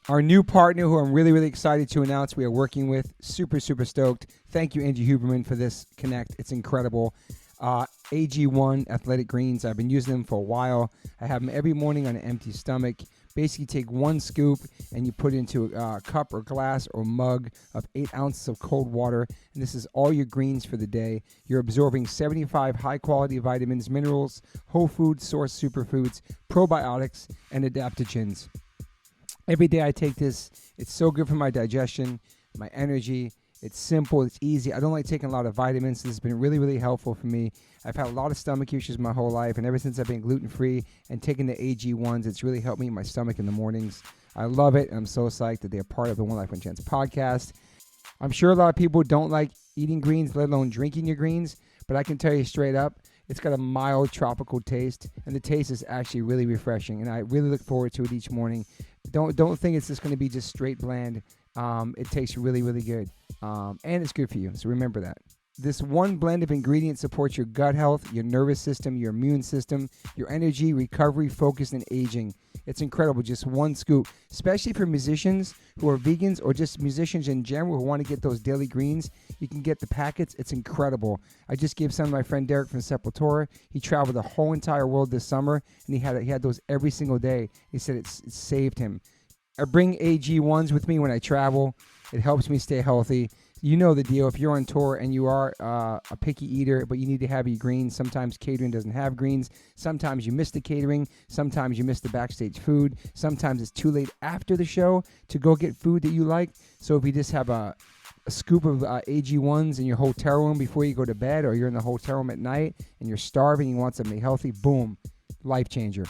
Our new partner who I'm really, really excited to announce we are working with. Super, super stoked. Thank you, Angie Huberman, for this connect. It's incredible. AG1 Athletic Greens. I've been using them for a while. I have them every morning on an empty stomach. Basically, take one scoop and you put it into a cup or glass or mug of 8 ounces of cold water. And this is all your greens for the day. You're absorbing 75 high-quality vitamins, minerals, whole food source superfoods, probiotics, and adaptogens. Every day I take this. It's so good for my digestion, my energy. It's simple. It's easy. I don't like taking a lot of vitamins. This has been really, really helpful for me. I've had a lot of stomach issues my whole life, and ever since I've been gluten-free and taking the AG1s, it's really helped me in my stomach in the mornings. I love it, and I'm so psyched that they're part of the One Life One Chance podcast. I'm sure a lot of people don't like eating greens, let alone drinking your greens, but I can tell you straight up, it's got a mild tropical taste, and the taste is actually really refreshing, and I really look forward to it each morning. Don't think it's just going to be just straight bland. It tastes really, really good, and it's good for you, so remember that. This one blend of ingredients supports your gut health, your nervous system, your immune system, your energy, recovery, focus, and aging. It's incredible, just one scoop, especially for musicians who are vegans or just musicians in general who want to get those daily greens. You can get the packets. It's incredible. I just gave some to my friend Derek from Sepultura. He traveled the whole entire world this summer, and he had those every single day. He said it saved him. I bring AG1s with me when I travel. It helps me stay healthy. You know the deal. If you're on tour and you are a picky eater, but you need to have your greens, sometimes catering doesn't have greens. Sometimes you miss the catering. Sometimes you miss the backstage food. Sometimes it's too late after the show to go get food that you like. So if you just have a scoop of AG1s in your hotel room before you go to bed, or you're in the hotel room at night and you're starving and you want something healthy, boom, life changer.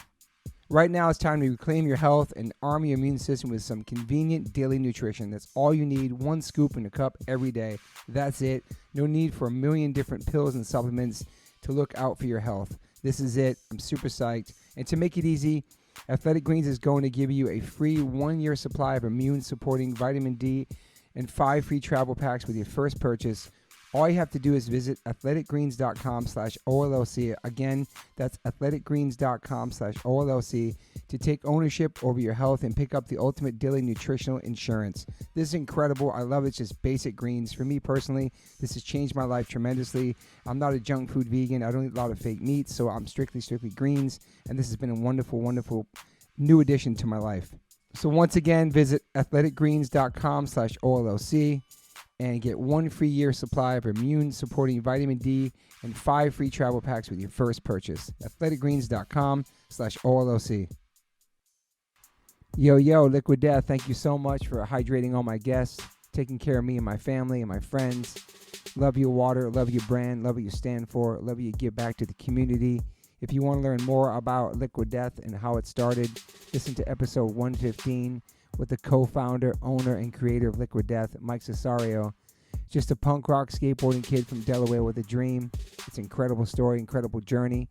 Right now, it's time to reclaim your health and arm your immune system with some convenient daily nutrition. That's all you need, one scoop in a cup every day. That's it. No need for a million different pills and supplements to look out for your health. This is it. I'm super psyched. And to make it easy, Athletic Greens is going to give you a free 1-year supply of immune-supporting vitamin D and 5 free travel packs with your first purchase. All you have to do is visit athleticgreens.com/OLLC. Again, that's athleticgreens.com/OLLC to take ownership over your health and pick up the ultimate daily nutritional insurance. This is incredible. I love it. It's just basic greens. For me personally, this has changed my life tremendously. I'm not a junk food vegan. I don't eat a lot of fake meats, so I'm strictly greens. And this has been a wonderful, wonderful new addition to my life. So once again, visit athleticgreens.com/OLLC. and get 1 free year supply of immune-supporting vitamin D and 5 free travel packs with your first purchase. athleticgreens.com/OLOC. Yo, Liquid Death, thank you so much for hydrating all my guests, taking care of me and my family and my friends. Love your water, love your brand, love what you stand for, love what you give back to the community. If you want to learn more about Liquid Death and how it started, listen to episode 115. With the co-founder, owner, and creator of Liquid Death, Mike Cesario. Just a punk rock skateboarding kid from Delaware with a dream. It's an incredible story, incredible journey.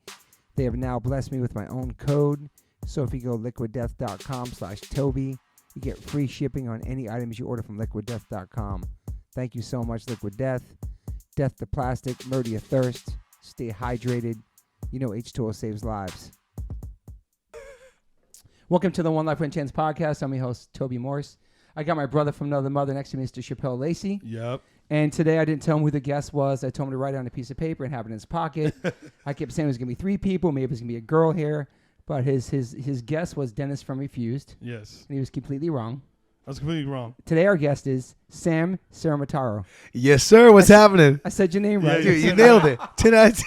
They have now blessed me with my own code. So if you go liquiddeath.com/Toby, you get free shipping on any items you order from liquiddeath.com. Thank you so much, Liquid Death. Death to plastic, murder your thirst. Stay hydrated. You know H2O saves lives. Welcome to the One Life One Chance podcast. I'm your host, Toby Morse. I got my brother from another mother next to me, Mr. Chappelle Lacey. Yep. And today I didn't tell him who the guest was. I told him to write it on a piece of paper and have it in his pocket. I kept saying it was going to be 3 people. Maybe it was going to be a girl here. But his guest was Dennis from Refused. Yes. And he was completely wrong. I was completely wrong. Today our guest is Sam Ciaramitaro. Yes, sir. What's happening? I said your name right. Dude, you nailed it. 10 out of 10.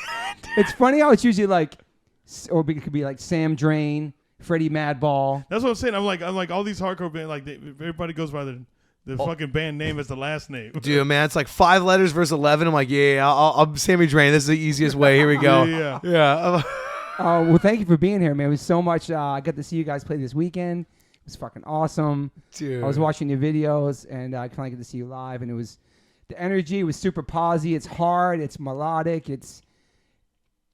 It's funny how it's usually like, or it could be like Sam Drain, Freddie Madball. That's what I'm saying. I'm like all these hardcore bands, like everybody goes by the fucking band name as the last name. Dude, man, it's like 5 letters versus 11. I'm like, yeah, I'll Sammy Drain. This is the easiest way. Here we go. Yeah. Well, thank you for being here, man. It was so much. I got to see you guys play this weekend. It was fucking awesome. Dude. I was watching your videos, and I finally got to see you live, and it was the energy was super posy. It's hard. It's melodic. It's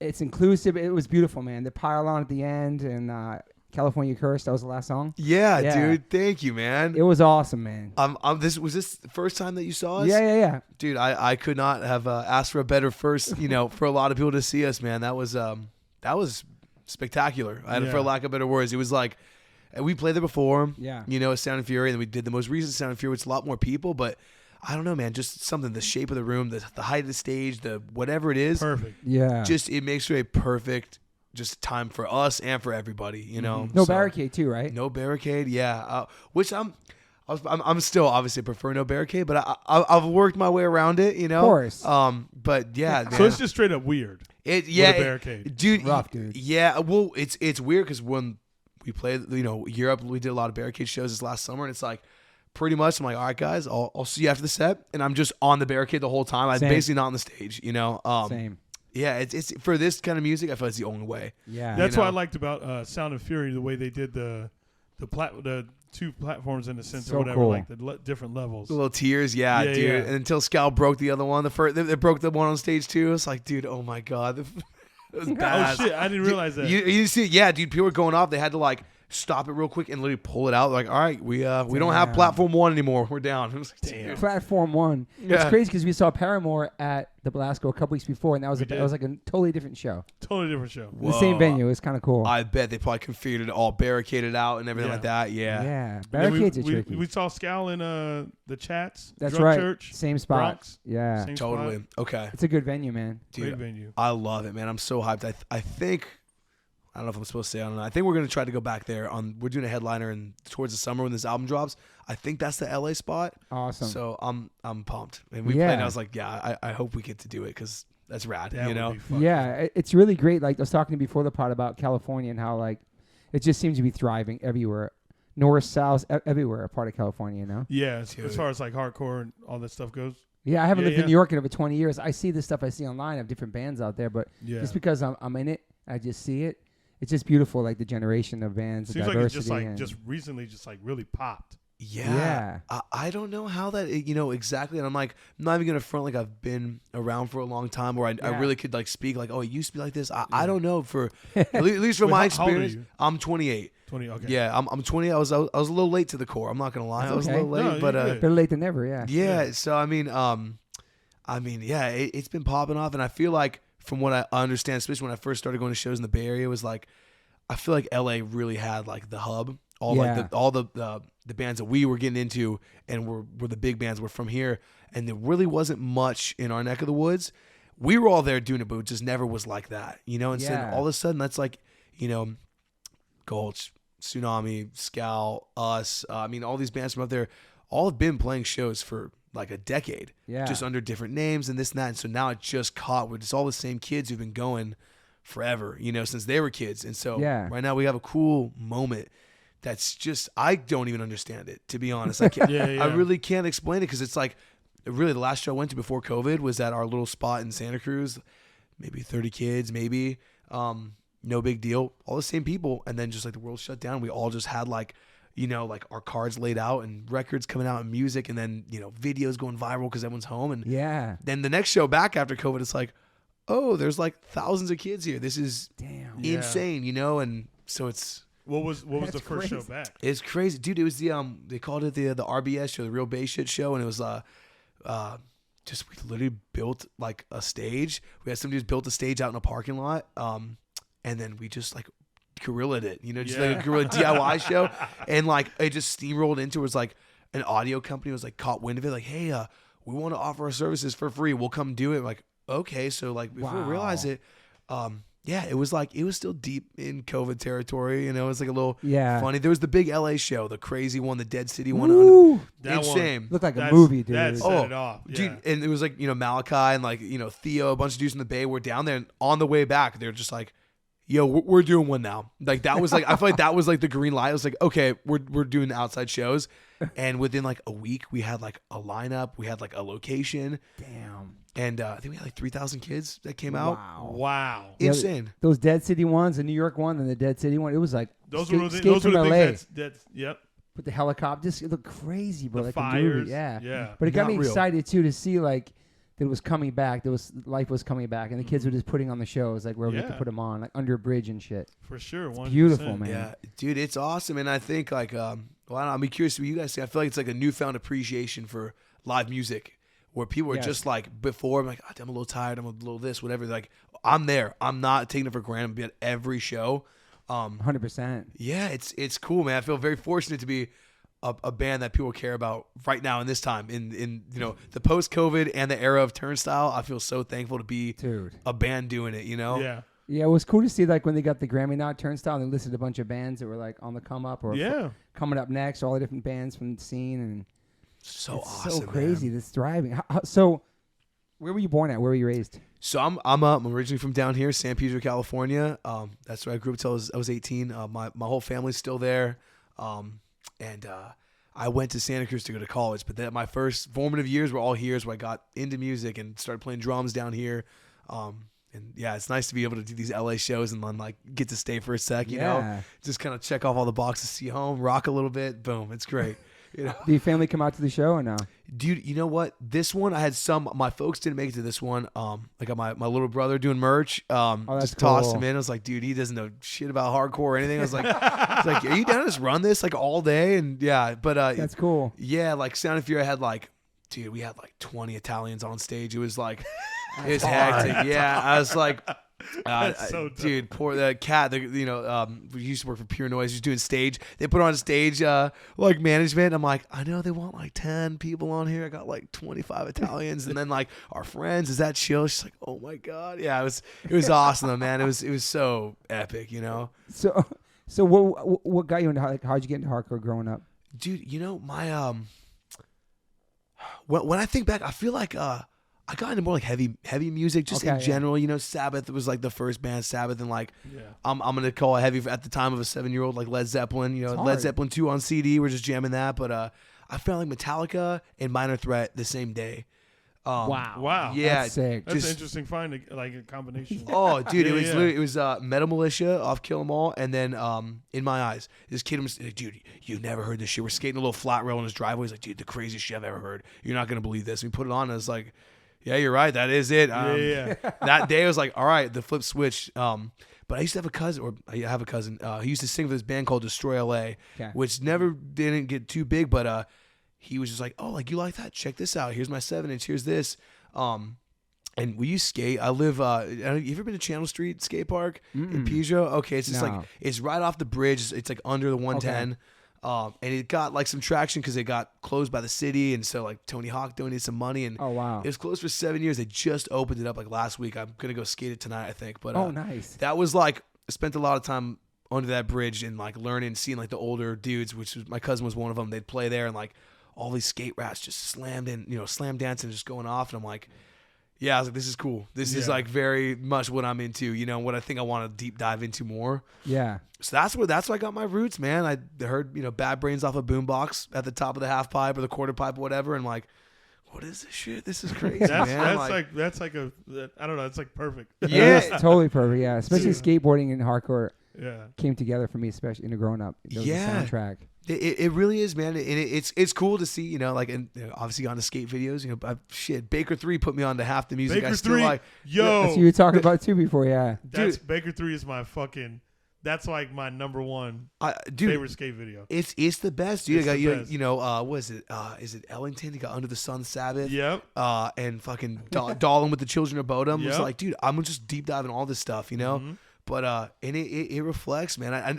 inclusive. It was beautiful, man. The pile-on at the end, and California Curse. That was the last song. Yeah, dude. Thank you, man. It was awesome, man. Was this the first time that you saw us? Yeah. Dude, I could not have asked for a better first. For a lot of people to see us, man. That was spectacular. For lack of better words, it was like And we played there before. Yeah. You know, Sound and Fury, and then we did the most recent Sound and Fury, which is a lot more people, but I don't know, man. Just something, the shape of the room, the height of the stage, the whatever it is. Perfect. Yeah. Just it makes for a perfect just time for us and for everybody. You know. No So, barricade too, right? No barricade. Yeah. Which I'm still obviously prefer no barricade, but I've worked my way around it. You know. Of course. But yeah. Man. So it's just straight up weird. With a barricade, dude. Rough, dude. Yeah. Well, it's weird because when we played, you know, Europe, we did a lot of barricade shows this last summer, and it's like. Pretty much, I'm like, all right, guys, I'll see you after the set, and I'm just on the barricade the whole time. I'm Same. basically not on the stage, you know. Same. Yeah, it's for this kind of music. I feel it's the only way. Yeah. That's You what I know? liked about Sound and Fury, the way they did the two platforms in the center, So or whatever, cool. like the different levels. The little tears, yeah, Yeah, dude. yeah. And until Scal broke the other one, they broke the one on stage too. It's like, dude, oh my god, it was Oh bad. shit! I didn't realize that. You see, yeah, dude. People were going off. They had to like stop it real quick and literally pull it out. Like, all right, we don't have Damn. platform 1 anymore. We're down. It was like, Damn. dude. Platform 1. It's Yeah. crazy because we saw Paramore at the Belasco a couple weeks before, and that was We did. like a totally different show. Totally different show. The same Whoa. venue. It was kind of cool. I bet they probably configured it all, barricaded out, and everything Yeah. like that. Yeah. yeah. And then Barricades are we tricky. saw Scal in the Chats. That's Drug right. Church. Same spot. Bronx. Yeah. Same Totally. spot. Okay. It's a good venue, man. Great Dude, venue. I love it, man. I'm so hyped. I think I don't know if I'm supposed to say. I don't know. I think we're gonna try to go back there. We're doing a headliner and towards the summer when this album drops. I think that's the LA spot. Awesome. So I'm pumped. And we Yeah. played. And I was like, yeah, I hope we get to do it because that's rad. That you would know. be fucking- Yeah, it's really great. Like I was talking before the pod about California and how like it just seems to be thriving everywhere, north, south, everywhere. A part of California, you know. Yeah, Dude. as far as like hardcore and all that stuff goes. Yeah, I haven't Yeah, lived in yeah. New York in over 20 years. I see this stuff I see online of different bands out there, but Yeah. just because I'm in it, I just see it. It's just beautiful, like the generation of bands, the Seems like diversity. it's just like and just recently just like really popped. Yeah. Yeah. I don't know how that, you know, exactly. And I'm like, I'm not even going to front like I've been around for a long time where I Yeah. really could like speak like, oh, it used to be like this. I don't know for, at least from Wait, my how old are experience, you? I'm 28. 20. Okay. Yeah, I'm 20. I was a little late to the core. I'm not going to lie. That's I was a okay. little late, No, but you're good. Better late than never. Yeah. yeah. So, I mean, yeah, it's been popping off. And I feel like from what I understand, especially when I first started going to shows in the Bay Area, was like, I feel like LA really had like the hub. All Yeah. like the bands that we were getting into and were the big bands were from here, and there really wasn't much in our neck of the woods. We were all there doing it, but it just never was like that, you know. And so Yeah. all of a sudden, that's like, you know, Gulch, Tsunami, Scal, us. I mean, all these bands from up there, all have been playing shows for like a decade, Yeah. just under different names and this and that. And so now it just caught with it's all the same kids who've been going forever, you know, since they were kids. And so Yeah. right now we have a cool moment that's just, I don't even understand it, to be honest. I can't, Yeah, yeah. I really can't explain it because it's like, really the last show I went to before COVID was at our little spot in Santa Cruz, maybe 30 kids, maybe, no big deal, all the same people. And then just like the world shut down. We all just had like, you know, like our cards laid out and records coming out and music and then, you know, videos going viral because everyone's home. And Yeah. then the next show back after COVID, it's like, oh, there's like thousands of kids here. This is Damn. Yeah. insane, you know? And so it's What was That's the first show crazy. back? crazy. Dude, it was the they called it the RBS show, the Real Bass Shit show, and it was just we literally built like a stage. We had somebody who's built a stage out in a parking lot. And then we just like guerrilla'd it, you know, just like Yeah. a guerrilla DIY show. And like it just steamrolled into it. Was like an audio company was like caught wind of it, like, hey, we want to offer our services for free. We'll come do it. Like, okay. So like before we Wow. realized it, yeah, it was still deep in COVID territory. You know, it was like a little Yeah. funny. There was the big LA show, the crazy one, the Dead City one. Woo! That Insane. Looked like a That's- movie, dude. That set Oh, it off. Yeah. Dude, and it was like, you know, Malachi and like, you know, Theo, a bunch of dudes in the Bay were down there, and on the way back, they're just like, yo, we're doing one now. Like that was like, I feel like that was like the green light. It was like, okay, we're doing the outside shows. And within like a week, we had like a lineup, we had like a location, Damn. and I think we had like 3,000 kids that came out. Wow. Wow. Yeah, Insane. Those Dead City ones, the New York one, and the Dead City one. It was like Those Escape- were the, Escape those were from the LA things that's yep. with the helicopter. Just it looked crazy, bro. The like fires. a movie. Yeah. Yeah. But it got Not me real. excited too to see like that it was coming back. Life was coming back, and the kids were just putting on the shows like where we could Yeah. put them on, like Under a Bridge and shit. For sure. 100%. beautiful, man. Yeah, dude, it's awesome. And I think like, well, I don't know, I'm curious what you guys say. I feel like it's like a newfound appreciation for live music where people are Yes. just like before, I'm like, oh, I'm a little tired. I'm a little this, whatever. Like, I'm there. I'm not taking it for granted. I'm at every show. 100%. Yeah, it's cool, man. I feel very fortunate to be a band that people care about right now in this time in the post-COVID and the era of Turnstile. I feel so thankful to be a band doing it. Yeah. Yeah, it was cool to see like when they got the Grammy nod Turnstile, they listed a bunch of bands that were like on the come up or coming up next, all the different bands from the scene, and so it's awesome, so crazy. man. This thriving. So, where were you born at? Where were you raised? So I'm originally from down here, San Pedro, California. That's where I grew up until I was 18. My whole family's still there, and I went to Santa Cruz to go to college. But my first formative years were all here, where I got into music and started playing drums down here. And yeah, it's nice to be able to do these LA shows and then like get to stay for a sec, you know, just kind of check off all the boxes, see home, rock a little bit, boom, it's great. You know? Did your family come out to the show or no? Dude, you know what? This one I had my folks didn't make it to this one. I got my little brother doing merch. Just tossed him in. I was like, dude, he doesn't know shit about hardcore or anything. I was like, are you down to just run this like all day? And yeah, but that's cool. Yeah, like Sound of Fear, I had like, dude, we had like 20 Italians on stage. It was like. It was hectic. Yeah, I was like, so dude, poor the cat. We used to work for Pure Noise. He was doing stage. They put on stage like management. I'm like, I know they want like 10 people on here. I got like 25 Italians, and then like our friends. Is that chill? She's like, oh my god, yeah. It was awesome though, man. It was so epic, you know. So what got you into how'd you get into hardcore growing up? Dude, you know my when I think back, I feel like I got into more like heavy music just in general. You know, Sabbath was like the first band. Sabbath and like I'm gonna call it heavy at the time of a 7-year-old, like Led Zeppelin. You know, Led Zeppelin 2 on CD. We're just jamming that. But I found like Metallica and Minor Threat the same day. Wow. Yeah, that's sick. That's an interesting find, like a combination. Oh, dude, it was Metal Militia off Kill 'Em All, and then In My Eyes. This kid was like, dude, you've never heard this shit. We're skating a little flat rail in his driveway. He's like, dude, the craziest shit I've ever heard. You're not gonna believe this. And we put it on, and I was like. Yeah, you're right. That is it. That day I was like, all right, the flip switch. But I used to have a cousin, or I have a cousin. He used to sing for this band called Destroy LA, which never didn't get too big. But he was just like, oh, like you like that? Check this out. Here's my 7-inch. Here's this. And we used to skate. I live. You ever been to Channel Street Skate Park in Pedro? Okay, it's just like it's right off the bridge. It's like under the 110. Okay. And it got like some traction because it got closed by the city, and so like Tony Hawk donated some money, and it was closed for 7 years. They just opened it up like last week. I'm gonna go skate it tonight, I think. But nice. That was like I spent a lot of time under that bridge and like learning, seeing like the older dudes, which was, my cousin was one of them. They'd play there, and like all these skate rats just slam dancing, just going off, and I'm like. Yeah, I was like, this is cool. This is like very much what I'm into, you know, what I think I want to deep dive into more. Yeah. So that's where I got my roots, man. I heard, Bad Brains off a boombox at the top of the half pipe or the quarter pipe or whatever, and like, what is this shit? This is crazy, man. That's like I don't know. It's like perfect. Yeah, it's totally perfect. Yeah, especially skateboarding and hardcore. Came together for me, especially in growing up. It was the soundtrack. It really is, man. And it's cool to see, like, and obviously on the skate videos, Baker 3 put me on to half the music. Baker I still 3, like. yo. That's what you were talking about too before, yeah. Baker 3 is my fucking. That's like my number one favorite skate video. It's the best, dude. It's what is it? Is it Ellington? You got Under the Sun, Sabbath. Yep. And fucking Dahlin with the Children of Bodom. Yep. It's like, dude, I'm just deep diving all this stuff, Mm-hmm. But and it reflects, man. I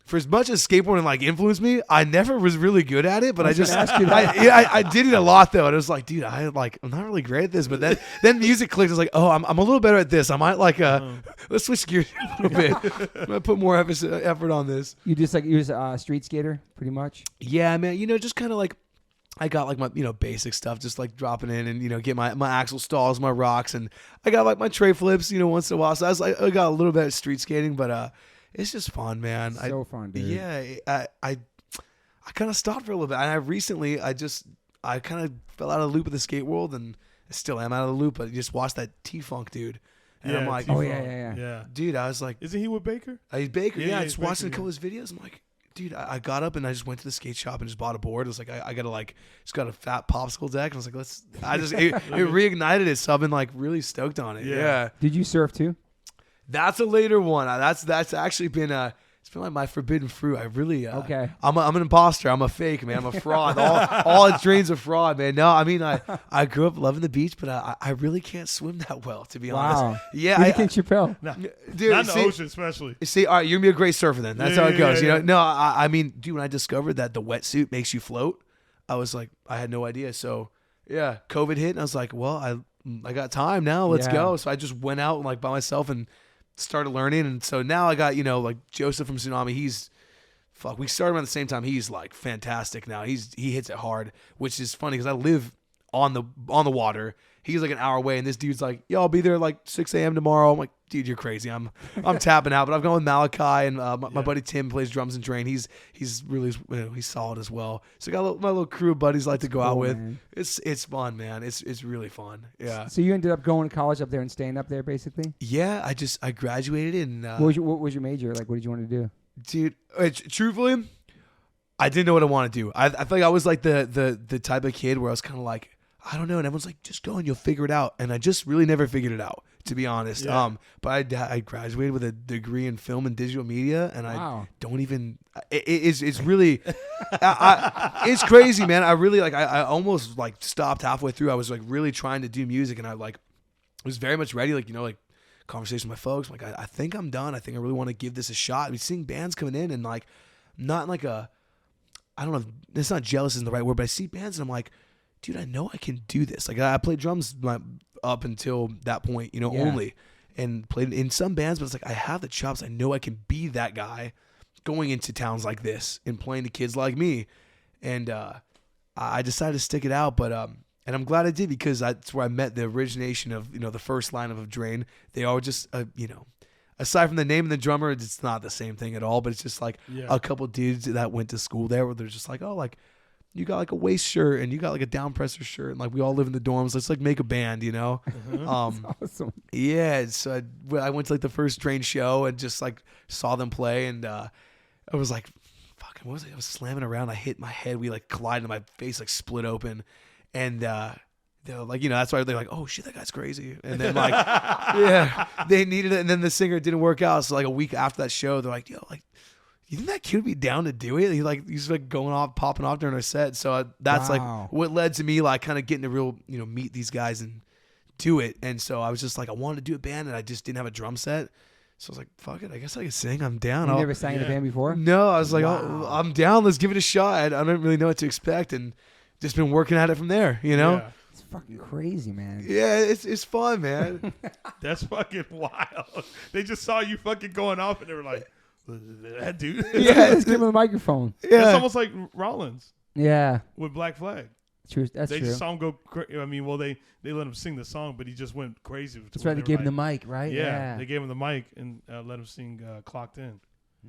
for as much as skateboarding like influenced me, I never was really good at it. But I did it a lot though, and it was like, dude, I'm not really great at this. But then music clicked. I was like, oh, I'm a little better at this. I might let's switch gears a little bit. I'm gonna put more effort on this. You just a street skater, pretty much. Yeah, man. just kind of like. I got like my basic stuff, just like dropping in and get my axle stalls, my rocks, and I got like my tray flips once in a while. So I got a little bit of street skating, but it's just fun, man. So fun, dude. Yeah, I kind of stopped for a little bit, and I kind of fell out of the loop of the skate world, and I still am out of the loop. But I just watched that T-Funk dude, and I'm like, T-Funk. Oh yeah, dude. I was like, isn't he with Baker? He's Baker. Yeah, I just Baker, watching a couple of his videos. I'm like. Dude, I got up and I just went to the skate shop and just bought a board. It was like I gotta just got a fat popsicle deck. And I was like, it reignited it. So I've been like really stoked on it. Yeah. Did you surf too? That's a later one. That's actually been It's been like my forbidden fruit. I really Okay. I'm an imposter. I'm a fake, man. I'm a fraud. all its Drain's a fraud, man. No, I mean I grew up loving the beach, but I really can't swim that well, to be honest. Yeah, Who do you think Chappelle? No, dude, not in the ocean, especially. See, all right, you're gonna be a great surfer then. That's how it goes. Yeah. You know, no, I mean, dude, when I discovered that the wetsuit makes you float, I was like, I had no idea. So yeah, COVID hit, and I was like, well, I got time now. Let's go. So I just went out like by myself and started learning, and so now I got like Joseph from Tsunami. We started around the same time. He's like fantastic now. He hits it hard, which is funny because I live on the water. He's like an hour away, and this dude's like, "Yo, I'll be there like 6 a.m. tomorrow." I'm like, "Dude, you're crazy." I'm tapping out, but I've gone with Malachi and my buddy Tim plays drums and Drain. He's really he's solid as well. So I got my little crew of buddies like to go out with. Man. It's fun, man. It's really fun. Yeah. So you ended up going to college up there and staying up there, basically. Yeah, I graduated and What was your major? Like, what did you want to do? dude, truthfully, I didn't know what I want to do. I feel like I was like the type of kid where I was kind of like, I don't know, and everyone's like, just go and you'll figure it out. And I just really never figured it out, to be honest. Yeah. But I graduated with a degree in film and digital media, and Wow. I don't even. It's really, it's crazy, man. I really like. I almost like stopped halfway through. I was like really trying to do music, and I like was very much ready. Like like conversation with my folks. I'm like, I think I'm done. I think I really want to give this a shot. I mean, seeing bands coming in and like, not like I don't know. It's not jealous isn't the right word, but I see bands and I'm like, dude, I know I can do this. Like I played drums up until that point, only, and played in some bands, but it's like I have the chops. I know I can be that guy going into towns like this and playing to kids like me. And I decided to stick it out, but and I'm glad I did because that's where I met the origination of the first line of Drain. They are just aside from the name of the drummer, it's not the same thing at all. But it's just like a couple dudes that went to school there where they're just like, oh, like you got like a waist shirt and you got like a downpresser shirt and like we all live in the dorms. Let's like make a band, That's awesome. Yeah. So I went to like the first Drain show and just like saw them play and I was like, fucking, what was it? I was slamming around. I hit my head. We like collided and my face like split open. And they're like, that's why they're like, oh shit, that guy's crazy. And then like, yeah, they needed it. And then the singer didn't work out. So like a week after that show, they're like, yo, like, you think that kid would be down to do it? He's like going off, popping off during our set. So that's like what led to me like kind of getting to real, meet these guys and do it. And so I was just like, I wanted to do a band and I just didn't have a drum set. So I was like, fuck it, I guess I can sing. I'm down. You never sang in a band before? No, I was like, oh, I'm down. Let's give it a shot. I don't really know what to expect. And just been working at it from there, Yeah. It's fucking crazy, man. Yeah, it's fun, man. That's fucking wild. They just saw you fucking going off and they were like, that dude. Yeah, let's give him the microphone. Yeah. It's almost like Rollins Yeah. with Black Flag. True. That's They true. just saw him go I mean, well, they let him sing the song, but he just went crazy. That's right. They gave him the mic, right? Yeah, they gave him the mic and let him sing Clocked In.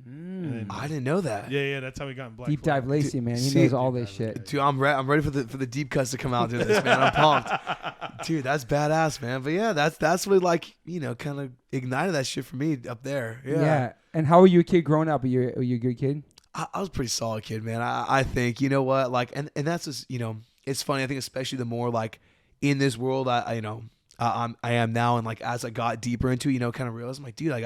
Mm. I didn't know that. Yeah, that's how he got in Black Deep Flag. dive Lacey, man. He see- knows all this shit. Dude, I'm ready for the deep cuts to come out into this, man. I'm pumped. Dude, that's badass, man. But yeah, that's what like, kind of ignited that shit for me up there. Yeah. And how were you a kid growing up? Were you a good kid? I was a pretty solid kid, man. I think, you know what, like, and that's just, it's funny. I think especially the more like in this world, I am now, and like as I got deeper into, kind of realized, I'm like, dude, like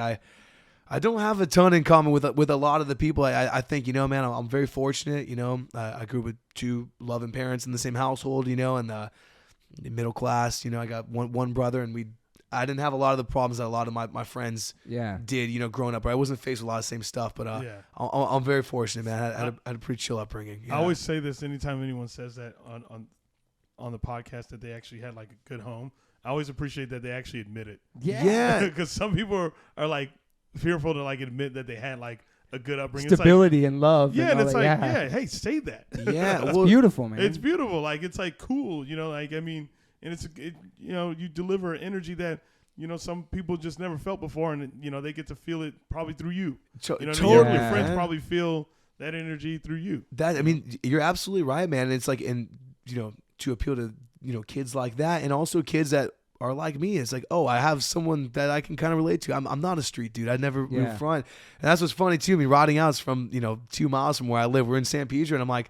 I don't have a ton in common with a lot of the people. I think, man, I'm very fortunate. I grew up with two loving parents in the same household, and middle class. I got one brother, and I didn't have a lot of the problems that a lot of my friends did, growing up. I wasn't faced with a lot of the same stuff, but I'm very fortunate, man. I had a pretty chill upbringing. I always say this anytime anyone says that on the podcast that they actually had like a good home. I always appreciate that they actually admit it. Yeah. Because some people are like fearful to like admit that they had like a good upbringing. Stability and love. Yeah, and it's all like, that. hey, say that. Yeah, It's beautiful, man. It's beautiful. Like, it's like cool, like, I mean, and you deliver an energy that, some people just never felt before, and, they get to feel it probably through you. Totally. Your friends probably feel that energy through you. I mean, you're absolutely right, man. And it's like, and, to appeal to, kids like that, and also kids that are like me. It's like, oh, I have someone that I can kind of relate to. I'm not a street dude. I never moved front. And that's what's funny too. Me riding out is from 2 miles from where I live. We're in San Pedro, and I'm like,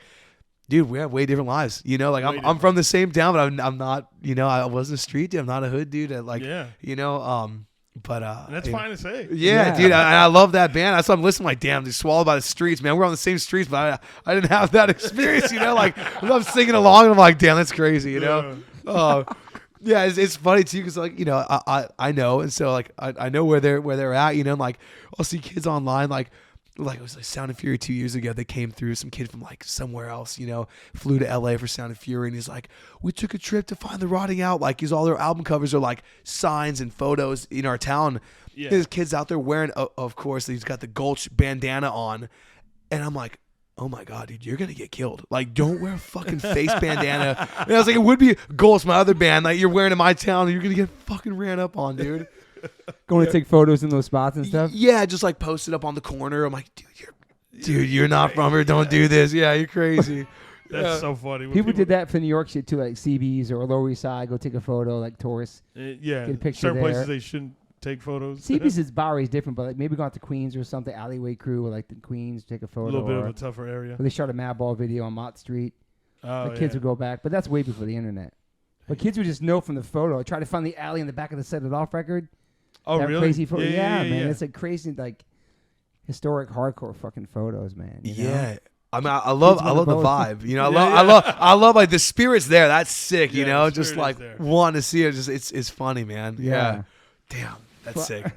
dude, we have way different lives. Like I'm from the same town, but I'm not. I wasn't a street dude. I'm not a hood dude. But and that's fine to say. Yeah, dude, I love that band. That's why I'm listening. Like, damn, they swallowed by the streets, man. We're on the same streets, but I didn't have that experience. Like I'm singing along, and I'm like, damn, that's crazy. Yeah, it's funny too because I know, and so like I know where they're at. Like I'll see kids online like it was like Sound and Fury 2 years ago. They came through, some kid from like somewhere else, flew to LA for Sound and Fury, and he's like, we took a trip to find the Rotting Out. Like, all their album covers are like signs and photos in our town. Yeah. There's kids out there wearing, of course, he's got the Gulch bandana on, and I'm like, oh my God, dude, you're gonna get killed. Like, don't wear a fucking face bandana. And I was like, it would be Gulch, my other band, like you're wearing in my town, and you're gonna get fucking ran up on, dude. Going to take photos in those spots and stuff? Yeah, just like post it up on the corner. I'm like, you're not from here. Don't do this. Yeah, you're crazy. That's so funny. People did that for New York shit too, like CB's or Lower East Side. Go take a photo, like tourists. Yeah, get a picture certain there. places they shouldn't take photos. CB's is Bowery is different, but like maybe go out to Queens or something, alleyway crew or like the Queens, take a photo. A little bit of a tougher area. Or they shot a Madball video on Mott Street. The kids would go back, but that's way before the internet. But kids would just know from the photo. Try to find the alley in the back of the Set It Off record. Oh, that really? Crazy photo. Yeah, man. Yeah. It's like crazy, like historic, hardcore fucking photos, man. Yeah. I mean, I love the vibe. I love like the spirit's there. That's sick. Just like wanting to see it. Just it's funny, man. Yeah. Damn, that's sick.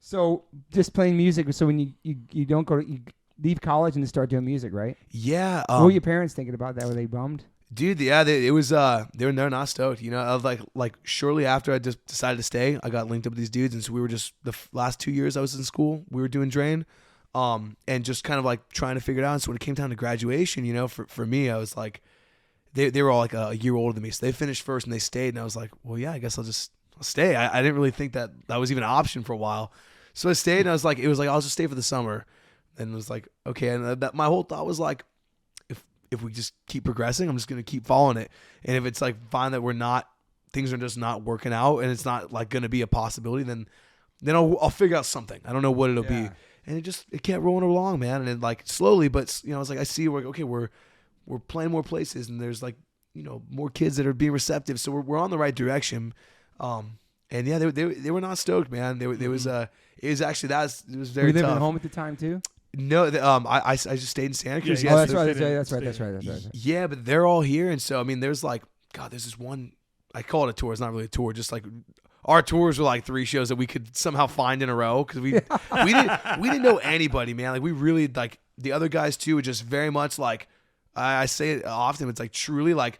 So just playing music. So when you don't go to you leave college and then start doing music, right? Yeah. What were your parents thinking about that? Were they bummed? Dude, yeah, it was. They were not stoked. I was like shortly after I just decided to stay, I got linked up with these dudes, and so we were just the last 2 years I was in school, we were doing Drain, and just kind of like trying to figure it out. And so when it came down to graduation, for me, I was like, they were all like a year older than me, so they finished first and they stayed, and I was like, well, yeah, I guess I'll stay. I didn't really think that was even an option for a while, so I stayed, and I was like, I'll just stay for the summer, and it was like, okay, and my whole thought was like, if we just keep progressing, I'm just going to keep following it. And if it's like find that things are just not working out and it's not like going to be a possibility, then I'll figure out something. I don't know what it'll be. And it kept rolling along, man. And then like slowly, but I was like, I see we're playing more places and there's like, more kids that are being receptive. So we're on the right direction. And yeah, they were not stoked, man. It was actually, it was very tough. Were you living home at the time too? No, I just stayed in Santa Cruz. Yeah, that's right. Yeah, but they're all here, and so I mean, there's like, God, there's this one. I call it a tour. It's not really a tour. Just like our tours were like 3 shows that we could somehow find in a row because we didn't know anybody, man. Like we really like the other guys too. Were just very much like I say it often. It's like truly like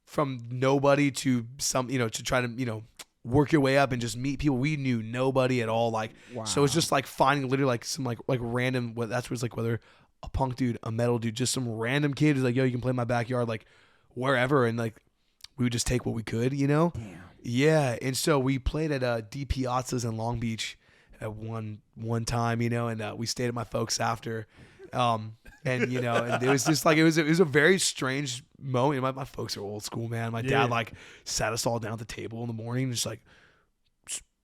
from nobody to some, to try to work your way up and just meet people. We knew nobody at all. Like, wow. So it's just like finding literally like some like random, that's where it's like whether a punk dude, a metal dude, just some random kid who's like, yo, you can play in my backyard, like wherever. And like, we would just take what we could, Damn. Yeah. And so we played at D Piazzas in Long Beach at one time, and we stayed at my folks after. And and it was just like it was a very strange moment. My folks are old school, man. My dad like sat us all down at the table in the morning, just like,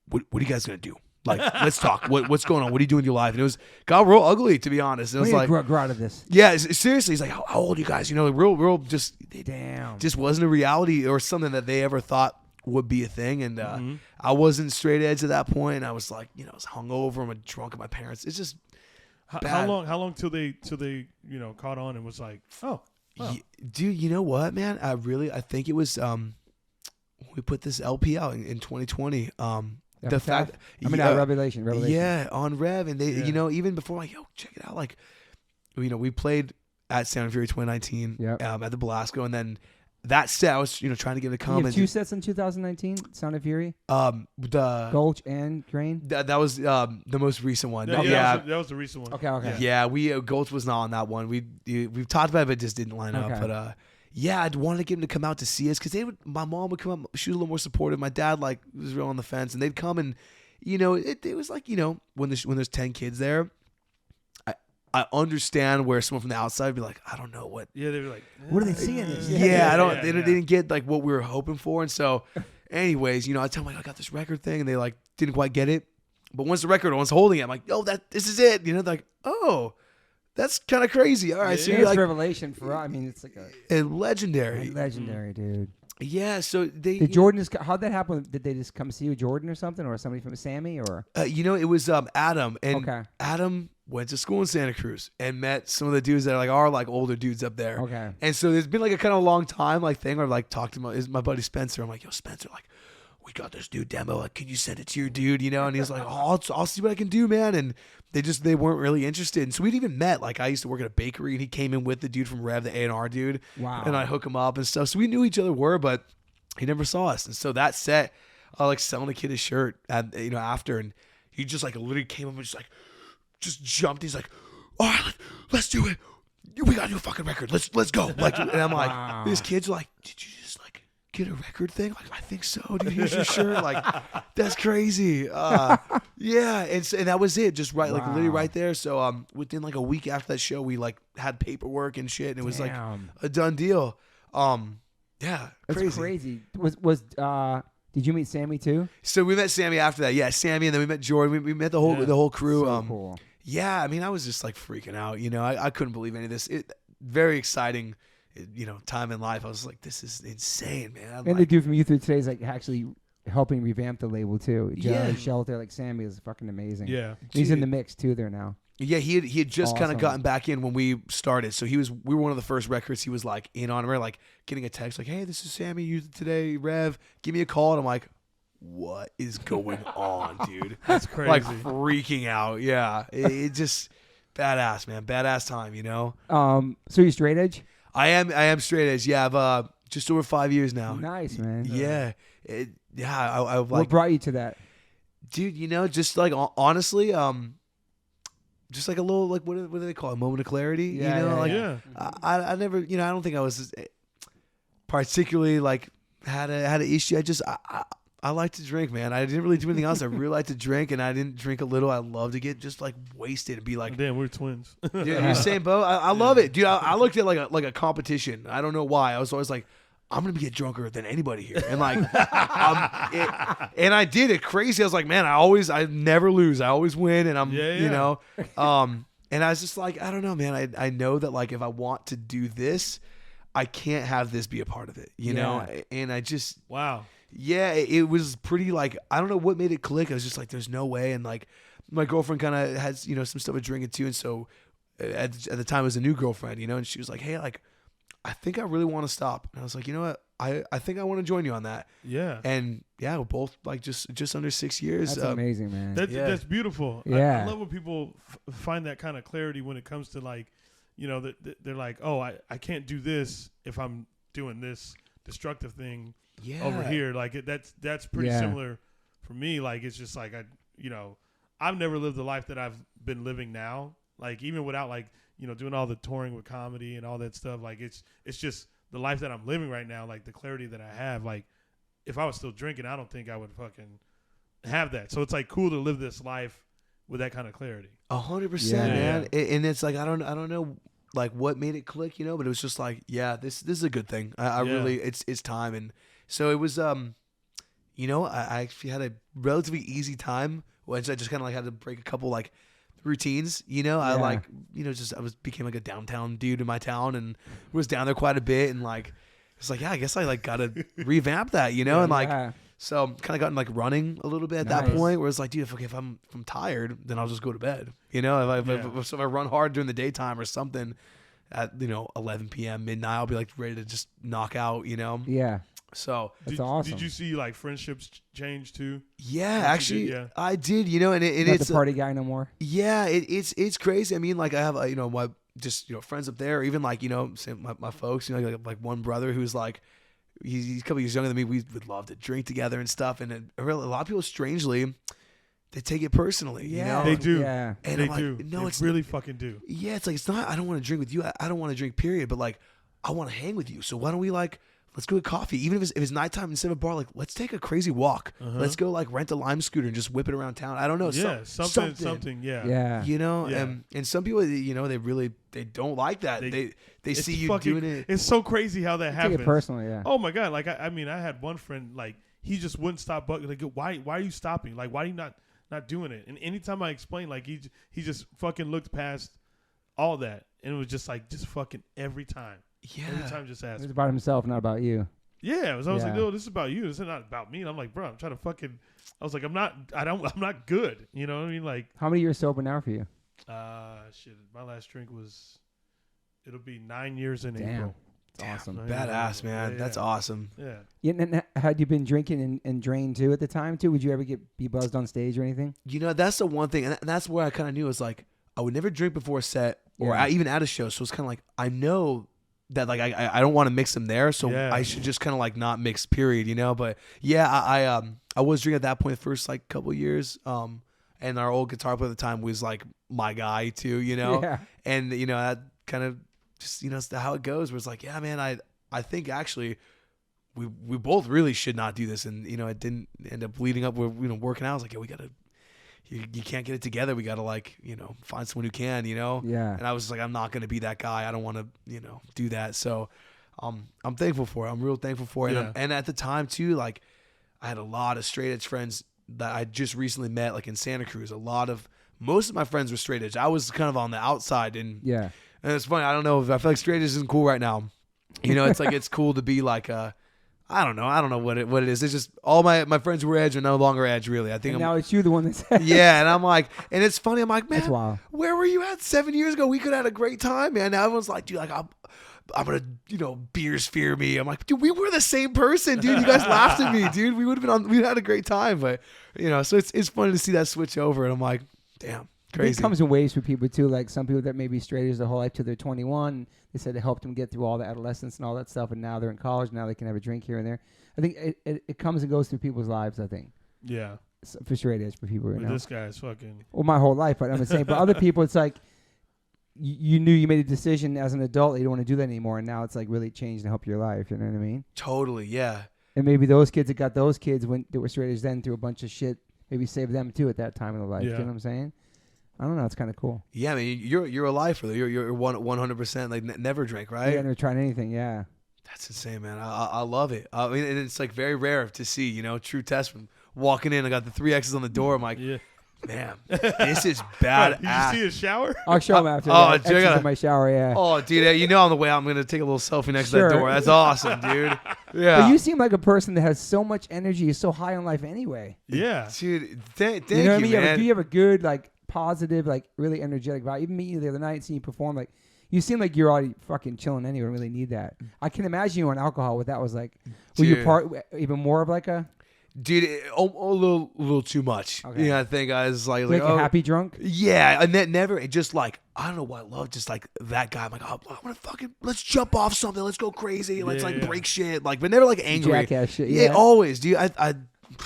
what are you guys gonna do? Like, let's talk. What's going on? What are you doing with your life? And it got real ugly, to be honest. It was like, grow out of this. Yeah, seriously. He's like, how old are you guys? Like real just damn. Just wasn't a reality or something that they ever thought would be a thing. And I wasn't straight edge at that point. And I was like, I was hungover. I'm drunk at my parents. It's just. How long till they caught on and was like, oh. Dude, you know what, man? I think it was we put this LP out in 2020. The fact, Revelation. Yeah, on Rev, and they, even before, like, yo, check it out. Like, we played at Sound and Fury 2019 at the Belasco, and then that set, I was, trying to get a comment. You have 2 sets in 2019, Sound and Fury? The Gulch and Drain? That was the most recent one. That was the recent one. Okay. Yeah, Gulch was not on that one. We've talked about it, but it just didn't line up. But I'd wanted to get them to come out to see us because my mom would come up, she was a little more supportive. My dad was real on the fence, and they'd come and it was like when there's 10 kids there. I understand where someone from the outside would be like, I don't know what. Yeah, they were like, what are they seeing this? They didn't get like what we were hoping for, and so, anyways, I tell them like I got this record thing, and they like didn't quite get it, but once holding it, I'm like, oh, this is it, like, oh, that's kind of crazy. All right, so it's like, revelation for us. I mean, it's like a legendary, dude. Yeah, so they Did Jordan just? How'd that happen? Did they just come see you, Jordan, or something, or somebody from Sammy, or? it was Adam, and Okay. Adam went to school in Santa Cruz and met some of the dudes that are like older dudes up there. Okay. And so there's been like a kind of long time thing where I've like talked to my buddy Spencer. I'm like, yo, Spencer, like, we got this dude demo. Like, can you send it to your dude? And he's like, oh, I'll see what I can do, man. And they weren't really interested. And so we'd even met. Like, I used to work at a bakery, and he came in with the dude from Rev, the A&R dude. Wow. And I hook him up and stuff. So we knew each other but he never saw us. And so that set, I like selling a kid his shirt after, and he just like literally came up and just jumped. He's like, all right, let's do it. We gotta do a fucking record. Let's go. Like, and I'm like, Wow. these kids are like, did you just like get a record thing? Like, I think so. Dude, here's your shirt. Like, that's crazy. Yeah. And that was it. Just like literally right there. So within like a week after that show, we like had paperwork and shit, and it was like a done deal. Yeah, That's crazy. Did you meet Sammy too? So we met Sammy after that. Yeah, Sammy, and then we met Jordan. We met the whole crew. So cool. Yeah, I mean, I was just like freaking out. I couldn't believe any of this. Very exciting, time in life. I was like, this is insane, man. And the dude from Youth of Today is like actually helping revamp the label too. Yeah. Shelter, like Sammy is fucking amazing. Yeah. He's in the mix too there now. Yeah, he had just kind of Awesome. gotten back in when we started. So we were one of the first records he was like in on. We're like getting a text like, hey, this is Sammy, Youth of Today, Rev, give me a call. And I'm like, what is going on, dude? That's crazy. Like freaking out. Yeah. It just badass, man. Badass time, So you straight edge? I am straight edge. Yeah, I've just over 5 years now. Nice, man. Yeah. I like, What brought you to that? dude, just like honestly, just like a little, like, what do they call it? A moment of clarity? Yeah, yeah. I never, I don't think I was particularly like had an issue. I like to drink, man. I didn't really do anything else. I really like to drink, and I didn't drink a little. I love to get just like wasted and be like, Damn, we're twins. dude, you're the same boat. I love it, dude. I looked at it like a competition. I don't know why. I was always like, I'm gonna get drunker than anybody here, and like, and I did it crazy. I was like, man, I never lose. I always win, and and I was just like, I don't know, man. I know that like if I want to do this, I can't have this be a part of it, know. And I just Wow. yeah, it was pretty like, I don't know what made it click. I was just like, there's no way. And like my girlfriend kind of has some stuff with drinking too, and so at the time it was a new girlfriend, and she was like, hey, like, I think I really want to stop. And I was like, you know what? I think I want to join you on that. Yeah. And yeah, we're both like just under 6 years. That's amazing, man. That's beautiful. Yeah. I love when people find that kind of clarity when it comes to like, they're like, oh, I can't do this if I'm doing this destructive thing over here. Like that's pretty similar for me. Like, it's just like, I've never lived the life that I've been living now. Like, even without like, doing all the touring with comedy and all that stuff. Like, it's just the life that I'm living right now. Like, the clarity that I have. Like, if I was still drinking, I don't think I would fucking have that. So it's like cool to live this life with that kind of clarity. 100%, Yeah. man. And it's like, I don't know like what made it click, but it was just like, yeah, this is a good thing. I really, it's time. And so it was, I actually had a relatively easy time. Which I just kind of like had to break a couple like routines, I like, I became like a downtown dude in my town and was down there quite a bit, and like it's like, yeah, I guess I like gotta revamp that, and like so kind of gotten like running a little bit at that point where it's like, dude, if I'm tired, then I'll just go to bed, if I run hard during the daytime or something at 11 p.m. midnight, I'll be like ready to just knock out, Yeah. So that's awesome. Did you see like friendships change too? Yeah, actually, I did. And Not it's the party guy no more. Yeah, it's crazy. I mean, like I have my friends up there, or even like my folks. Like one brother who's like he's a couple years younger than me. We would love to drink together and stuff. And a lot of people, strangely, they take it personally. They do. And they I'm do. Like, no, they it's really fucking do. Yeah, it's like it's not. I don't want to drink with you. I don't want to drink. Period. But like, I want to hang with you. So why don't we like? Let's go get coffee. Even if it's nighttime instead of a bar, like let's take a crazy walk. Let's go like rent a Lime scooter and just whip it around town. I don't know. Yeah, something. Yeah. Yeah. And some people, they don't like that. They see you doing it. It's so crazy how that happens. Take it personally, yeah. Oh my God. Like, I mean, I had one friend, like, he just wouldn't stop bugging. Like, why are you stopping? Like, why are you not doing it? And anytime I explained, like, he just fucking looked past all that. And it was just like, just fucking every time. Yeah. Every time just It asked. was about himself, not about you. Yeah, I was like, no, this is about you. This is not about me. And I'm like, bro, I'm trying to fucking. I was like, I'm not good. You know what I mean? Like, how many years sober now for you? Shit. My last drink was. It'll be 9 years in Damn. April. That's awesome. Badass, man. Yeah, That's awesome. Yeah. Yeah. And had you been drinking and Drain too at the time too? Would you ever be buzzed on stage or anything? You know, that's the one thing, and that's where I kind of knew is like I would never drink before a set or even at a show. So it's kind of like I know that like I don't want to mix them there, so I should just kind of like not mix. Period. You know, but yeah, I was drinking at that point the first like couple of years. And our old guitar player at the time was like my guy too. You know, and you know that kind of just it's how it goes. Where it's like, yeah, man, I think actually. We both really should not do this, and it didn't end up leading up with working out. I was like, yeah, we gotta, you can't get it together. We gotta like find someone who can, Yeah. And I was like, I'm not gonna be that guy. I don't want to do that. So, I'm thankful for it. I'm real thankful for it. And at the time too, like I had a lot of straight edge friends that I just recently met, like in Santa Cruz. Most of my friends were straight edge. I was kind of on the outside, and it's funny. I don't know. I feel like straight edge isn't cool right now. It's like it's cool to be like I don't know what it is. It's just all my friends who were edge are no longer edge, really. I think now it's you the one that's yeah, and I'm like, and it's funny. I'm like, man, that's wild. Where were you at 7 years ago? We could have had a great time, man. Now everyone's like, dude, like I'm gonna beers fear me. I'm like, dude, we were the same person, dude. You guys laughed at me, dude. We would have been we had a great time, but so it's funny to see that switch over, and I'm like, damn. Crazy. It comes in waves for people too. Like some people that may be straight edge their whole life till they're 21. They said it helped them get through all the adolescence and all that stuff, and now they're in college. Now they can have a drink here and there. I think it comes and goes through people's lives. I think. Yeah. For straight edge for people right now. This guy's fucking. Well, my whole life, but I'm saying, but other people, it's like you knew you made a decision as an adult that you don't want to do that anymore, and now it's like really changed and helped your life. You know what I mean? Totally. Yeah. And maybe those kids that got those kids when they were straight edge then through a bunch of shit, maybe saved them too at that time in their life. Yeah. You know what I'm saying? I don't know. It's kind of cool. Yeah, I mean, you're a lifer. You're 100% like never drink, right? Yeah, never tried anything. Yeah. That's insane, man. I love it. I mean, and it's like very rare to see, true test from walking in. I got the 3 X's on the door. I'm like, man, this is badass. Did you see his shower? I'll show him after. Oh, dude, I got my shower. Yeah. Oh, dude, on the way out, I'm gonna take a little selfie next to that door. That's awesome, dude. Yeah. But you seem like a person that has so much energy. You're so high on life anyway. Yeah, dude. Thank you, know what I mean? man. You have a good, like, positive, like, really energetic vibe. Even meeting you the other night, seeing you perform, like, you seem like you're already fucking chilling anyway. Don't really need that. I can imagine you on alcohol. What that was like. Were you part even more of like a? Dude, a little too much. Okay. I think I was like a happy drunk. Yeah, and that never just like I don't know why I love just like that guy. I'm like, oh, I want to fucking let's jump off something. Let's go crazy. Let's break shit. Like, but never like angry. Jackass shit. Yeah, always, dude.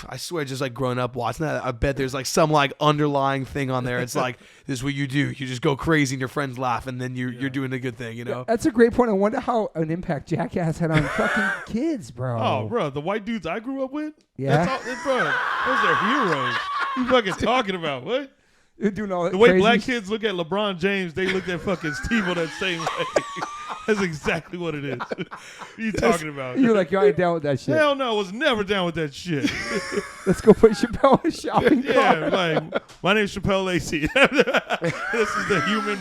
I swear, just like growing up watching that, I bet there's like some like underlying thing on there. It's like this is what you do. You just go crazy and your friends laugh, and then you're doing a good thing. That's a great point. I wonder how an impact Jackass had on fucking kids, bro. Oh, bro, the white dudes I grew up with. Yeah, bro, those are heroes. You fucking talking about what? They're doing all that the way crazy black kids look at LeBron James, they look at fucking Steve-O that same way. That's exactly what it is. What are you talking about? You're like, you ain't down with that shit. Hell no, I was never down with that shit. Let's go put Chappelle in a shopping cart. Yeah, like, my name's Chappelle Lacey. This is the human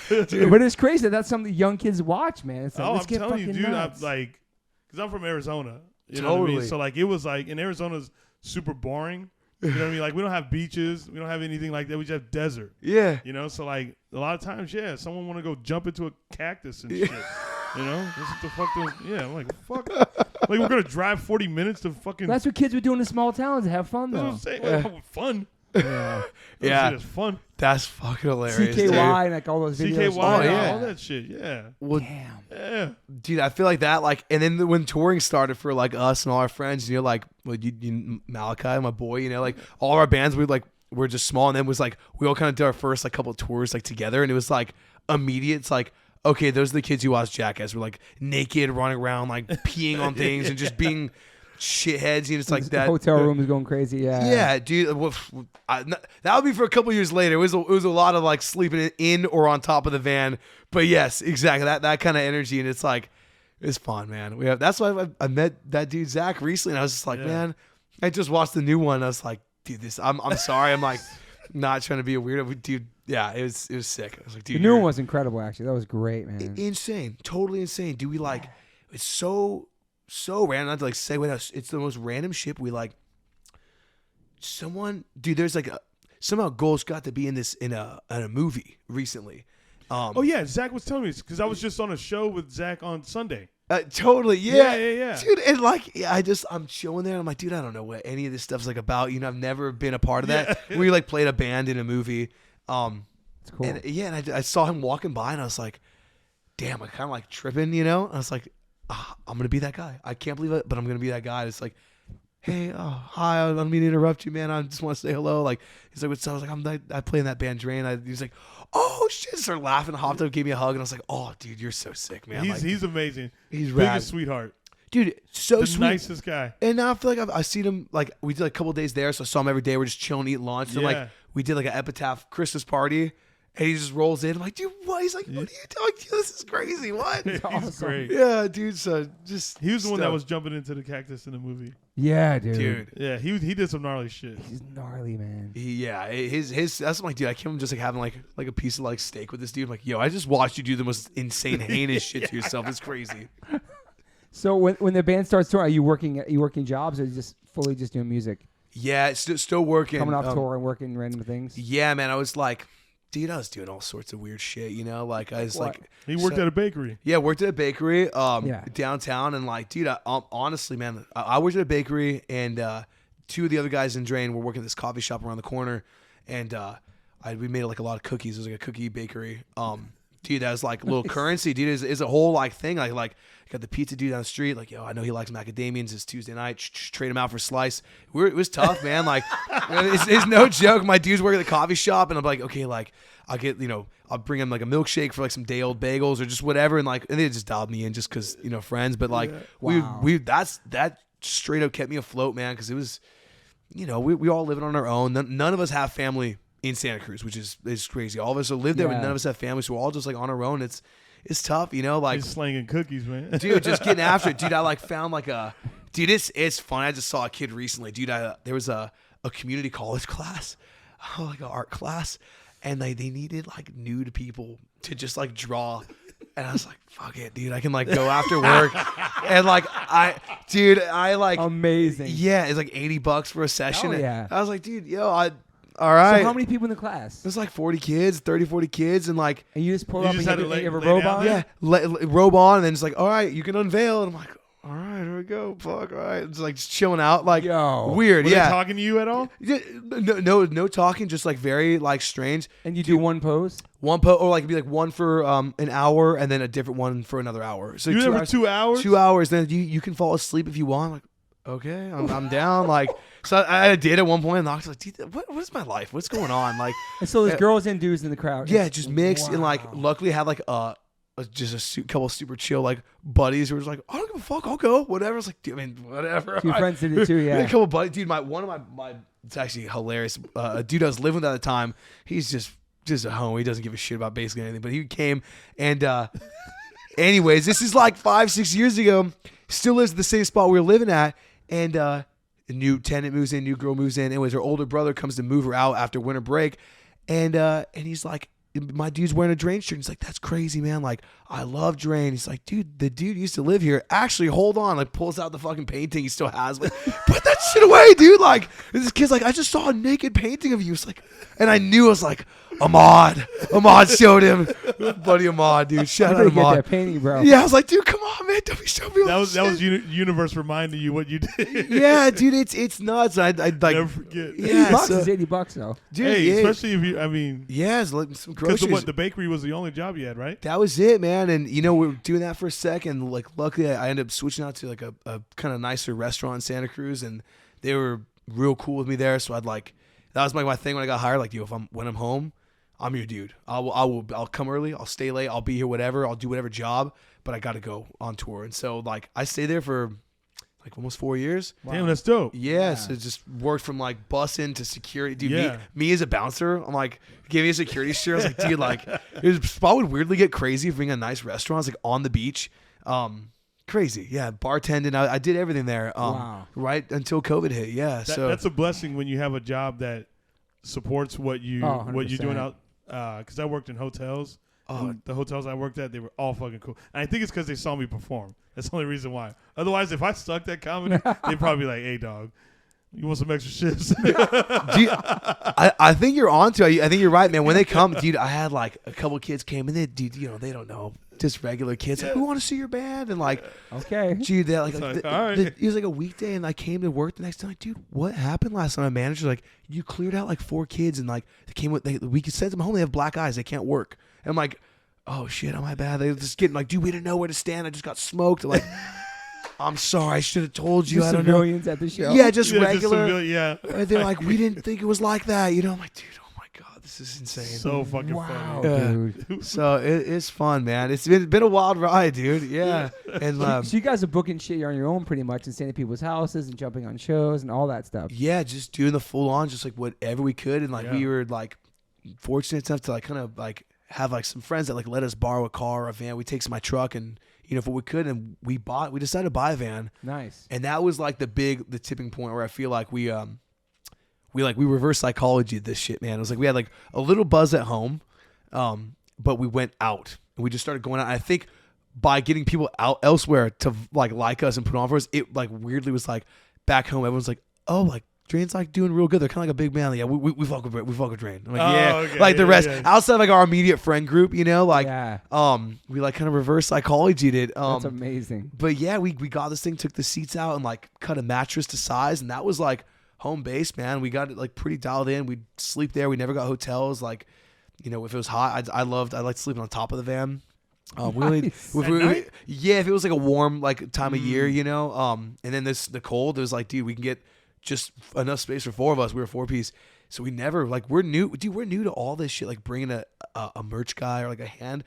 fucking... Dude, but it's crazy. That's something young kids watch, man. It's like, I'm let's get telling you, dude, nuts. I'm like... Because I'm from Arizona. You know totally. what I mean? So, like, it was like... And Arizona's super boring. You know what I mean? Like, we don't have beaches. We don't have anything like that. We just have desert. Yeah. So, like, a lot of times, someone want to go jump into a cactus and shit. That's what the fuck those... Yeah, I'm like, fuck. Like, we're going to drive 40 minutes to fucking... That's what kids would do in the small towns to have fun, though. That's what I'm saying. Like, fun. Yeah. Yeah. It's fun. That's fucking hilarious. CKY dude. and like all those videos. CKY, Oh, yeah. all that shit, yeah. Well, Damn. Yeah. dude, I feel like that, like, and then when touring started for like us and all our friends, like, well, you Malachi, my boy, like all our bands, we're just small, and then it was like we all kind of did our first like couple of tours like together, and it was like immediate. It's like, okay, those are the kids who watch Jackass. We're like naked, running around, like peeing on things, and just being shitheads. It's like that. The hotel room is going crazy. Yeah. Yeah, dude. Well, that would be for a couple years later. It was a lot of like sleeping in or on top of the van. But yes, exactly that kind of energy, and it's like it's fun, man. That's why I met that dude Zach recently, and I was just like, man, I just watched the new one. And I was like, dude, I'm sorry. I'm like not trying to be a weirdo, dude. Yeah, it was sick. I was like, dude, the new one was incredible. Actually, that was great, man. Insane, totally insane. Dude, we like. it's so random. Not to like segue out. It's the most random shit. We like someone, dude. There's like somehow Gulch got to be in a movie recently. Oh yeah, Zach was telling me because I was just on a show with Zach on Sunday. Totally, yeah, dude. And like, I'm chilling there. And I'm like, dude, I don't know what any of this stuff's like about. You know, I've never been a part of that. We like played a band in a movie. It's cool. And and I saw him walking by, and I was like, damn, I kind of like tripping, you know. I was like, I'm gonna be that guy. I can't believe it, but I'm gonna be that guy. It's like, hey, hi, I don't mean to interrupt you, man. I just want to say hello. Like, he's like, what's up? I was like, I play in that band Drain. He's like, oh shit, started laughing, hopped up, gave me a hug, and I was like, oh, dude, you're so sick, man. He's amazing. He's rad. Biggest sweetheart. Dude, so the sweet. Nicest guy. And now I feel like I've seen him, like, we did like a couple of days there, so I saw him every day. We're just chilling, eating lunch. So like, we did like an Epitaph Christmas party, and he just rolls in. I'm like, dude, what? He's like, what are you doing? Dude, this is crazy. What? He's awesome. great. Yeah, dude. So just he was the one that was jumping into the cactus in the movie. Yeah, dude. Yeah, he did some gnarly shit. He's gnarly, man. His that's I'm like, dude, I can't just like having like a piece of like steak with this dude. I'm like, yo, I just watched you do the most insane, heinous shit to yourself. It's crazy. So when the band starts touring, are you working jobs or just fully just doing music? Yeah, it's still working. Coming off tour and working random things. Yeah, man. I was like, dude, I was doing all sorts of weird shit, you know? Like, I was like... He worked at a bakery. Yeah, worked at a bakery downtown. And, like, dude, honestly, man, I worked at a bakery, and two of the other guys in Drain were working at this coffee shop around the corner. And we made, like, a lot of cookies. It was, like, a cookie bakery. Dude, that was, like, a little currency. Dude, is a whole, like, thing. Like, got the pizza dude down the street. Like, yo, I know he likes macadamians. It's Tuesday night. Trade him out for a slice. It was tough, man. Like, it's no joke. My dude's working at the coffee shop, and I'm like, okay, like, I'll get, I'll bring him like a milkshake for like some day old bagels or just whatever, and they just dialed me in just because friends. But like that straight up kept me afloat, man, because it was, we all living on our own. None of us have family in Santa Cruz, which is crazy. All of us live there, but none of us have family, so we're all just like on our own. It's tough, like just slanging cookies, man. Dude, just getting after it, dude. I like found like dude. It's fun. I just saw a kid recently, dude. There was a community college class, like an art class. And they needed like nude people to just like draw. And I was like, fuck it, dude. I can like go after work. And like, I like. Amazing. Yeah, it's like $80 for a session. Oh, yeah. I was like, dude, all right. So how many people in the class? There's like 40 kids, and like. And you just pull up and you have a lay robe down? on? Yeah, robe on, and then it's like, all right, you can unveil. And I'm like, all right, here we go. Fuck, all right. It's like just chilling out, like weird. Were they talking to you at all? No talking, just like very like strange. And you do one pose? Or like it'd be like one for an hour, and then a different one for another hour. So you there for 2 hours? 2 hours, then you can fall asleep if you want. Like, okay, I'm down. Like, so I did at one point, and I was like, dude, what is my life? What's going on? Like, and so there's girls and dudes in the crowd. Yeah, just mixed, and like luckily I had like just a couple of super chill like buddies who were just like, I don't give a fuck, I'll go, whatever. I was like, dude, I mean, whatever. Two friends did it too, yeah. A couple of buddies, dude. One of my it's actually hilarious. A dude I was living with at the time, he's just a homie. He doesn't give a shit about basically anything. But he came and, anyways, this is like 5-6 years ago. Still lives at the same spot we were living at, and a new tenant moves in, new girl moves in. Anyways, her older brother comes to move her out after winter break, and he's like, my dude's wearing a Drain shirt. He's like, that's crazy, man. Like, I love Drain. He's like, dude, the dude used to live here. Actually, hold on. Like, pulls out the fucking painting he still has. Like, put that shit away, dude. Like, this kid's like, I just saw a naked painting of you. It's like, and I knew, I was like, Ahmad showed him. Buddy Ahmad, dude. Shout out Ahmad. Get that painting, bro. Yeah, I was like, dude, come on, man. Don't be showing me all that was universe reminding you what you did. Yeah, dude, it's nuts. I'd like never forget. Yeah, $80 is $80 though. Dude, hey, yeah. especially if you, I mean, it's like some because groceries. the bakery was the only job you had, right? That was it, man. And we were doing that for a second. Like, luckily, I ended up switching out to like a kind of nicer restaurant in Santa Cruz, and they were real cool with me there. So I'd like, that was my thing when I got hired. Like, yo, when I'm home, I'm your dude. I'll come early. I'll stay late. I'll be here, whatever. I'll do whatever job, but I got to go on tour. And so like, I stayed there for like almost 4 years. Wow. Damn, that's dope. Yeah, so it just worked from like busing to security. Dude, yeah. me as a bouncer, I'm like, give me a security shirt. I was like, dude, like, the spot would weirdly get crazy for being a nice restaurant. It's like on the beach. Crazy. Yeah, bartending. I did everything there. Wow. Right until COVID hit. Yeah. So that's a blessing when you have a job that supports what you're doing out. Because I worked in hotels The hotels I worked at, they were all fucking cool. And I think it's because they saw me perform. That's the only reason why. Otherwise, if I sucked at comedy, they'd probably be like, "Hey, dog, you want some extra shifts?" I think you're onto it. I think you're right, man. When they come, dude, I had like a couple kids came and they, dude, they don't know. Just regular kids, like, we want to see your band, and like, okay, dude, that like, all right. it was like a weekday, and I came to work the next day, like, dude, what happened last night? My manager's like, you cleared out like 4 kids, and like they came with, we could send them home. They have black eyes, they can't work. And I'm like, oh shit, am I bad? They were just getting like, dude, we didn't know where to stand. I just got smoked. Like, I'm sorry, I should have told you. Just I don't know. civilians at the show. Yeah, just regular. Yeah. And they're like, we didn't think it was like that. I'm like, dude, oh my god, this is insane. So fucking wow, funny. dude. So it's fun, man. It's been a wild ride, dude. Yeah. And So you guys are booking shit on your own pretty much and staying at people's houses and jumping on shows and all that stuff. yeah, just doing the full on, just like whatever we could. And like we were like fortunate enough to like kind of like have like some friends that like let us borrow a car or a van. We take my truck and for what we could, and we decided to buy a van. Nice. And that was like the tipping point where I feel like we reverse psychology this shit, man. It was like we had like a little buzz at home, but we went out and we just started going out. And I think by getting people out elsewhere to like us and put on for us, it like weirdly was like back home. Everyone's like, oh, like Drain's like doing real good. They're kind of like a big band. Like, yeah, we fuck with Drain. I'm like, okay, like the rest outside of like our immediate friend group, like we like kind of reverse psychology did. That's amazing. But yeah, we got this thing, took the seats out, and like cut a mattress to size, and that was like home base, man. We got it like pretty dialed in. We'd sleep there. We never got hotels. Like, if it was hot, I liked sleeping on top of the van. Nice. If it was like a warm like time of year, and then the cold, it was like, dude, we can get just enough space for 4 of us. We were 4-piece, so we never we're new to all this shit. Like bringing a merch guy or like a hand.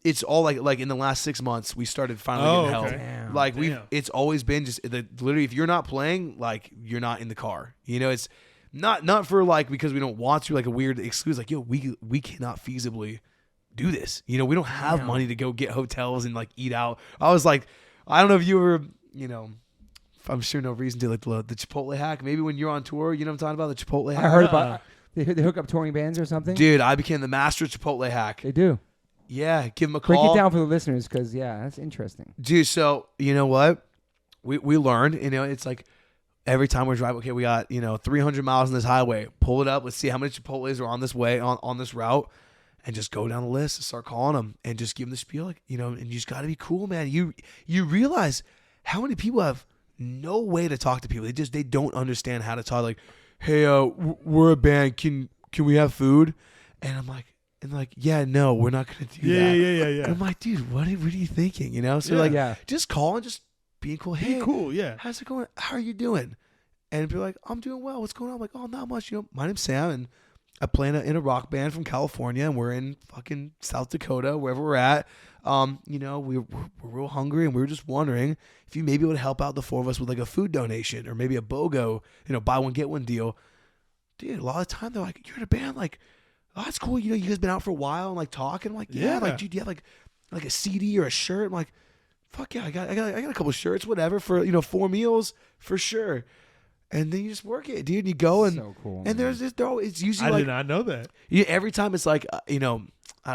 It's all like in the last 6 months we started finally getting help. Damn. Like it's always been just literally if you're not playing, like you're not in the car. It's not for like because we don't want to, like a weird excuse. Like, yo, we cannot feasibly do this. We don't have money to go get hotels and like eat out. I was like, I don't know if you were, I'm sure no reason to like the Chipotle hack. Maybe when you're on tour, you know what I'm talking about, the Chipotle hack. I heard about they hook up touring bands or something. Dude, I became the master of Chipotle hack. They do. Yeah, give them a call. Break it down for the listeners because that's interesting. Dude, so you know what? We learned, it's like every time we're driving, okay, we got, 300 miles on this highway. Pull it up. Let's see how many Chipotles are on this way, on this route. And just go down the list and start calling them and just give them the spiel. Like, and you just got to be cool, man. You realize how many people have no way to talk to people. They don't understand how to talk. Like, hey, we're a band. Can we have food? And I'm like, yeah, no, we're not gonna do that. Yeah. And I'm like, dude, what are you thinking? So just call and just being cool. Hey, cool. Yeah. How's it going? How are you doing? And be like, I'm doing well. What's going on? I'm like, oh, not much. My name's Sam, and I play in a rock band from California, and we're in fucking South Dakota, wherever we're at. We're real hungry, and we were just wondering if you maybe would help out the 4 of us with like a food donation or maybe a BOGO, buy one get one deal. Dude, a lot of the time they're like, you're in a band, like, oh, that's cool. You guys been out for a while and like talking. I'm like, yeah. Like, dude, do you have like a CD or a shirt? I'm like, fuck yeah, I got a couple shirts, whatever, for 4 meals for sure. And then you just work it, dude. You go and so cool, and there's this. It's usually I did not know that. Every time it's like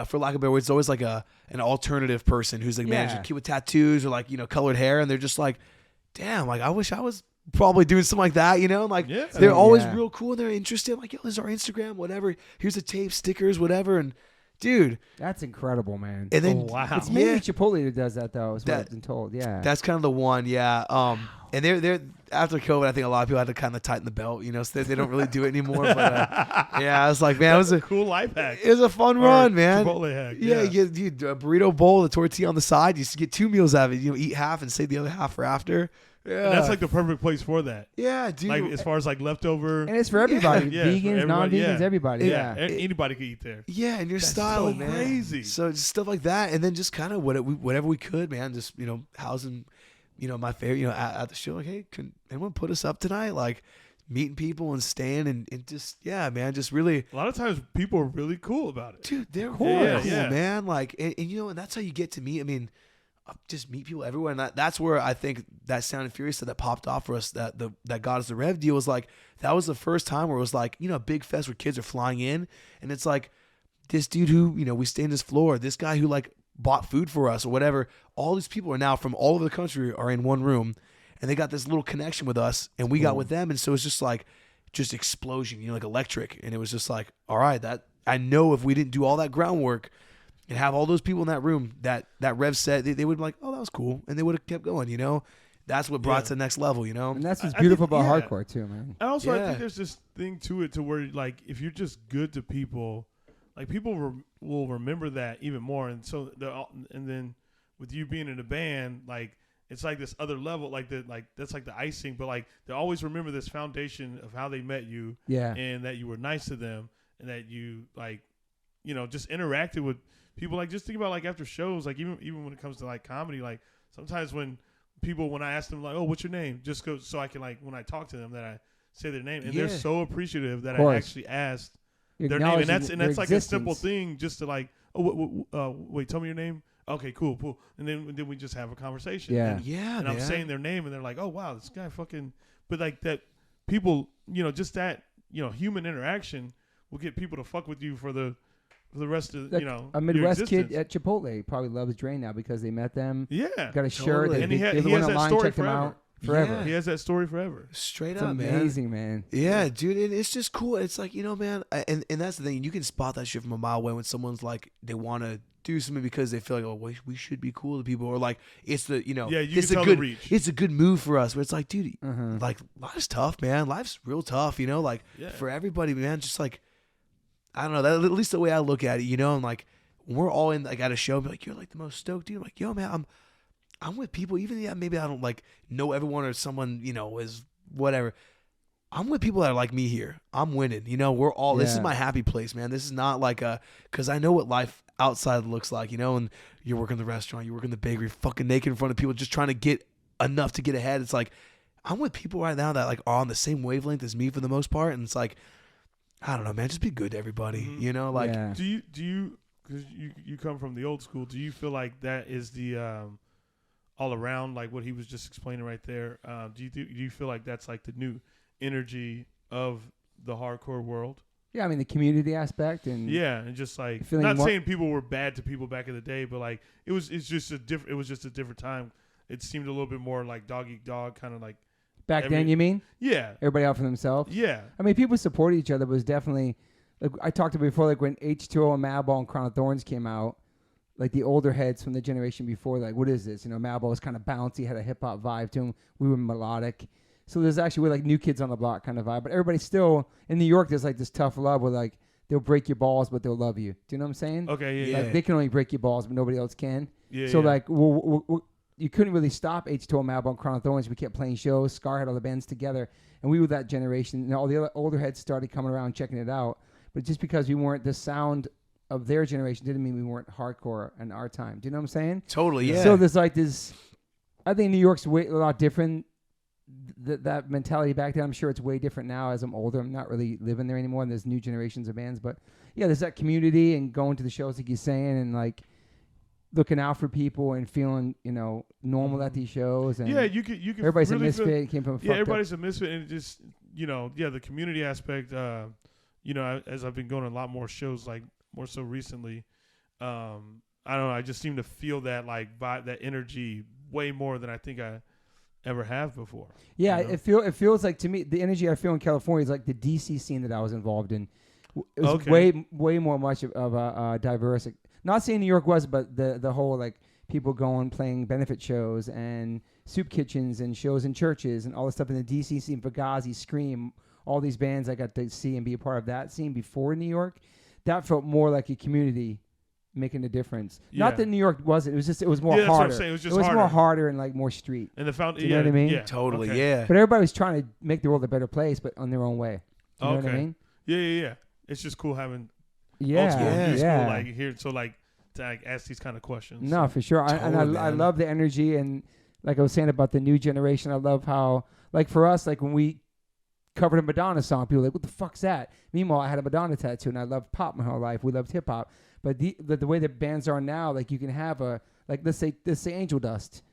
for lack of a better word, it's always like an alternative person who's like managing a kid with tattoos or like colored hair, and they're just like, damn, like I wish I was probably doing something like that, And like they're always real cool and they're interested. I'm like, yo, this is our Instagram, whatever. Here's a tape, stickers, whatever, and. Dude, that's incredible, man. And then wow, it's mainly Chipotle that does that, though. Is what I've been told. Yeah, that's kind of the one. Yeah. And they're after COVID, I think a lot of people had to kind of tighten the belt, so they don't really do it anymore. But I was like, man, it was a cool life hack. It was a fun run, man. Chipotle hack. Yeah, you a burrito bowl, the tortilla on the side. You just get 2 meals out of it. Eat half and save the other half for after. Yeah, and that's like the perfect place for that. Yeah, dude. Like as far as like leftover, and it's for everybody, yeah, vegans, non-vegans, everybody. Yeah, anybody could eat there. Yeah, and your that's style, so man. Crazy. So just stuff like that, and then just kind of whatever we could, man. Just housing, my favorite, at the show. Like, hey, can anyone put us up tonight? Like meeting people and staying and just man, just really. A lot of times people are really cool about it, dude. They're cool, man. Like, and and that's how you get to meet. I mean. Just meet people everywhere, and that's where I think that Sound and Furious that popped off for us, that got us the Rev deal, was like that was the first time where it was like a big fest where kids are flying in, and it's like this dude who, you know, we stay in his floor, this guy who like bought food for us or whatever. All these people are now from all over the country are in one room, and they got this little connection with us, and we got with them. And so it's just like, just explosion, you know, like electric. And it was just like, all right, that I know if we didn't do all that groundwork and have all those people in that room, that Rev said, they would be like, oh, that was cool. And they would have kept going, you know? That's what brought it to the next level, you know? And that's what's beautiful about hardcore too, man. And also, I think there's this thing to it to where, like, if you're just good to people, like, people will remember that even more. And so, and then with you being in a band, like, it's like this other level, like that's like the icing, but like they always remember this foundation of how they met you, and that you were nice to them, and that you, like, you know, just interacted with people. Like, just think about, like, after shows, like, even when it comes to like comedy, like sometimes when I ask them, like, oh, what's your name, just go so I can, like, when I talk to them, that I say their name, and they're so appreciative that I actually asked their name, and that's like a simple thing, just to like, wait, tell me your name. Okay, cool. And then we just have a conversation. And I'm saying their name, and they're like, oh, wow, this guy fucking. But like that, people, you know, just that, you know, human interaction will get people to fuck with you for the rest of, you know, a Midwest kid at Chipotle probably loves Drain now because they met them. Yeah. Got a shirt. And he has that story forever. Yeah. He has that story forever. Straight it's up, amazing, man. Yeah, dude, it's just cool. It's like, you know, man, and that's the thing. You can spot that shit from a mile away when someone's like, they want to do something because they feel like, oh, we should be cool to people, or like it's the, you know, it's a can good tell the reach. It's a good move for us. But it's like, dude, like, life's tough, man. Life's real tough, you know, like for everybody, man. Just like, I don't know, that at least the way I look at it, you know, and like when we're all in, like, at a show, be like, you're like the most stoked dude. I'm like, yo, man, I'm with people, even maybe I don't like know everyone or someone, you know, is whatever. I'm with people that are like me here. I'm winning. You know, we're all, this is my happy place, man. This is not like because I know what life outside looks like, you know, and you're working the restaurant, you work in the bakery, fucking naked in front of people, just trying to get enough to get ahead. It's like, I'm with people right now that like are on the same wavelength as me for the most part. And it's like, I don't know, man, just be good to everybody, you know, like. Do you, because you come from the old school, do you feel like that is the, all around, like what he was just explaining right there? Do you feel like that's like the new energy of the hardcore world? Yeah, I mean the community aspect and just like not saying people were bad to people back in the day, but like it was just a different time. It seemed a little bit more like dog eat dog, kind of like back then. You mean? Yeah, everybody out for themselves. Yeah, I mean people supported each other, but it was definitely like I talked about before, like when H2O and Madball and Crown of Thorns came out. Like the older heads from the generation before, like, what is this? You know, Madball was kind of bouncy, had a hip hop vibe to him. We were melodic. So there's actually, we're like New Kids on the Block kind of vibe. But everybody still, in New York, there's like this tough love where like, they'll break your balls, but they'll love you. Do you know what I'm saying? Okay, yeah. Like, they can only break your balls, but nobody else can. Yeah. So like, you couldn't really stop H2O, Madball, and Crown of Thorns. We kept playing shows. Scar had all the bands together. And we were that generation. And all the other older heads started coming around checking it out. But just because we weren't the sound of their generation didn't mean we weren't hardcore in our time. Do you know what I'm saying? Totally, yeah. So there's like this, I think New York's a lot different. That mentality back then, I'm sure it's way different now as I'm older. I'm not really living there anymore, and there's new generations of bands. But yeah, there's that community and going to the shows like you're saying, and like looking out for people and feeling, you know, normal at these shows. And you can. Everybody's really a misfit. Came from everybody's a misfit, and just, you know, the community aspect. You know, as I've been going to a lot more shows, like more so recently, I don't know. I just seem to feel that like that energy way more than I think I ever have before. Yeah, you know? it feels like to me the energy I feel in California is like the DC scene that I was involved in. It was way more much of a diverse. Not saying New York was, but the whole like people going playing benefit shows and soup kitchens and shows in churches and all the stuff in the DC scene, Fugazi, Scream, all these bands I got to see and be a part of that scene before New York. That felt more like a community making a difference. Yeah. Not that New York wasn't. It was more harder. That's what I'm saying. It was just harder. More harder and like more street. And you know what I mean? Yeah, totally. Okay. Yeah. But everybody was trying to make the world a better place, but on their own way. You know what I mean? Yeah. It's just cool having. Yeah. Like here, so like to like ask these kind of questions. No, for sure. I love the energy, and like I was saying about the new generation, I love how like for us, like when we covered a Madonna song, people were like, what the fuck's that? Meanwhile, I had a Madonna tattoo, and I loved pop my whole life. We loved hip hop. But the way that bands are now, like you can have let's say Angel Dust.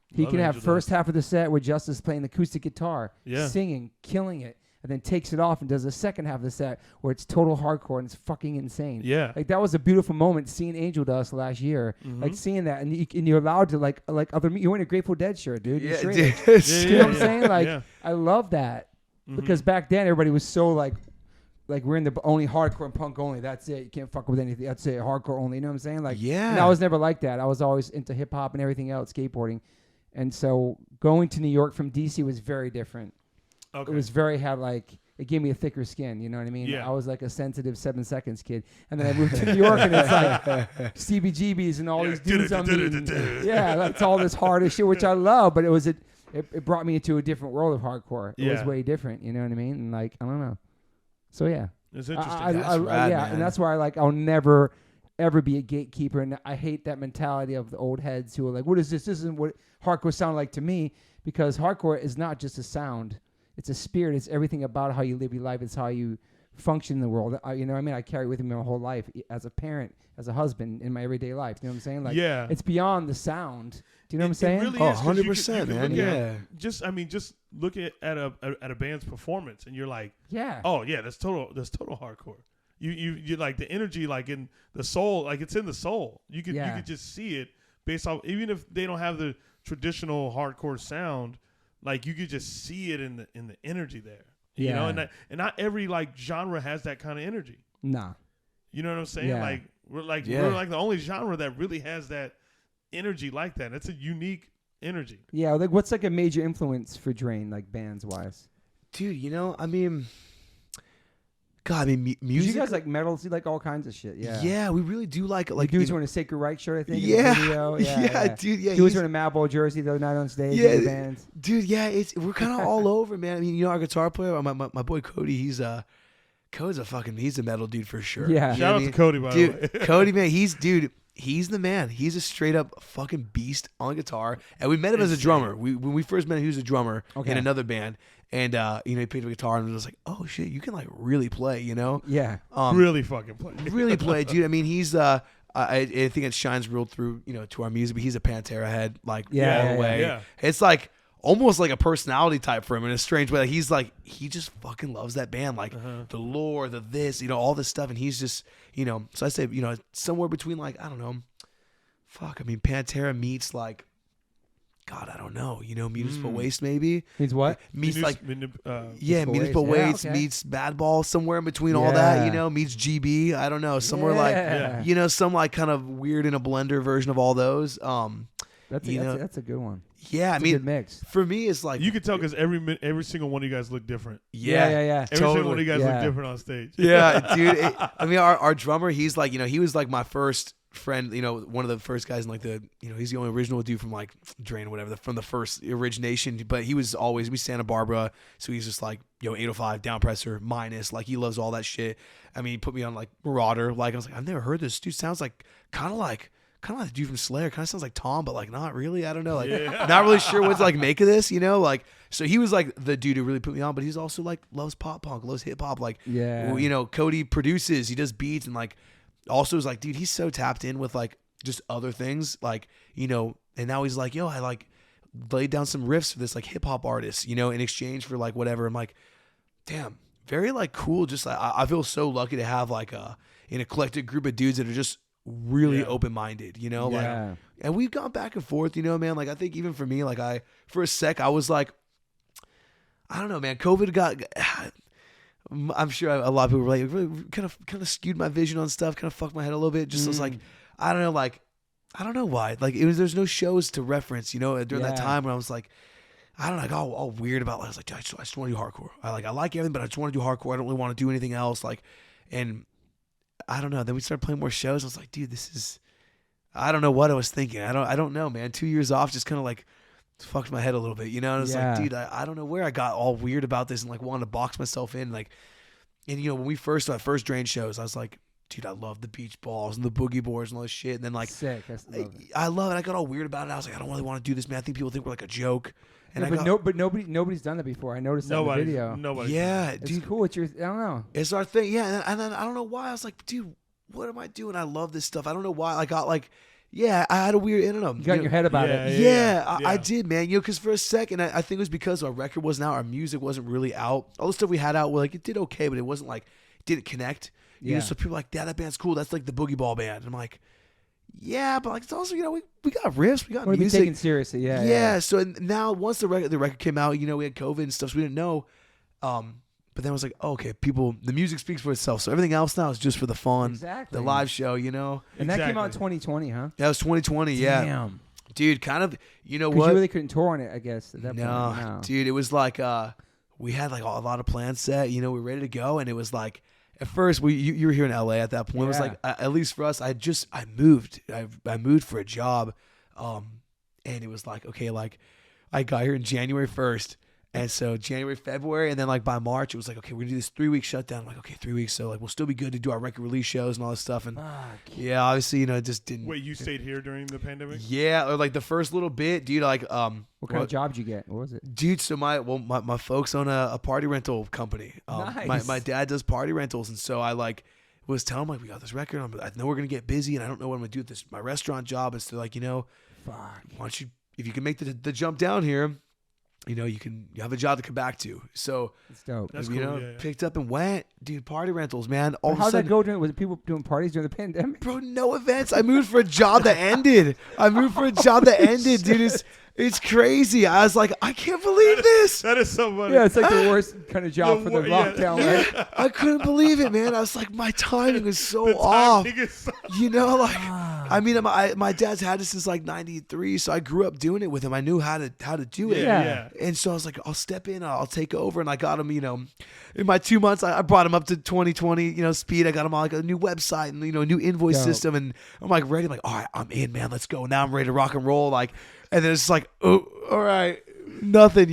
He can have first half of the set where Justice playing the acoustic guitar, singing, killing it. and then takes it off and does the second half of the set where it's total hardcore and it's fucking insane. Yeah. Like that was a beautiful moment seeing Angel Dust last year. Like seeing that, and you're allowed to like other. You're wearing a Grateful Dead shirt, dude. Yeah, You're dude. straight. You know what I'm saying? Like I love that because back then everybody was so like we're in the only hardcore and punk only. That's it. You can't fuck with anything. That's it. Hardcore only. You know what I'm saying? Like and I was never like that. I was always into hip hop and everything else, skateboarding. And so going to New York from DC was very different. Okay. It was it gave me a thicker skin, you know what I mean? Yeah. I was like a sensitive 7 Seconds kid. And then I moved to New York and it's like CBGBs and all these dudes I'm meeting. Yeah, that's all this harder shit, which I love, but it brought me into a different world of hardcore. It was way different, you know what I mean? And like, I don't know. So yeah. It's interesting. And that's why I'll never ever be a gatekeeper, and I hate that mentality of the old heads who are like, what is this? This isn't what hardcore sound like to me, because hardcore is not just a sound. It's a spirit. It's everything about how you live your life. It's how you function in the world. You know what I mean? I carry it with me my whole life as a parent, as a husband, in my everyday life. You know what I'm saying? Like, it's beyond the sound. Do you know what I'm saying? Really 100%, man. Yeah. Just look at a band's performance, and you're like, that's total hardcore. You like the energy, like in the soul, like it's in the soul. You could just see it based off, even if they don't have the traditional hardcore sound, like you could just see it in the energy there. You know, and not every like genre has that kind of energy. Nah. You know what I'm saying? Yeah. Like we're like the only genre that really has that energy like that. It's a unique energy. Yeah, like what's like a major influence for Drain, like bands wise? Dude, you know, I mean, God, I mean, music. You guys like metal, see like all kinds of shit. Yeah. Yeah, we really do like dudes wearing a Sacred Reich shirt, I think. Yeah. In the video. Yeah, dude. Yeah. Dudes wearing a Madball jersey the other night on stage. Yeah, bands. Dude. Yeah, we're kind of all over, man. I mean, you know, our guitar player, my boy Cody. He's a metal dude for sure. Yeah. Shout out to Cody, by the way. Cody, man, he's the man. He's a straight up fucking beast on guitar. And we met him as a drummer. When we first met him, he was a drummer in another band. And you know, he picked up a guitar and was like, "Oh shit, you can like really play," you know? Yeah. Really fucking play. Really play, dude. I mean, he's I think it shines real through, you know, to our music. But he's a Pantera head, like all the way. Yeah. It's like almost like a personality type for him in a strange way. Like he just fucking loves that band, like the lore, the this, you know, all this stuff. And he's just, you know. So I say, you know, somewhere between like, I don't know, Pantera meets like, God, I don't know. You know, Municipal Waste maybe. Means what? Meets like Municipal Waste meets Madball, somewhere in between all that. You know, meets GB. I don't know, somewhere like you know, some like kind of weird in a blender version of all those. That's a good one. Yeah, I mean, good mix. For me, it's like you can tell because every single one of you guys look different. Yeah. Every single one of you guys look different on stage. Yeah, dude. I mean, our drummer, he's like, you know, he was like my first friend, you know, one of the first guys in like the, you know, he's the only original dude from like Drain or whatever, from the first origination, but he was always, we Santa Barbara, so he's just like, yo, 805 downpressor minus, like he loves all that shit. I mean, he put me on like Marauder, like I was like, I've never heard this dude, sounds like kind of like the dude from Slayer, kind of sounds like Tom, but like not really, I don't know, like not really sure what to like make of this, you know, like, so he was like the dude who really put me on, but he's also like loves pop punk, loves hip hop, like, you know, Cody produces, he does beats, and like also is like, dude, he's so tapped in with like just other things, like, you know, and now he's like, yo, I like laid down some riffs for this like hip hop artist, you know, in exchange for like whatever. I'm like, damn, very like cool. Just I feel so lucky to have like an eclectic group of dudes that are just really open-minded, you know, like, and we've gone back and forth, you know, man. Like I think even for me, like for a sec I was like, I don't know, man. COVID got. I'm sure a lot of people were like, really kind of skewed my vision on stuff, kind of fucked my head a little bit. Just was like, I don't know, like, I don't know why. Like, there's no shows to reference, you know, during that time when I was like, I don't know, I got all weird about it. I was like, I just want to do hardcore. I like everything, but I just want to do hardcore. I don't really want to do anything else. Like, and I don't know. Then we started playing more shows. I was like, dude, this is, I don't know what I was thinking. I don't know, man. 2 years off just kind of like fucked my head a little bit, you know? And it's like, dude, I don't know where I got all weird about this and like wanted to box myself in. Like, and you know, when we first Drain shows, I was like, dude, I love the beach balls and the boogie boards and all this shit. And then like, sick. I love it. I got all weird about it. I was like, I don't really want to do this, man. I think people think we're like a joke. And but nobody's done that before. I noticed that in the video. Nobody. Yeah, it's dude, cool. It's I don't know. It's our thing. Yeah, and then I don't know why. I was like, dude, what am I doing? I love this stuff. I don't know why. I got like, Yeah, I had a weird, I don't know. You got in your head about it. Yeah, I did, man. Because for a second, I think it was because our record wasn't out, our music wasn't really out. All the stuff we had out, it did okay, but it wasn't it didn't connect. You know, so people were like, yeah, that band's cool. That's like the Boogie Ball band. And I'm like, yeah, but it's also, we got riffs, we got music. Be taken seriously, yeah. So now once the record came out, we had COVID and stuff, so we didn't know. But then I was like, oh, okay, the music speaks for itself. So everything else now is just for the fun, exactly. the live show, And that came out in 2020, huh? That was 2020, yeah. Damn. Dude, kind of, what? You really couldn't tour on it, I guess, at that point. No, dude, it was like, we had a lot of plans set, we were ready to go. And it was like, at first, you were here in LA at that point. It was like, at least for us, I moved. I moved for a job. And it was like, okay, I got here in January 1st. And so January, February, and then by March, it was like, okay, we're going to do this 3-week shutdown. I'm like, okay, 3 weeks. So we'll still be good to do our record release shows and all this stuff. And yeah, obviously, it just didn't. Wait, you stayed here during the pandemic? Yeah. Or the first little bit, dude, what kind of job did you get? What was it? Dude, so my folks own a party rental company. Nice. My dad does party rentals. And so I was telling him we got this record. I know we're going to get busy and I don't know what I'm going to do with this, my restaurant job. It's why don't you, if you can make the jump down here, you have a job to come back to. So it's dope. That's cool. Picked up and went, dude. Party rentals, man. How'd that go? Was it people doing parties during the pandemic? Bro, no events. I moved for a job that ended. Dude. It's crazy. I was like, I can't believe this. That is so funny. Yeah, it's like the worst kind of job for the lockdown, right? I couldn't believe it, man. I was like, my timing is so off. My dad's had it since 93, so I grew up doing it with him. I knew how to do it. Yeah. And so I was like, I'll step in, I'll take over, and I got him, in my 2 months, I brought him up to 2020, speed. I got him on a new website and a new invoice system, and I'm ready. I'm like, all right, I'm in, man. Let's go. Now I'm ready to rock and roll. And then it's like, oh, all right, nothing,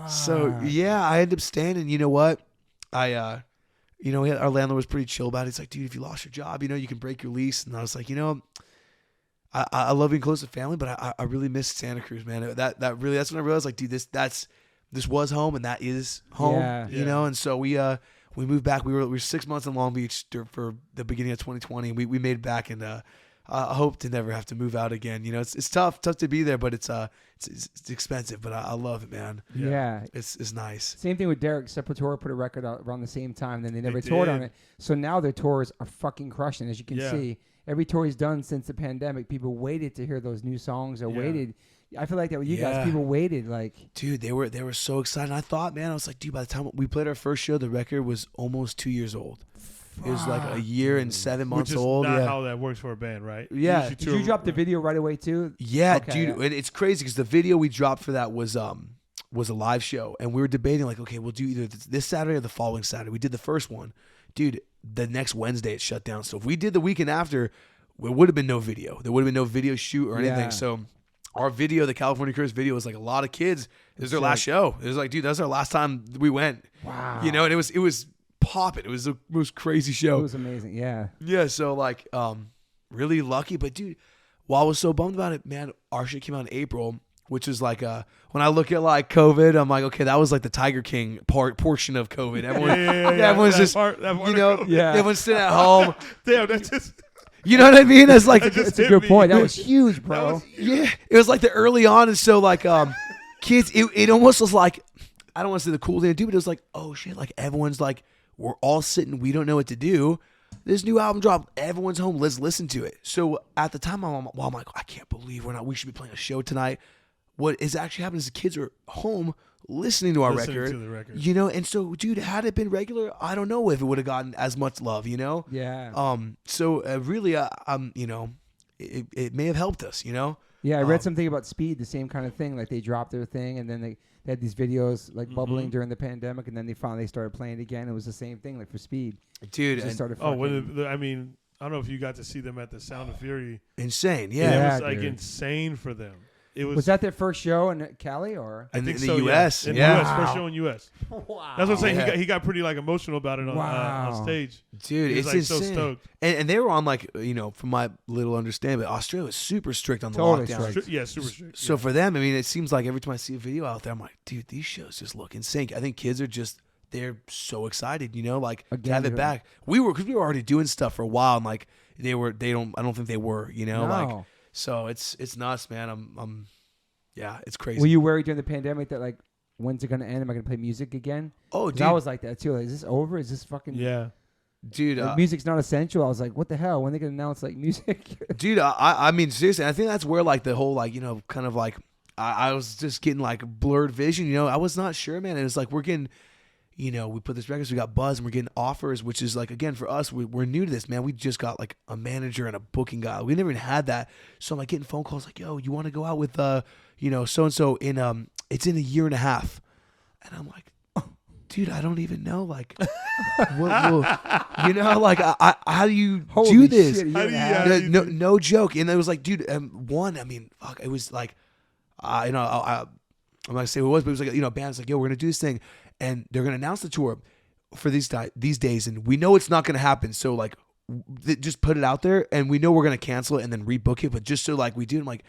So yeah, I ended up staying, and you know what? our landlord was pretty chill about it. He's like, dude, if you lost your job, you can break your lease. And I was like, I love being close to family, but I really miss Santa Cruz, man. That's when I realized, dude, this was home and that is home, And so we moved back. We were 6 months in Long Beach for the beginning of 2020, and we made it back, and I hope to never have to move out again. It's tough to be there, but it's expensive, but I love it, man. Yeah. It's nice. Same thing with Derek. Sepultura put a record out around the same time, then they never toured on it. So now their tours are fucking crushing, as you can see. Every tour he's done since the pandemic, people waited to hear those new songs or waited. I feel like that with you guys. People waited, dude, they were so excited. I thought, man, I was like, dude, by the time we played our first show, the record was almost 2 years old. It was a year and 7 months old. Which is not how that works for a band, right? Yeah. Did you drop the video right away too? Yeah, dude. And it's crazy because the video we dropped for that was a live show, and we were debating okay, we'll do either this Saturday or the following Saturday. We did the first one, dude. The next Wednesday it shut down. So if we did the weekend after, it would have been no video. There would have been no video shoot or anything. So our video, the California Curse video, was a lot of kids. It was their last show. It was dude, that's our last time we went. Wow. And it was popping. It was the most crazy show. It was amazing. Yeah. Yeah. So really lucky. But dude, while I was so bummed about it, man, our shit came out in April, which is when I look at COVID, I'm like, okay, that was the Tiger King portion of COVID. Everyone's just everyone's sitting at home. Damn, that's just. You know what I mean? That's that's a good point. That was huge, bro. It was the early on, and so kids, it almost was I don't want to say the cool thing to do, but it was oh shit, everyone's we're all sitting, we don't know what to do. This new album dropped, everyone's home, let's listen to it. So at the time, I'm like, I can't believe we should be playing a show tonight. What is actually happening is the kids are home listening to our record. To the record. And so, dude, had it been regular, I don't know if it would have gotten as much love, Yeah. So really, it may have helped us, Yeah, I read something about Speed, the same kind of thing. They dropped their thing, and then they had these videos bubbling during the pandemic, and then they finally started playing again. It was the same thing, for Speed. Dude, I don't know if you got to see them at the Sound of Fury. Insane, yeah. It was insane for them. Was that their first show in Cali, or I think in the U.S.? In the U.S., first show in U.S. Wow. That's what I'm saying. He got pretty emotional about it on stage. Dude, he was it's so insane. stoked. And they were on from my little understanding, but Australia was super strict on the lockdown. Super strict. So for them, it seems like every time I see a video out there, I'm like, dude, these shows just look insane. I think kids are they're so excited, to have it back. Because we were already doing stuff for a while, and I don't think they were, you know, like, No. so it's nuts, man. Yeah, it's crazy. Were you worried during the pandemic that like, when's it gonna end? Am I gonna play music again? Oh, 'Cause dude. I was like that too. Like, is this over? Is this fucking? Yeah. Dude, Like, music's not essential. I was like, what the hell? When they gonna announce like music? dude, I mean, seriously, I think that's where like the whole like, you know, kind of like I was just getting like blurred vision, you know. I was not sure, man. And it's like we're getting, you know, we put this record, so we got buzz, and we're getting offers, which is like, again, for us, we're new to this, man. We just got like a manager and a booking guy. We never even had that. So I'm like getting phone calls like, yo, you want to go out with, you know, so-and-so in, it's in a year and a half. And I'm like, dude, I don't even know, like, you know, like, how do you do this? Shit, No joke. And it was like, dude, one, I mean, fuck, it was like, you know, I'm not gonna say who it was, but it was like, you know, a band's like, yo, we're gonna do this thing, and they're gonna announce the tour for these days, and we know it's not gonna happen. So like, just put it out there, and we know we're gonna cancel it and then rebook it, but just so like we do. I'm like,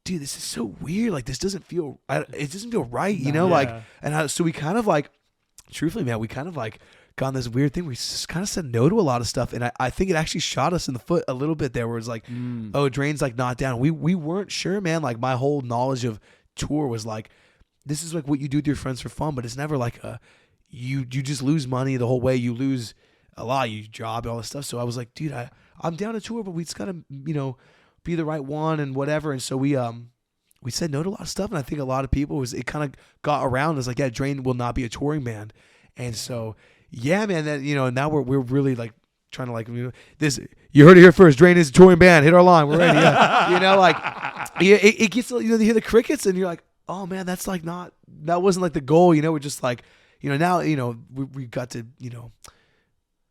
dude, this is so weird. Like, this doesn't feel, it doesn't feel right, you know, like, and so we kind of like, truthfully, man, we kind of like got on this weird thing. We just kind of said no to a lot of stuff, and I think it actually shot us in the foot a little bit there, where it's like, oh, Drain's like not down. We weren't sure, man. Like, my whole knowledge of tour was like, this is like what you do with your friends for fun, but it's never like you just lose money the whole way. You lose a lot, you job, all this stuff. So I was like, dude, I'm down to tour, but we just gotta, you know, be the right one and whatever. And so we said no to a lot of stuff, and I think a lot of people it kind of got around us like, yeah, Drain will not be a touring band. And so, yeah, man, that, you know, now we're really like trying to like, you know, this, you heard it here first, Drain is a touring band, hit our line, we're ready. Yeah. You know, like, yeah, it gets, you know, you hear the crickets and you're like, oh man, that wasn't like the goal, you know. We're just like, you know, now, you know, we got to, you know,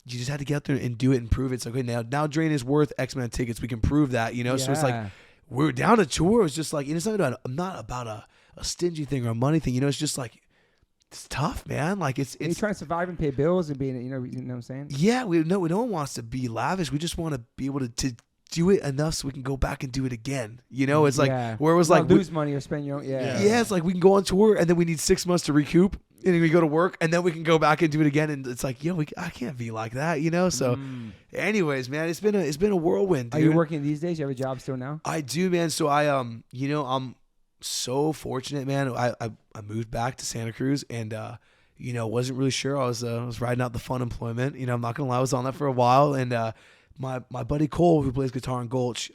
you just had to get out there and do it and prove it. It's like, okay, now Drain is worth X amount of tickets, we can prove that, you know. So it's like, we're down to tour. It's just like, and it's not about a stingy thing or a money thing, you know. It's just like, it's tough, man. Like, it's you're trying to survive and pay bills and being, you know what I'm saying? Yeah, no one wants to be lavish. We just want to be able to do it enough so we can go back and do it again. You know, it's like where it was like lose money or spend your own. Yeah, it's like we can go on tour and then we need 6 months to recoup, and then we go to work and then we can go back and do it again. And it's like, yo, I can't be like that, you know. So, anyways, man, it's been a whirlwind. Dude. Are you working these days? You have a job still now? I do, man. So I you know, I'm so fortunate, man. I moved back to Santa Cruz, and you know, wasn't really sure. I was riding out the fun employment. You know, I'm not gonna lie, I was on that for a while, and my buddy Cole, who plays guitar in Gulch,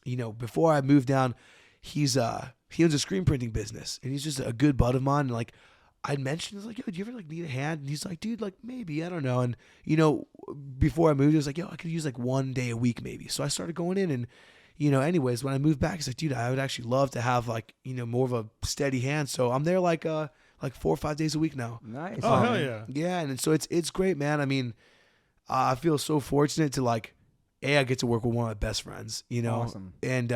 you know, before I moved down, he owns a screen printing business, and he's just a good bud of mine. And like, I'd mentioned, I was like, yo, do you ever like need a hand? And he's like, dude, like maybe, I don't know. And you know, before I moved, I was like, yo, I could use like 1 day a week maybe. So I started going in, and you know, anyways, when I moved back, he's like, dude, I would actually love to have like, you know, more of a steady hand. So I'm there like 4 or 5 days a week now. Nice. Oh, hell yeah. Yeah, and so it's great, man. I mean, I feel so fortunate to like, I get to work with one of my best friends, you know, Awesome. And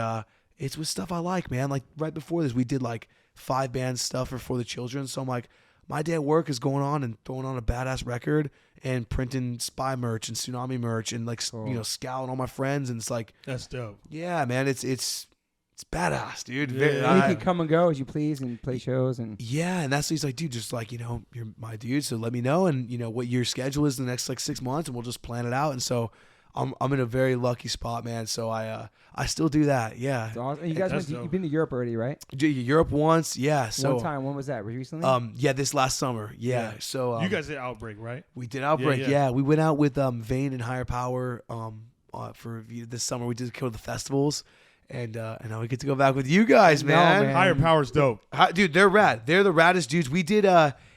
it's with stuff I like, man. Like right before this, we did like 5 band stuff for the children. So I'm like, my day at work is going on and throwing on a badass record and printing Spy merch and Tsunami merch and like, you know, scouting all my friends. And it's like, that's dope. Yeah, man, it's badass, dude. Yeah. And you can come and go as you please and play shows and. Yeah, and that's what he's like, dude. Just like, you know, you're my dude, so let me know, and you know what your schedule is in the next like 6 months, and we'll just plan it out. And so I'm in a very lucky spot, man. So I still do that. Yeah. That's awesome. And you guys you've been to Europe already, right? Europe once, yeah. So one time. When was that? Recently? Yeah, this last summer. Yeah. So you guys did Outbreak, right? We did Outbreak. Yeah. We went out with Vane and Higher Power for this summer. We did go to the festivals. And now we get to go back with you guys, man. Higher Power's dope. Dude, they're rad. They're the raddest dudes. We did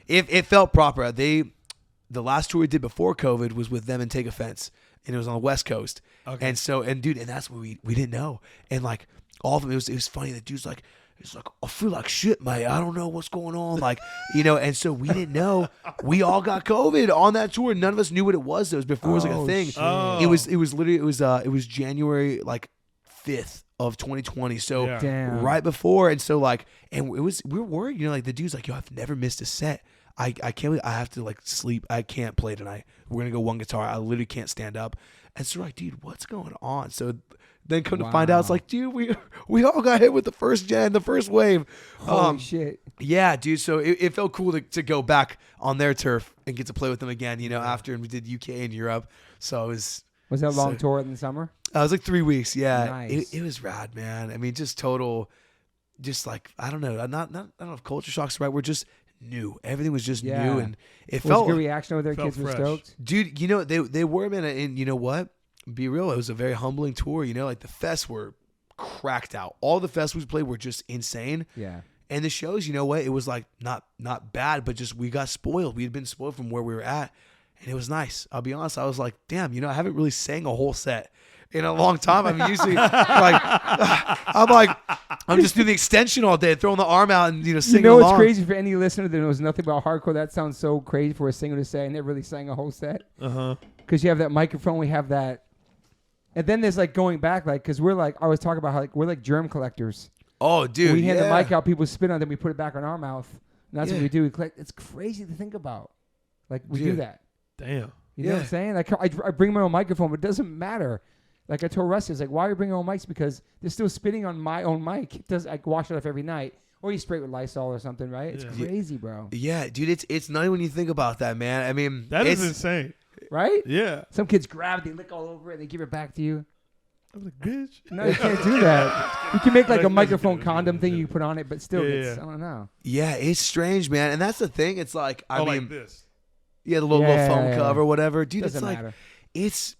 it felt proper. The last tour we did before COVID was with them and Take Offense, and it was on the West Coast. Okay. And dude, and that's what we didn't know. And like all of them, it was funny. The dude's like, it's like, I feel like shit, mate. I don't know what's going on. Like, you know, and so we didn't know. We all got COVID on that tour. None of us knew what it was. It was before it was like a thing. Oh. It was literally it was January like 5th of 2020. So right before, and so like, and we were worried, you know, like the dude's like, yo, I've never missed a set. I can't believe I have to like sleep. I can't play tonight. We're gonna go one guitar. I literally can't stand up. And so we're like, dude, what's going on? So then come to find out, it's like, dude, we all got hit with the first wave. Holy shit. Yeah, dude. So it felt cool to go back on their turf and get to play with them again, you know, after, and we did UK and Europe. So it was Was that a long tour in the summer? It was like 3 weeks. Yeah, Nice. it was rad, man. I mean, just total, just like I don't know, I don't know if culture shock's the right word. Just new. Everything was just new, and it felt a good reaction over there. Kids fresh. were stoked. Dude, you know they were, man, and you know what? Be real, it was a very humbling tour. You know, like the fests were cracked out. All the festivals we played were just insane. Yeah. And the shows, you know what? It was like not bad, but just we got spoiled. We had been spoiled from where we were at, and it was nice. I'll be honest. I was like, damn, you know, I haven't really sang a whole set in a long time. I mean, usually, I'm just doing the extension all day, throwing the arm out and singing You know, along. it's crazy for any listener that knows nothing about hardcore. That sounds so crazy for a singer to say. I never really sang a whole set. Because you have that microphone, we have that, and then there's like going back, like because we're like I was talking about how like we're like germ collectors. Oh, dude, we hand the mic out, people spit on it, then we put it back on our mouth. And that's what we do. We collect. It's crazy to think about. Like we do that. Damn. You know what I'm saying? Like I bring my own microphone, but it doesn't matter. Like I told Rusty, it's like, why are you bringing your own mics? Because they're still spitting on my own mic. It does. I wash it off every night, or you spray it with Lysol or something, right? It's crazy, bro. Yeah, dude, it's nutty when you think about that, man. I mean, that is insane, right? Yeah. Some kids grab it, they lick all over it, they give it back to you. I'm like, bitch. No, you can't do that. You can make like a microphone condom thing you put on it, but still, I don't know. Yeah, it's strange, man. And that's the thing. It's like, I mean, like this. Yeah, the little foam cover, whatever, dude. Doesn't it's like, matter. it's.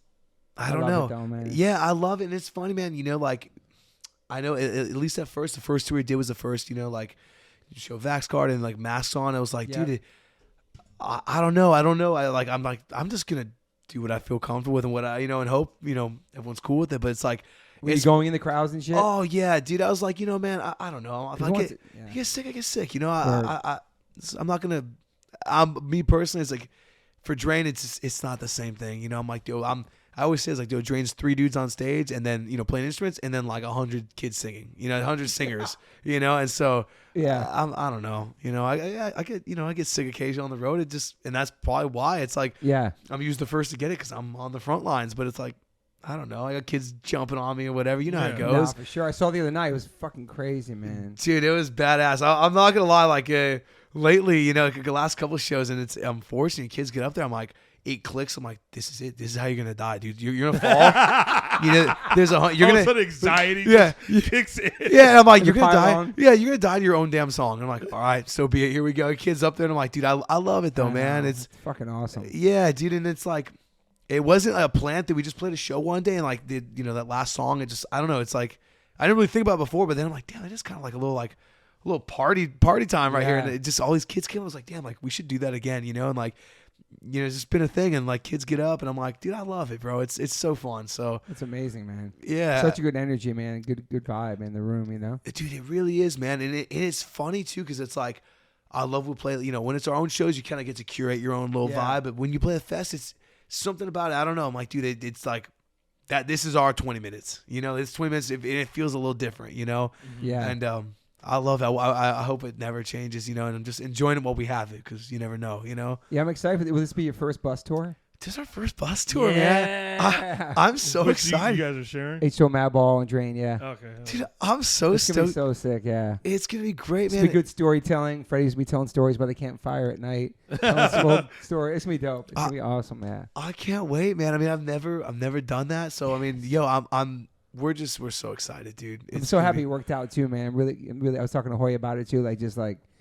I don't love know. it though, man. Yeah, I love it, and it's funny, man. You know, like, I know at least at first, the first tour we did was the first, like, show Vax card and like masks on. I was like, dude, I don't know. I'm just gonna do what I feel comfortable with and what I, and hope, everyone's cool with it. But it's like, Were you going in the crowds and shit? Oh yeah, dude. I was like, man, I don't know. If I get sick, I get sick. I'm not gonna. Me personally, it's like for Drain, it's not the same thing. I'm like, dude, I always say it's like, dude, Drain's 3 dudes on stage and then playing instruments and then like 100 kids singing. 100 singers. And so I don't know. I get sick occasionally on the road. And that's probably why it's like I'm usually the first to get it because I'm on the front lines. But it's like, I don't know. I got kids jumping on me or whatever. You know how it goes. No, for sure. I saw the other night. It was fucking crazy, man. Dude, it was badass. I'm not gonna lie. Like lately, the last couple of shows, and I'm forcing kids get up there. I'm like 8 clicks. I'm like, this is it. This is how you're gonna die, dude. You're gonna fall. There's you're all gonna. Of a sudden anxiety kicks in. Yeah, and I'm like, you're gonna die. Yeah, you're gonna die to your own damn song. And I'm like, all right, so be it. Here we go. Kids up there, and I'm like, dude, I love it though, man. It's fucking awesome. Yeah, dude, and it's like. It wasn't a plant that we just played a show one day and like did that last song. It just I don't know. It's like I didn't really think about it before, but then I'm like, damn, it is kind of like a little party time right here. And it just all these kids came. I was like, damn, like we should do that again, and like it's just been a thing. And like kids get up, and I'm like, dude, I love it, bro. It's so fun. So it's amazing, man. Yeah, such a good energy, man. Good vibe in the room, Dude, it really is, man. And it's funny too because it's like I love we play. When it's our own shows, you kind of get to curate your own little vibe. But when you play a fest, it's something about it. I don't know. I'm like, dude, it's like that. This is our 20 minutes. It's 20 minutes. It feels a little different. Yeah. And I love it. I hope it never changes. And I'm just enjoying it while we have it because you never know. Yeah, I'm excited. Will this be your first bus tour? This is our first bus tour, man. I'm so excited. You guys are sharing? H2O, Madball, and Drain, Okay. Dude, I'm so stoked. It's going to be so sick, It's going to be great, man. It's going to be good storytelling. Freddie's going to be telling stories by the campfire at night. Telling story. It's going to be dope. It's going to be awesome, man. I can't wait, man. I mean, I've never done that. So, I mean, we're so excited, dude. I'm so happy it worked out, too, man. Really, I was talking to Hoya about it, too.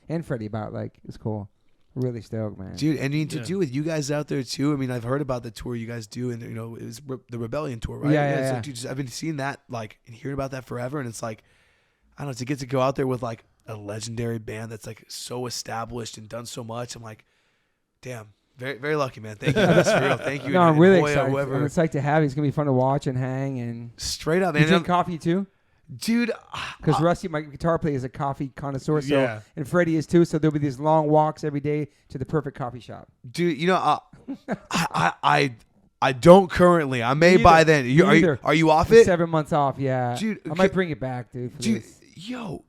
And Freddie about it. It's cool. Really stoked, man. Dude, and to do with you guys out there too. I mean, I've heard about the tour you guys do, and it was the Rebellion tour, right? Yeah. So, dude, I've been seeing that and hearing about that forever, and it's like, I don't know, to get to go out there with like a legendary band that's like so established and done so much. I'm like, damn, very very lucky, man. Thank you, that's real. Thank you. No, I'm really Hoya, excited. Whoever. I'm excited to have you. It's gonna be fun to watch and hang and straight up. You drink coffee too? Dude, because Rusty, my guitar player, is a coffee connoisseur, and Freddie is too. So there'll be these long walks every day to the perfect coffee shop. Dude, I don't currently. I may by then. Are you off it? 7 months off, yeah. Dude, I might bring it back, dude. Yo,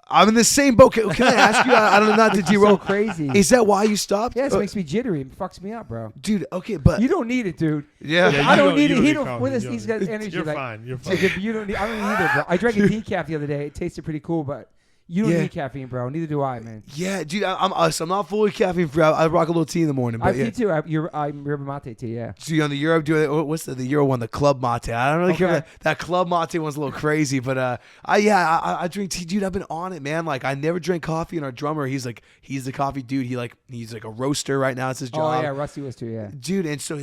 I'm in the same boat. Can I ask you? I don't know, not to derail. So crazy. Is that why you stopped? Yeah, it makes me jittery. It fucks me up, bro. Dude, okay, but you don't need it, dude. Yeah, I don't need it. He don't. With us, he's got energy. You're fine. You're fine. You don't need. I don't need it, bro. I drank a decaf the other day. It tasted pretty cool, but You don't need caffeine, bro. Neither do I, man. Yeah, dude, I'm not fully caffeine free. I rock a little tea in the morning. But I too. I'm yerba mate tea. Yeah. So on the Europe, what's the Euro one? The Club Mate. I don't really care. That Club Mate one's a little crazy, but I drink tea, dude. I've been on it, man. Like I never drank coffee, and our drummer, he's the coffee dude. He's like a roaster right now. It's his job. Oh yeah, Rusty was too. Yeah, dude. And so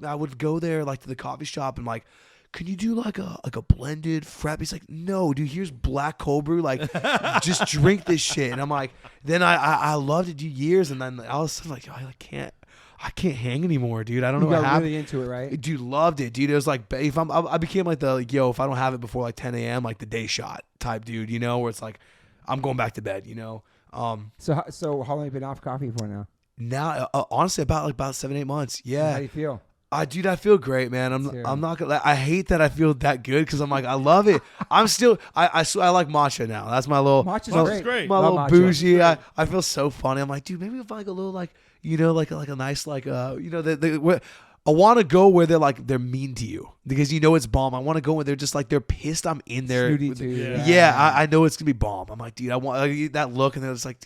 I would go there like to the coffee shop and like, can you do like a blended frap? He's like, no, dude, here's black cold brew. Like, just drink this shit. And I'm like, then I loved it, dude, years. And then all of a sudden, like, I can't hang anymore, dude. I don't know what happened. Really into it, right? Dude, loved it, dude. It was like, I became like if I don't have it before like 10 a.m., like the day shot type dude, where it's like, I'm going back to bed, So how long have you been off coffee for now? Now, honestly, about 7-8 months. Yeah. How do you feel? Dude, I feel great, man. I'm not gonna. I hate that I feel that good because I'm like I love it. I'm still. I like matcha now. That's my little. Matcha's great. My little bougie. I feel so funny. I'm like, dude, maybe if I like a little like like a nice like I want to go where they're mean to you because it's bomb. I want to go where they're just like they're pissed. I'm in there. Snooty too. Yeah, I know it's gonna be bomb. I'm like, dude, I want that look, and they're just like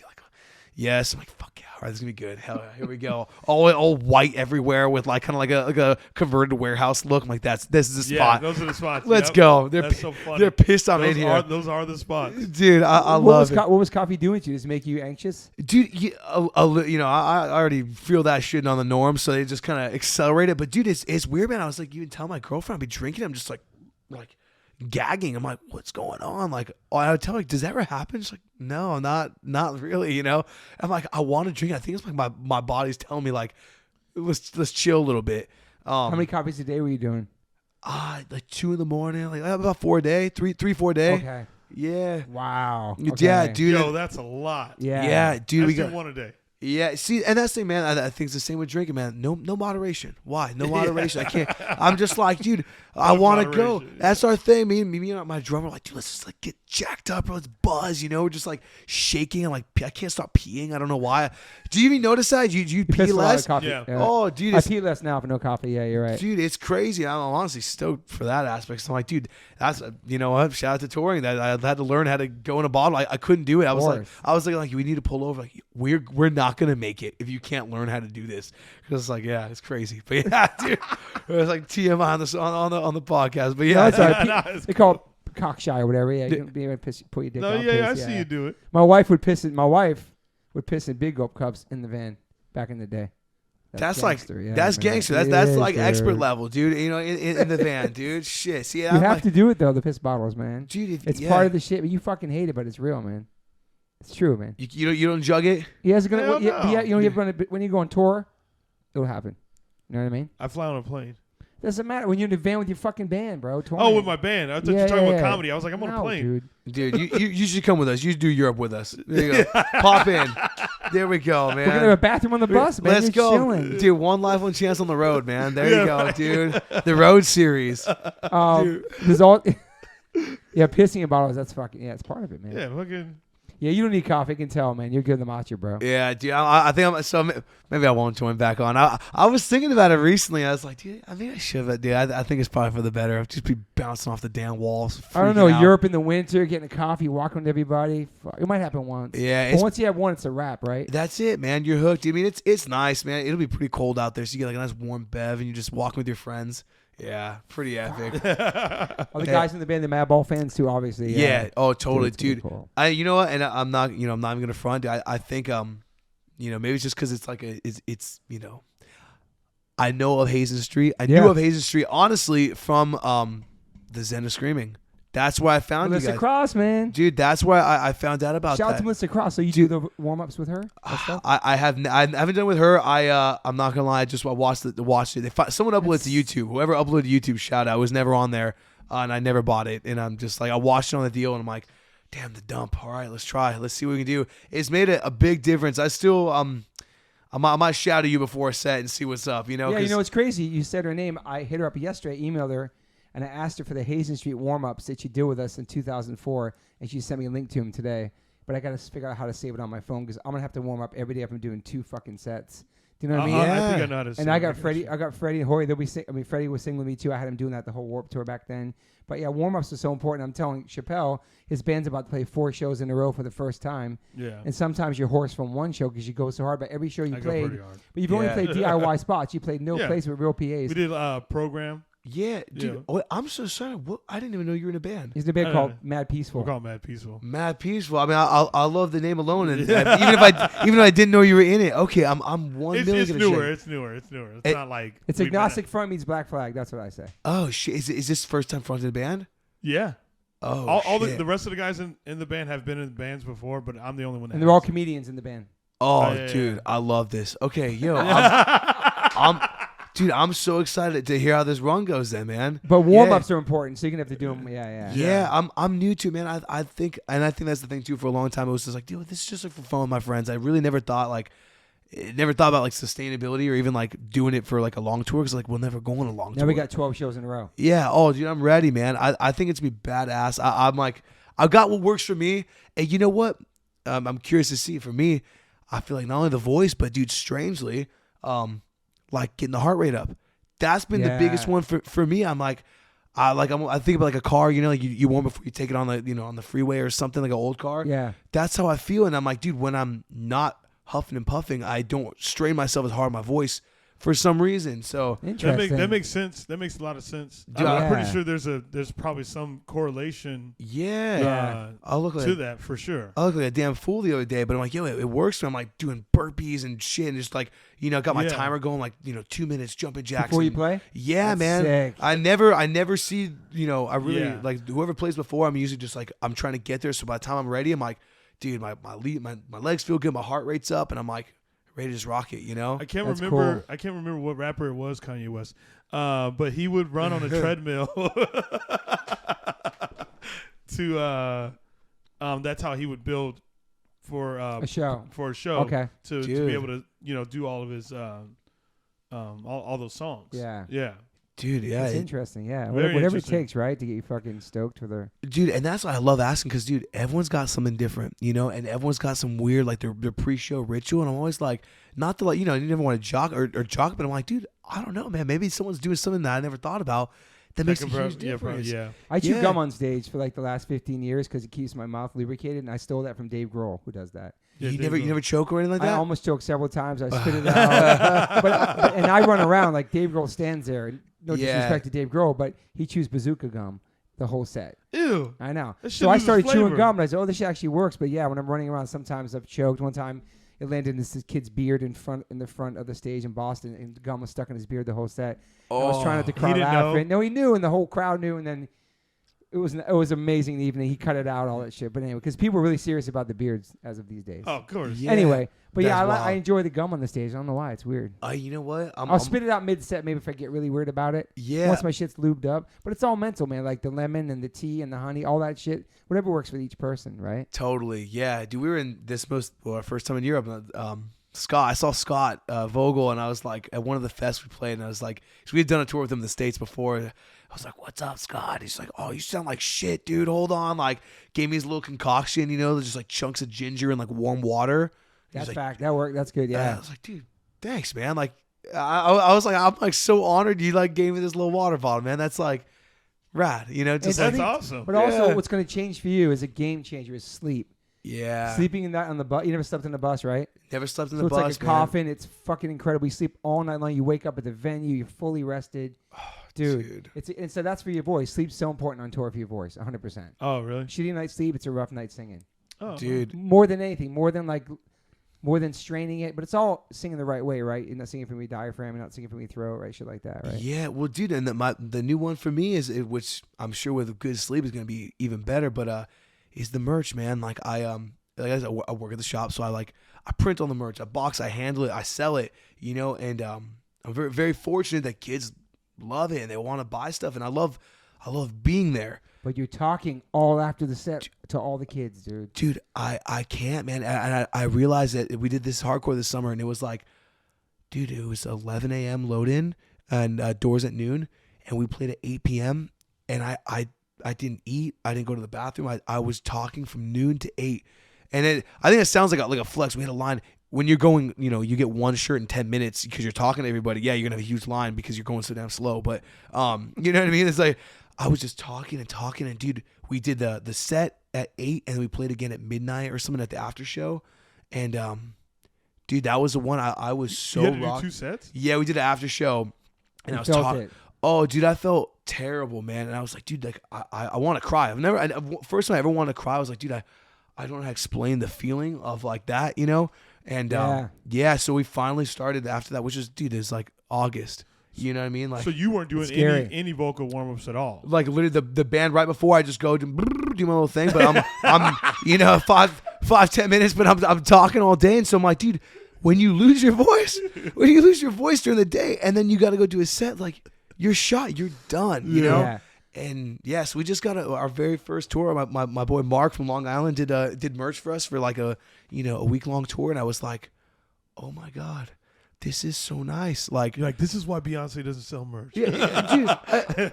yes. I'm like, fuck yeah. All right, this is gonna be good. Hell yeah, here we go. All white everywhere with like kind of like a converted warehouse look. I'm like, this is the spot. Yeah, those are the spots. Let's go. That's so funny. They're pissed I'm in here. Those are the spots, dude. I love it. What was coffee doing to you? Does it make you anxious? Dude, I already feel that shit on the norm, so they just kind of accelerate it. But dude, it's weird, man. I was like, even tell my girlfriend I'd be drinking. I'm just like gagging. I'm like, what's going on? Like, I would tell her, does that ever happen? She's like, no, not really. I'm like, I want to drink. I think it's like my body's telling me like, let's chill a little bit. How many coffees a day were you doing? Like 2 in the morning, like about 4 a day, 4 a day. Okay. Yeah. Wow. Okay. Yeah, dude. Yo, that's a lot. Yeah, dude. We got 1 a day. Yeah, see, and that's the thing, man. I think it's the same with drinking, man. No moderation. Why? No moderation. I can't. I'm just like, dude, I want to go. Yeah. That's our thing. Me and my drummer, like, dude, let's just like get jacked up, bro. Let's buzz, We're just like shaking. I'm like, I can't stop peeing. I don't know why. Do you even notice that? You pee less? Yeah. Oh, dude. I pee less now for no coffee. Yeah, you're right. Dude, it's crazy. I'm honestly stoked for that aspect. So I'm like, dude, that's what? Shout out to touring. That I had to learn how to go in a bottle. I couldn't do it. I was like, we need to pull over. Like, we're not gonna make it if you can't learn how to do this. Because it's like, yeah, it's crazy. But yeah, dude, it was like TMI on the podcast. But yeah, they call it cock shy or whatever. Yeah, you don't be able to put your dick out. Yeah, I see you do it. My wife would piss in big gulp cups in the van back in the day. That's gangster. Like that's gangster. That's like expert level, dude. In the van, dude. Shit. See, you have to do it though. The piss bottles, man. Dude, it's part of the shit. But you fucking hate it, but it's real, man. It's true, man. You don't jug it. Yeah, when you go on tour, it'll happen. You know what I mean? I fly on a plane. Doesn't matter when you're in the van with your fucking band, bro. Oh, with my band. I thought you were talking about comedy. I was like, I'm on a plane. Dude, you should come with us. You should do Europe with us. There you go. Pop in. There we go, man. We're gonna have a bathroom on the bus, man. Let's go, chilling. Dude. One life, one chance on the road, man. There you go, dude. The road series. There's all. Yeah, pissing in bottles. That's fucking. Yeah, it's part of it, man. Yeah, fucking. Yeah, you don't need coffee. I can tell, man. You're good in the matcha, bro. Yeah, dude. I think maybe I won't join back on. I was thinking about it recently. I was like, dude, I think I should. But dude, I think it's probably for the better. I'll just be bouncing off the damn walls. I don't know. Europe in the winter, getting a coffee, walking with everybody. It might happen once. Yeah. But once you have one, it's a wrap, right? That's it, man. You're hooked. I mean, it's nice, man. It'll be pretty cold out there, so you get like a nice warm bev, and you just walking with your friends. Yeah, pretty epic. The guys in the band, the Madball fans too, obviously. Yeah. Oh, totally, dude. Cool. You know what? And I'm not even gonna front. I think maybe it's just because it's like it's I know of Hazen Street. I knew of Hazen Street honestly from the Zen of Screaming. That's where I found Melissa you guys. Cross, man. Dude, that's where I found out about Shout that. out to Melissa Cross. So you do the warm-ups with her? I haven't done with her. I'm not gonna lie. I watched it. Someone uploaded it to YouTube. Whoever uploaded YouTube, shout out. I was never on there, and I never bought it. And I'm just like, I watched it on the deal, and I'm like, damn, the dump. All right, let's try. Let's see what we can do. It's made a big difference. I still I might shout at you before a set and see what's up. Yeah, it's crazy. You said her name. I hit her up yesterday. Emailed her. And I asked her for the Hazen Street warm-ups that she did with us in 2004, and she sent me a link to them today. But I got to figure out how to save it on my phone because I'm going to have to warm up every day if I'm doing 2 fucking sets Do you know what I mean? I think I know how to sing. And I got Freddie and Jorge. Freddie was singing with me too. I had him doing that the whole Warped Tour back then. But yeah, warm-ups are so important. I'm telling Chappelle, his band's about to play 4 shows in a row for the first time. Yeah. And sometimes you're hoarse from one show because you go so hard. But every show you played, go pretty hard. but you've only played DIY spots. You played no place with real PAs. We did program. Yeah, dude. Oh, I'm so sorry. I didn't even know you were in a band. He's in a band called Mad Peaceful. We're called Mad Peaceful. Mad Peaceful. I mean, I love the name alone, and even if I didn't know you were in it. Okay, I'm 1 million. It's newer. It's newer. It's not like it's Agnostic Front meets Black Flag. That's what I say. Oh shit! Is this first time fronting the band? Yeah. Oh, all the rest of the guys in the band have been in bands before, but I'm the only one. And they're all comedians in the band. Oh, dude, I love this. Okay, yo, Dude, I'm so excited to hear how this run goes then, man. But warm-ups are important, so you're going to have to do them. Yeah, I'm new to it, man. I think that's the thing, too. For a long time, it was just like, dude, this is just like for fun with my friends. I really never thought about like sustainability or even like doing it for like a long tour because like we'll never go on a long tour. Now we got 12 shows in a row. Yeah. Oh, dude, I'm ready, man. I think it's going to be badass. I'm like, I've got what works for me. And you know what? I'm curious to see. For me, I feel like not only the voice, but dude, strangely, like getting the heart rate up. That's been the biggest one for me. I'm like, I think about like a car, you know, like you warm before you take it on the, on the freeway or something, like an old car. Yeah. That's how I feel. And I'm like, dude, when I'm not huffing and puffing, I don't strain myself as hard on my voice for some reason. So that makes sense. That makes a lot of sense. Dude, I'm pretty sure there's probably some correlation. I'll look like that for sure. I look like a damn fool the other day, but I'm like, yo, it works. So I'm like doing burpees and shit, and just like, got my timer going, like 2 minutes jumping jacks before you play. Yeah, that's man. Sick. I never see. I really like whoever plays before. I'm usually just like I'm trying to get there. So by the time I'm ready, I'm like, dude, my legs feel good, my heart rate's up, and I'm like ready to just rock it. I can't remember. I can't remember what rapper it was, Kanye West. But he would run on a treadmill. That's how he would build for a show. Okay. To be able to do all of his all those songs. Yeah. Dude, yeah. It's interesting, yeah. Whatever it takes, right, to get you fucking stoked for their... Dude, and that's why I love asking, because, dude, everyone's got something different, and everyone's got some weird, like, their pre-show ritual, and I'm always like, not to, like, you never want to jock, but I'm like, dude, I don't know, man. Maybe someone's doing something that I never thought about that makes a huge difference. I chew gum on stage for, like, the last 15 years because it keeps my mouth lubricated, and I stole that from Dave Grohl, who does that. Yeah, you never choke or anything like that? I almost choked several times. I spit it out. And I run around, like, Dave Grohl stands there, and no disrespect to Dave Grohl, but he chews bazooka gum the whole set. Ew. I know. So I started chewing gum, and I said, oh, this shit actually works. But yeah, when I'm running around, sometimes I've choked. One time, it landed in this kid's beard in the front of the stage in Boston, and the gum was stuck in his beard the whole set. I was trying not to cry laughing. No, he knew, and the whole crowd knew, and then it was an amazing evening. He cut it out, all that shit. But anyway, because people are really serious about the beards as of these days. Oh, of course. Yeah. Anyway, but I enjoy the gum on the stage. I don't know why. It's weird. You know what? I'll spit it out mid-set maybe if I get really weird about it. Yeah. Once my shit's lubed up. But it's all mental, man. Like the lemon and the tea and the honey, all that shit. Whatever works for each person, right? Totally. Yeah. Dude, we were in our first time in Europe. Scott, I saw Scott Vogel, and I was like, at one of the fests we played, and I was like, we had done a tour with him in the States before. I was like, what's up, Scott? He's like, oh, you sound like shit, dude. Hold on. Like, gave me his little concoction, just like chunks of ginger and like warm water. That's fact. That worked. That's good. Yeah. I was like, dude, thanks, man. Like, I was like, I'm like so honored you like gave me this little water bottle, man. That's like rad, That's awesome. But also, what's going to change for you is a game changer is sleep. Yeah. Sleeping in that on the bus. You never slept on the bus, right? Never slept in the bus. It's like a coffin. It's fucking incredible. You sleep all night long. You wake up at the venue. You're fully rested. Dude. And so that's for your voice. Sleep's so important on tour for your voice. 100%. Oh, really? Shitty night's sleep. It's a rough night singing. Oh, dude. More than anything. More than straining it. But it's all singing the right way, right? You're not singing from your diaphragm. You're not singing from your throat, right? Shit like that, right? Yeah. Well, dude, and the new one for me is, which I'm sure with good sleep is going to be even better, but is the merch, man. Like I work at the shop, so I print on the merch, I box, I handle it, I sell it, and I'm very, very fortunate that kids love it and they want to buy stuff, and I love being there. But you're talking all after the set to all the kids, dude. Dude, I can't, man. And I realized that we did this hardcore this summer, and it was like, dude, it was 11 a.m. load in and doors at noon, and we played at 8 p.m. and I didn't eat, I didn't go to the bathroom. I was talking from noon to 8. And I think it sounds like a flex. We had a line. when you're going, you get one shirt in 10 minutes because you're talking to everybody. Yeah, you're gonna have a huge line because you're going so damn slow. But you know what I mean? It's like I was just talking, and dude, we did the set at 8, and then we played again at midnight or something at the after show, and dude, that was the one I was so you had to rocked. do 2 sets? Yeah, we did an after show, and I was talking. Oh, dude, I felt terrible, man, and I was like, dude, like I want to cry. First time I ever wanted to cry, I was like, dude, I don't know how to explain the feeling of like that, And so we finally started after that, which is, dude, is like August. You know what I mean? Like, so you weren't doing any vocal warm ups at all. Like literally the band right before I just go do my little thing, but I'm 5-10 minutes, but I'm talking all day, and so I'm like, dude, when you lose your voice during the day, and then you got to go do a set, like you're shot, you're done, you know. Yeah. And yes, we just got our very first tour. My boy Mark from Long Island did merch for us for like a week-long tour, and I was like, oh my god, this is so nice. Like, you're like, this is why Beyonce doesn't sell merch. Yeah, dude.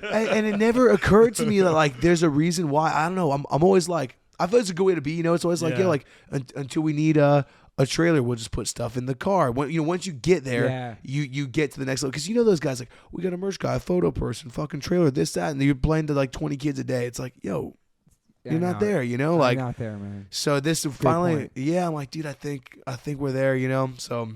And it never occurred to me that like there's a reason why. I don't know. I'm always like, I feel it's a good way to be. It's always like, until we need a trailer, we'll just put stuff in the car. Once you get there, you get to the next level. Because those guys, like, we got a merch guy, a photo person, fucking trailer, this, that, and you're playing to like 20 kids a day. It's like, yo, you're not there, like, not there, man. So this finally, I'm like, dude, I think we're there, So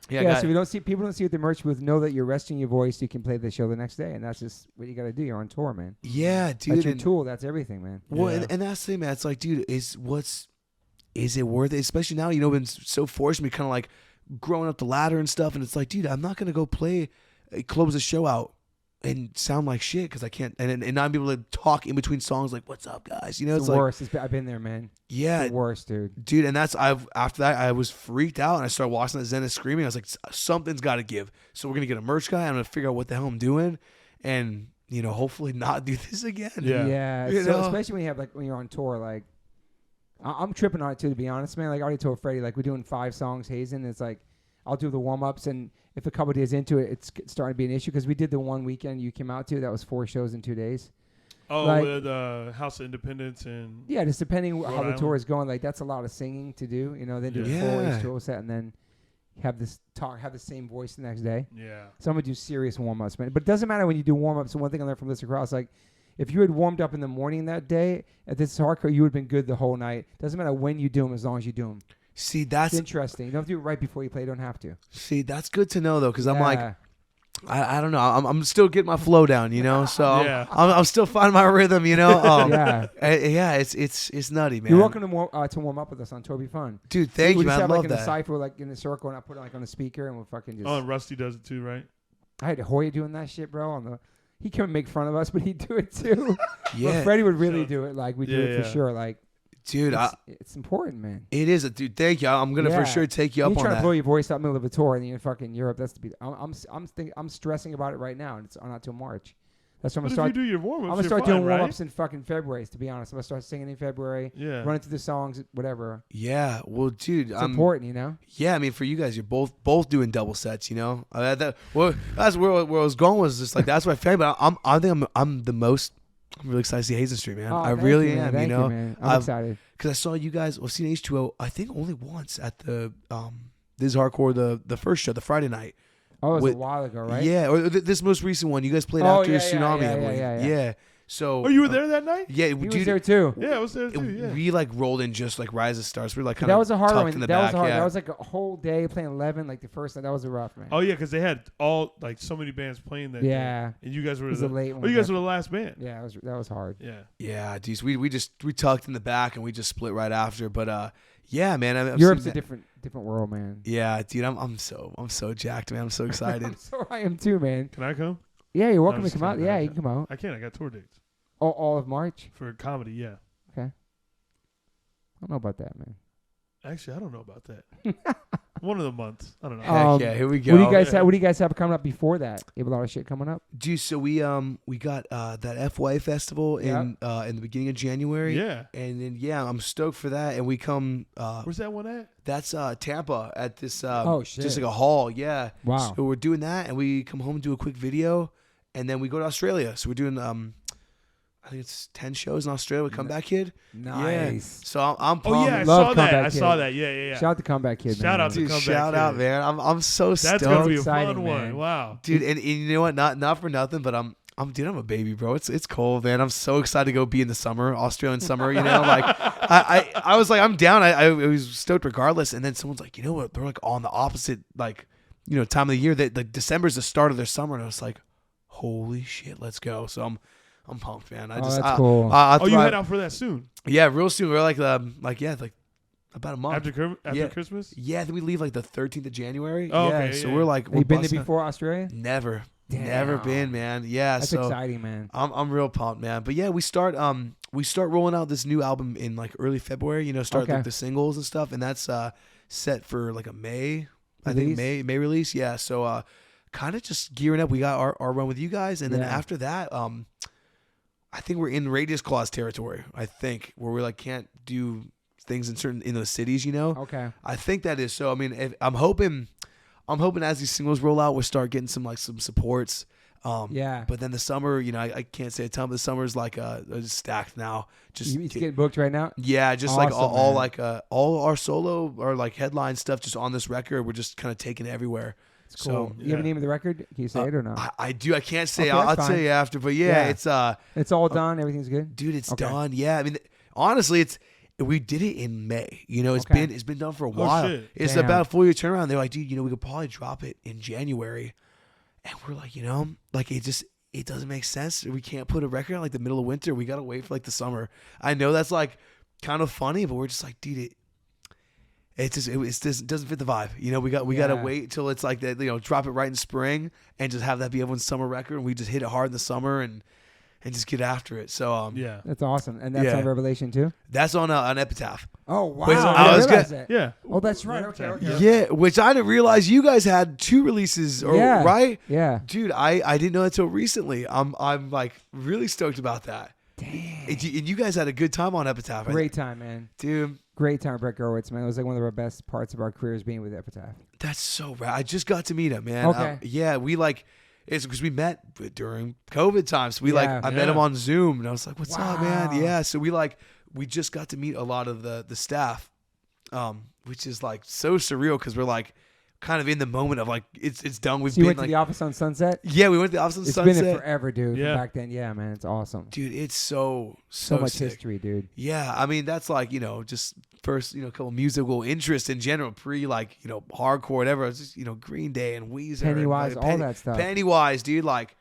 so people don't see what the merch booth, know that you're resting your voice, you can play the show the next day, and that's just what you got to do. You're on tour, man. Yeah, dude. That's your tool. That's everything, man. Well, and that's the thing, man. It's like, dude, is it worth it? Especially now, been so forced me kind of like growing up the ladder and stuff, and it's like, dude, I'm not gonna go close the show out and sound like shit because I can't, and not be able to talk in between songs like, "What's up, guys?" It's the worst. I've been there, man. Yeah, it's the worst, dude. Dude, and after that, I was freaked out, and I started watching the Zenith screaming. I was like, something's got to give. So we're gonna get a merch guy. I'm gonna figure out what the hell I'm doing, and hopefully not do this again. Yeah. So especially when you're on tour, like I'm tripping on it too, to be honest, man. Like I already told Freddie, like we're doing 5 songs, Hazen. It's like I'll do the warm ups, and if a couple days into it, it's starting to be an issue because we did the one weekend you came out to. That was 4 shows in 2 days. Oh, with House of Independence and just depending how the tour Island. is going, like that's a lot of singing to do. Then do a full H2O set and then have the same voice the next day. Yeah. So I'm gonna do serious warm ups, man. But it doesn't matter when you do warm ups. So one thing I learned from Lisa Cross, like if you had warmed up in the morning that day at this hardcore, you would have been good the whole night. Doesn't matter when you do them, as long as you do them. See, that's it's interesting. You don't have to do it right before you play. You don't have to. See, that's good to know though, because I'm like, I don't know. I'm still getting my flow down, So I'm still finding my rhythm, It's nutty, man. You're welcome to warm up with us on Toby Fun, dude. Thank you, man. I love in that. A cypher, like in a circle, and I put it like on a speaker, and we'll fucking just. Oh, and Rusty does it too, right? I had Hoya doing that shit, bro. He couldn't make fun of us, but he'd do it too. Yeah, but Freddie would really do it. Like we do it for sure. Like. Dude, it's important, man. It is, dude. Thank you. I'm gonna for sure take you up on that. You're trying to blow your voice out in the middle of a tour, and then you're fucking Europe. That's I'm stressing about it right now, and it's not till March. That's when I'm gonna start. If you do your warm-ups, I'm gonna start doing warm-ups in fucking February. To be honest, I'm gonna start singing in February. Yeah, running through the songs, whatever. Yeah, well, dude, it's important, Yeah, I mean, for you guys, you're both doing double sets, that's where I was going was just like that's my family. But I'm really excited to see Hazen St, man. I really am. Thank you, man. I'm excited because I saw you guys. Well, seen H2O. I think only once at the This Is Hardcore the first show, the Friday night. Oh, it was a while ago, right? Yeah, or this most recent one. You guys played after Tsunami, I believe. Yeah. So. Oh, you were there that night? Yeah, he was there too. Yeah, I was there too. Yeah. We like rolled in just like Rise of Stars. We were like kind that of was a hard one. In the that back, was hard. Yeah. That was like a whole day playing 11. Like the first night, that was a rough, man. Oh yeah, because they had all like so many bands playing that. Yeah. Day. And you guys were the late one. Oh, you guys were the last band. Yeah, that was hard. Yeah. Yeah, geez, we tucked in the back and we just split right after. But yeah, man, Europe's a different world, man. Yeah, dude, I'm so jacked, man. I'm so excited. I am too, man. Can I come? Yeah, you're welcome to come out. Yeah, you can come out. I can. I got tour dates. All of March? For comedy, yeah. Okay. I don't know about that, man. Actually, I don't know about that. One of the months. I don't know. Heck yeah, here we go. What do you guys have coming up before that? You have a lot of shit coming up? Dude, so we got that FY festival in the beginning of January. Yeah. And then I'm stoked for that. And we come where's that one at? That's Tampa at this shit. just like a hall, yeah. Wow. So we're doing that and we come home and do a quick video and then we go to Australia. So we're doing I think it's 10 shows in Australia with Comeback Kid. Nice. Yeah. So I'm pumped. Oh yeah, I Love saw that. Comeback I Kid. saw that. Yeah. Shout out to Comeback Kid, man. Shout out to Dude, Comeback shout Kid. out, man. I'm so That's stoked. gonna be a exciting, fun man. one. Wow, Dude, and you know what? Not for nothing, but I'm a baby, bro. It's cold, man. I'm so excited to go be in the summer, Australian summer. You know, like I was like, I'm down. I was stoked regardless. And then someone's like, you know what? They're like on the opposite, like, you know, time of the year. That like December's the start of their summer, and I was like, holy shit, let's go. So I'm pumped, man. That's cool. you head out for that soon? Yeah, real soon. We're like about a month after Christmas. Yeah, then we leave like the 13th of January. Oh, yeah, okay, so yeah. we're like, Have you been there busting- before, Australia? Never. Damn. Never been, man. Yeah, That's so exciting, man. I'm real pumped, man. But yeah, we start rolling out this new album in like early February. You know, start like the singles and stuff, and that's set for like a May. I think May release. Yeah, so kind of just gearing up. We got our run with you guys, and then after that, I think we're in Radius Clause territory. I think where we like can't do things in those cities. You know. Okay. I think that is so. I mean, I'm hoping as these singles roll out, we'll start getting some supports. But then the summer, you know, I can't say a ton, but the summer's like stacked now. Just it's getting booked right now. Yeah, just awesome, like all man. like all our solo or like headline stuff just on this record. We're just kind of taking it everywhere. It's cool. So, you have a name of the record? Can you say it or no? I do. I can't say. Okay, I'll that's tell fine. you after. But yeah, it's all done. Everything's good. dude, it's Okay. done. Yeah, I mean, honestly, we did it in May. You know, it's been done for a while. Shit. It's Damn. about a full year turnaround. They're like, dude, you know, we could probably drop it in January, and we're like, you know, like it doesn't make sense. We can't put a record out like the middle of winter. We gotta wait for like the summer. I know that's like kind of funny, but we're just like, dude, it doesn't fit the vibe. You know, we gotta wait till it's like that. You know, drop it right in spring and just have that be everyone's summer record. And we just hit it hard in the summer and just get after it. So yeah, That's awesome. And that's on Revelation too? that's on Epitaph. Oh, wow. Wait, I I was realized gonna- that. yeah. Oh, that's right. Okay. Yeah, which I didn't realize you guys had 2 releases, right? Yeah. Dude, I didn't know that until recently. I'm like really stoked about that. Damn. And you guys had a good time on Epitaph, right? Great time, man. Dude. Great time, Brett Gerwitz, man. It was like one of our best parts of our careers being with Epitaph. That's so rad. I just got to meet him, man. Okay. We like it's because we met during COVID times. So I met him on Zoom, and I was like, "What's up, man?" Yeah. So we just got to meet a lot of the staff, which is like so surreal because we're like kind of in the moment of like it's done. We've So you been went to like the office on Sunset? yeah, we went to the office on It's Sunset. been there forever, dude. Yeah. From back then, yeah, man. It's awesome. Dude, it's so much sick. history, dude. Yeah, I mean that's like just first couple musical interest in general, pre hardcore whatever. It's just Green Day and Weezer, Pennywise, and, all that stuff. Pennywise, dude, like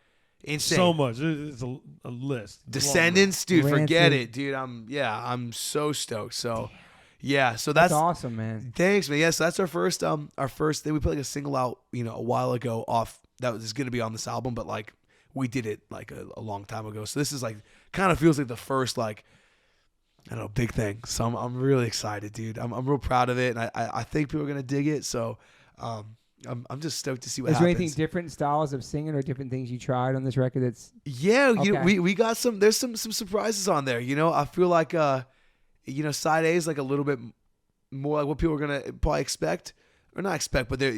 insane. So much. It's a list. Descendants, dude, Rancid. forget it, dude. I'm so stoked. So yeah, so That's awesome, man. thanks, man. Yeah, so that's our first thing. We put like a single out a while ago off that was going to be on this album, but like we did it like a long time ago. So this is like kind of feels like the first like I don't know, big thing. So I'm really excited, dude. I'm real proud of it, and I think people are gonna dig it. So I'm just stoked to see what Is there happens. anything different styles of singing or different things you tried on this record that's Yeah, Okay. we got some. There's some surprises on there. I feel like side A is like a little bit more like what people are gonna probably expect. Or not expect, but they're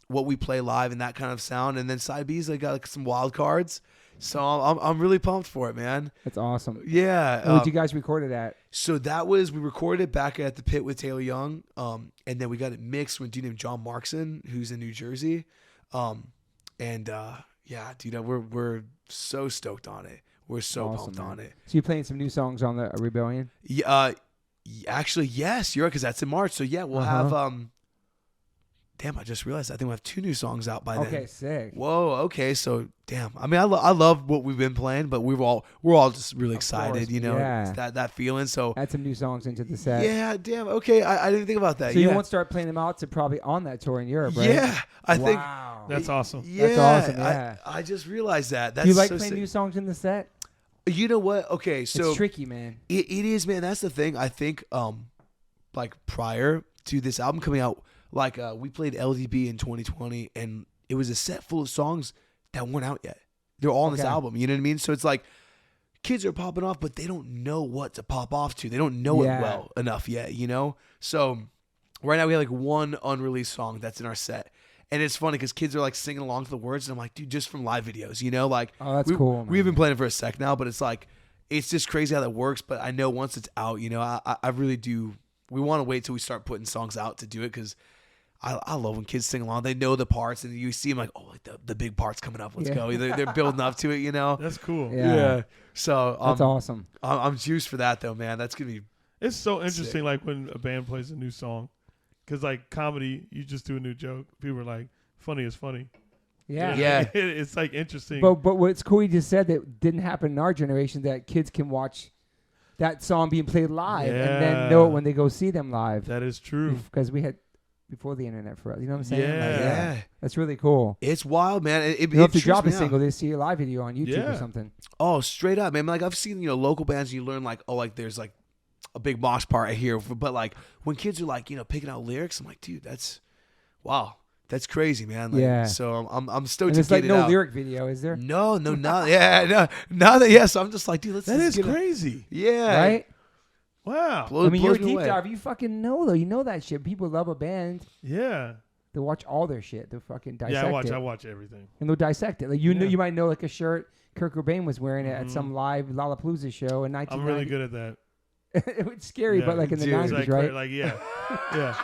what we play live and that kind of sound. And then side B's they got like some wild cards. So I'm really pumped for it, man. that's awesome? Yeah. Where'd you guys record it at? So we recorded it back at the Pit with Taylor Young, and then we got it mixed with a dude named John Markson, who's in New Jersey, yeah, dude, we're so stoked on it. We're so Awesome, pumped man. on it. So you're playing some new songs on the Rebellion? Yeah, actually, yes, you're right, because that's in March. So yeah, we'll have Damn, I just realized I think we'll have 2 new songs out by then. Okay, sick. Whoa. Okay. So damn. I mean, I love what we've been playing, but we're all just really excited. course, It's yeah. that feeling. So Add some new songs into the set. yeah. Damn. Okay. I didn't think about that. So yeah. you won't start playing them out to probably on that tour in Europe, right? Yeah. I think. Wow. That's awesome. Yeah. That's awesome, yeah. I just realized that. That's Do you like so playing sick. new songs in the set? You know what? Okay. So It's tricky, man. it is, man. That's the thing. I think like prior to this album coming out. Like we played LDB in 2020, and it was a set full of songs that weren't out yet. They're all on this Okay. album. You know what I mean? So it's like kids are popping off, but they don't know what to pop off to. They don't know it Yeah. well enough yet. So right now we have like 1 unreleased song that's in our set, and it's funny because kids are like singing along to the words, and I'm like, dude, just from live videos. Like Oh, that's cool, man. We've been playing it for a sec now, but it's like it's just crazy how that works. But I know once it's out, you know, I really do. We want to wait till we start putting songs out to do it because I love when kids sing along. They know the parts, and you see them like, oh, like the big part's coming up. Let's go. They're building up to it, you know. That's cool. Yeah. So that's awesome. I'm juiced for that though, man. That's gonna be. It's so interesting, sick. like when a band plays a new song, because like comedy, you just do a new joke. People are like, "Funny is funny." Yeah. It's like interesting. But what's cool you just said that didn't happen in our generation, that kids can watch that song being played live and then know it when they go see them live. That is true. Because we had before the internet for us. You know what I'm saying? Yeah. That's really cool. It's wild, man. You have to drop a single, they see a live video on YouTube or something. Oh, straight up, man. Like I've seen, you know, local bands, you learn like, oh, like there's like a big mosh part here. But like when kids are like, you know, picking out lyrics, I'm like, dude, that's wow. That's crazy, man. Like, so I'm stoked and to it's get like it no out. lyric video, is there? No, not yeah. So I'm just like, dude, That is crazy. Yeah. Right? Wow. I mean, you're a deep dive. You fucking know, though. You know that shit. People love a band. Yeah. They watch all their shit. They fucking dissect it. I watch everything. And they'll dissect it. Like know, you might know like a shirt Kurt Cobain was wearing it at some live Lollapalooza show in 1990. I'm really good at that. It was scary, but like in the 90s, like, right? Like, yeah. Yeah.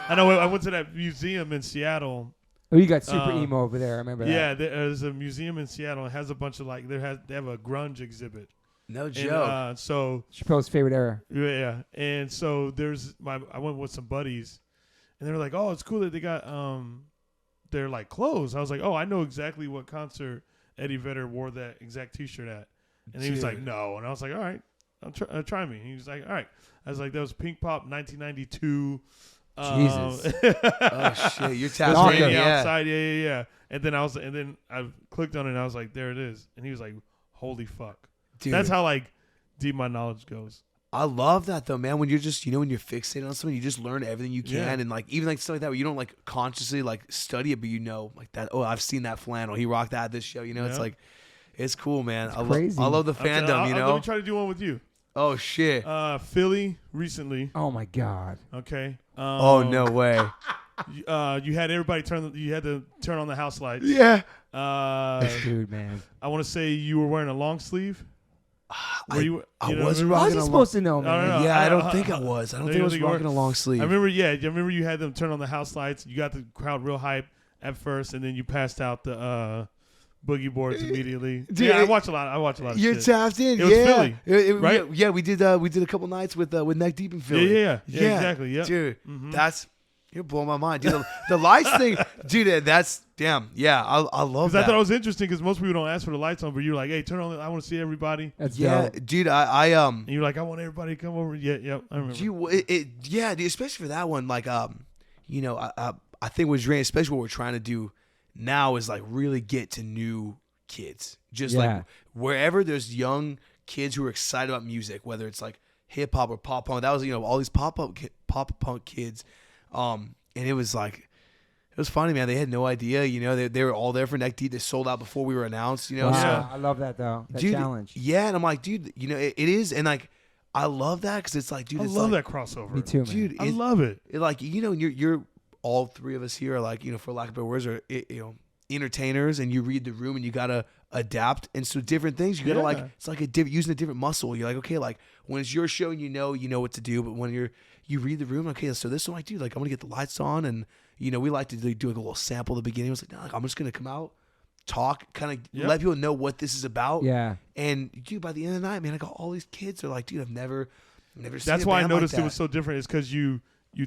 I know. I went to that museum in Seattle. Oh, you got super emo over there. I remember that. Yeah, there's a museum in Seattle. It has a bunch of like they have a grunge exhibit. No joke. And, so Chappelle's favorite era. Yeah, and so I went with some buddies, and they were like, "Oh, it's cool that they got their like clothes." I was like, "Oh, I know exactly what concert Eddie Vedder wore that exact T-shirt at," and he was like, "No," and I was like, "All right, try me." And he was like, "All right." I was like, "That was Pink Pop 1992." Jesus. Oh shit, you're tapping outside. Yeah. And then I clicked on it and I was like, there it is. And he was like, holy fuck. Dude. That's how like deep my knowledge goes. I love that though, man. When you're just, you know, when you're fixated on something, you just learn everything you can, and like even like stuff like that where you don't like consciously like study it, but you know like that. Oh, I've seen that flannel. He rocked that at this show. You know, it's like, it's cool, man. It's crazy. I love the fandom. You know. Let me try to do one with you. Oh shit. Philly recently. Oh my god. Okay. Oh no way. You had everybody you had to turn on the house lights. Yeah. Dude, man. I want to say you were wearing a long sleeve. I wasn't rocking. How was he supposed to know, man? No, yeah, I don't think I was. I don't think I was rocking a long sleeve. I remember you had them turn on the house lights. You got the crowd real hype at first, and then you passed out the boogie boards immediately. Dude, I watch a lot of shit. You're tapped in. It was Philly, right? Yeah, we did a couple nights with Neck Deep in Philly. Yeah, exactly. Yeah, dude, you're blowing my mind, dude. The lights thing, dude. That's damn. Yeah, I love that. I thought it was interesting because most people don't ask for the lights on, but you're like, hey, turn on. I want to see everybody. That's dope. Dude. And you're like, I want everybody to come over. Yeah. I remember. Dude, especially for that one, like you know, I think with Drain, especially what we're trying to do now is like really get to new kids. Just like wherever there's young kids who are excited about music, whether it's like hip hop or pop punk. That was, you know, all these pop punk kids. And it was like, it was funny, man. They had no idea, you know, they were all there for Neck Deep. They sold out before we were announced, you know. Wow. I love that though. That dude, challenge. Yeah. And I'm like, dude, you know, it is. And like, I love that because it's like, dude, I love that crossover. Me too, man. Dude, I love it. Like, you know, you're all three of us here are like, you know, for lack of better words, are, you know, entertainers, and you read the room and you gotta adapt. And so different things, you gotta like, it's like using a different muscle. You're like, okay, like when it's your show, you know what to do. But when you read the room, okay, so this one, like, dude, like I'm gonna get the lights on, and you know, we like to do like a little sample at the beginning. I was like, no, like, I'm just gonna come out, talk, kind of let people know what this is about. Yeah. And dude, by the end of the night, man, I got all these kids are like, dude, I've never seen. That's why I noticed like it was so different. Is because you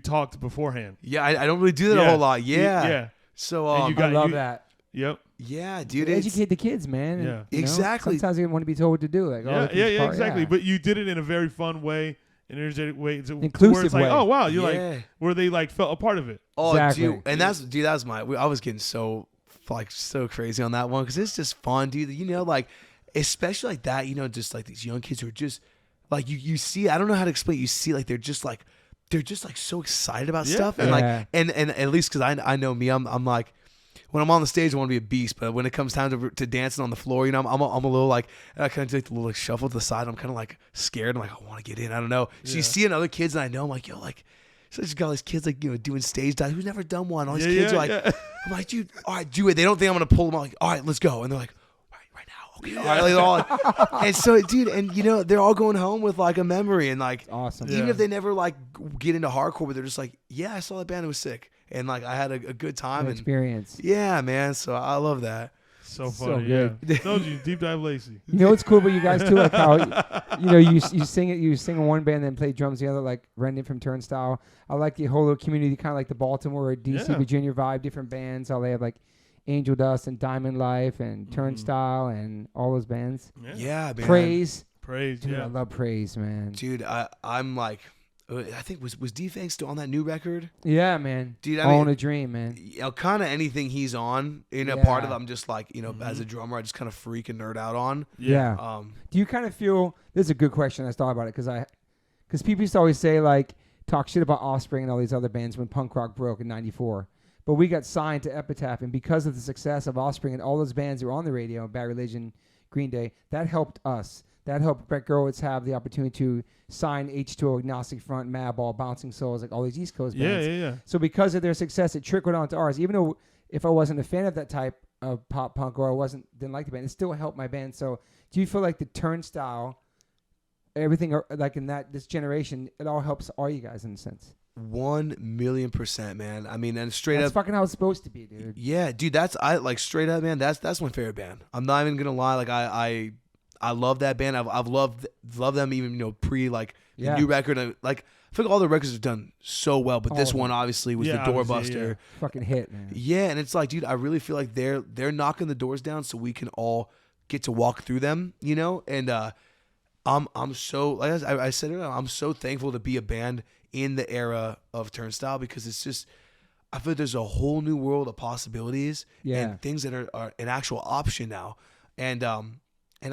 talked beforehand. Yeah, I don't really do that a whole lot. Yeah. So I love that. Yep. Yeah, dude. Educate the kids, man. Yeah. Exactly. Sometimes they want to be told what to do. Like, exactly. But you did it in a very fun way, an energetic way, inclusive where it's like, way. oh wow, you're like where they like felt a part of it. Oh, exactly. dude, and that was I was getting so crazy on that one because it's just fun, dude. You know, like especially like that. You know, just like these young kids who are just like you see. I don't know how to explain. You see, like they're just like so excited about stuff, and like and at least because I know me, I'm like. When I'm on the stage, I want to be a beast, but when it comes time to dancing on the floor, you know, I'm a little like, I kind of take the little like, shuffle to the side. I'm kind of like scared. I'm like, I want to get in. I don't know. So you see other kids, and I know, I'm like, yo, like, so I just got these kids like, you know, doing stage dives. Who's never done one? All these kids are like, I'm like, dude, all right, do it. They don't think I'm gonna pull them out. Like, all right, let's go. And they're like, right now, okay, all right, like, and so, dude, and they're all going home with like a memory, and like, awesome. Even if they never like get into hardcore, but they're just like, yeah, I saw that band, it was sick, and like I had a good time and experience. Yeah, man. So I love that. So funny, so yeah. Told you, Deep Dive Lacey. You know what's cool about you guys too, like how you sing it, you sing in one band, then play drums the other, like Rendon from Turnstile. I like the whole little community, kind of like the Baltimore, DC, Virginia vibe. Different bands, how they have like Angel Dust and Diamond Life and Turnstile and all those bands. Yeah, man. Praise, dude, I love Praise, man. Dude, I'm like, I think was D-Fang still on that new record? Yeah, man. Dude, I All mean, in a Dream, man. Kind of anything he's on in a part of it, I'm just like, as a drummer, I just kind of freak and nerd out on. Yeah. Do you kind of feel? This is a good question. I thought about it because people used to always say like talk shit about Offspring and all these other bands when punk rock broke in '94. But we got signed to Epitaph, and because of the success of Offspring and all those bands that were on the radio, Bad Religion, Green Day, that helped us. That helped Brett Gurewitz have the opportunity to sign H2O, Agnostic Front, Madball, Bouncing Souls, like all these East Coast bands. Yeah. So because of their success, it trickled onto ours. Even though if I wasn't a fan of that type of pop punk or didn't like the band, it still helped my band. So do you feel like the Turnstile, everything like in this generation, it all helps all you guys in a sense? 1,000,000%, man. I mean, and straight that's up, fucking how it's supposed to be, dude. Yeah, dude. I like straight up, man. That's my favorite band. I'm not even gonna lie. Like I love that band. I've loved them even pre like the new record. I feel like all the records have done so well, but this one obviously was the doorbuster. Yeah. Fucking hit, man. Yeah, and it's like, dude, I really feel like they're knocking the doors down so we can all get to walk through them, And I'm so, like I said earlier, I'm so thankful to be a band in the era of Turnstile because it's just, I feel like there's a whole new world of possibilities and things that are an actual option now, and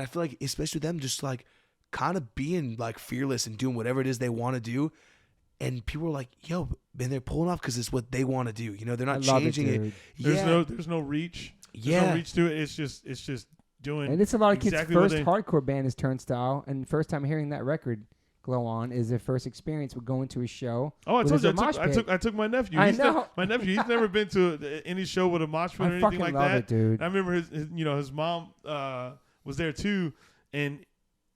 I feel like especially them just like kind of being like fearless and doing whatever it is they want to do. And people are like, yo, and they're pulling off because it's what they want to do. They're not changing it. There's no reach. There's no reach to it. It's just doing. And it's a lot of kids' exactly first hardcore band is Turnstile. And first time hearing that record, Glow On, is their first experience with going to a show. Oh, I told you, I took my nephew. My nephew, he's never been to any show with a mosh pit or anything like that. I fucking love it, dude. And I remember his mom was there too, and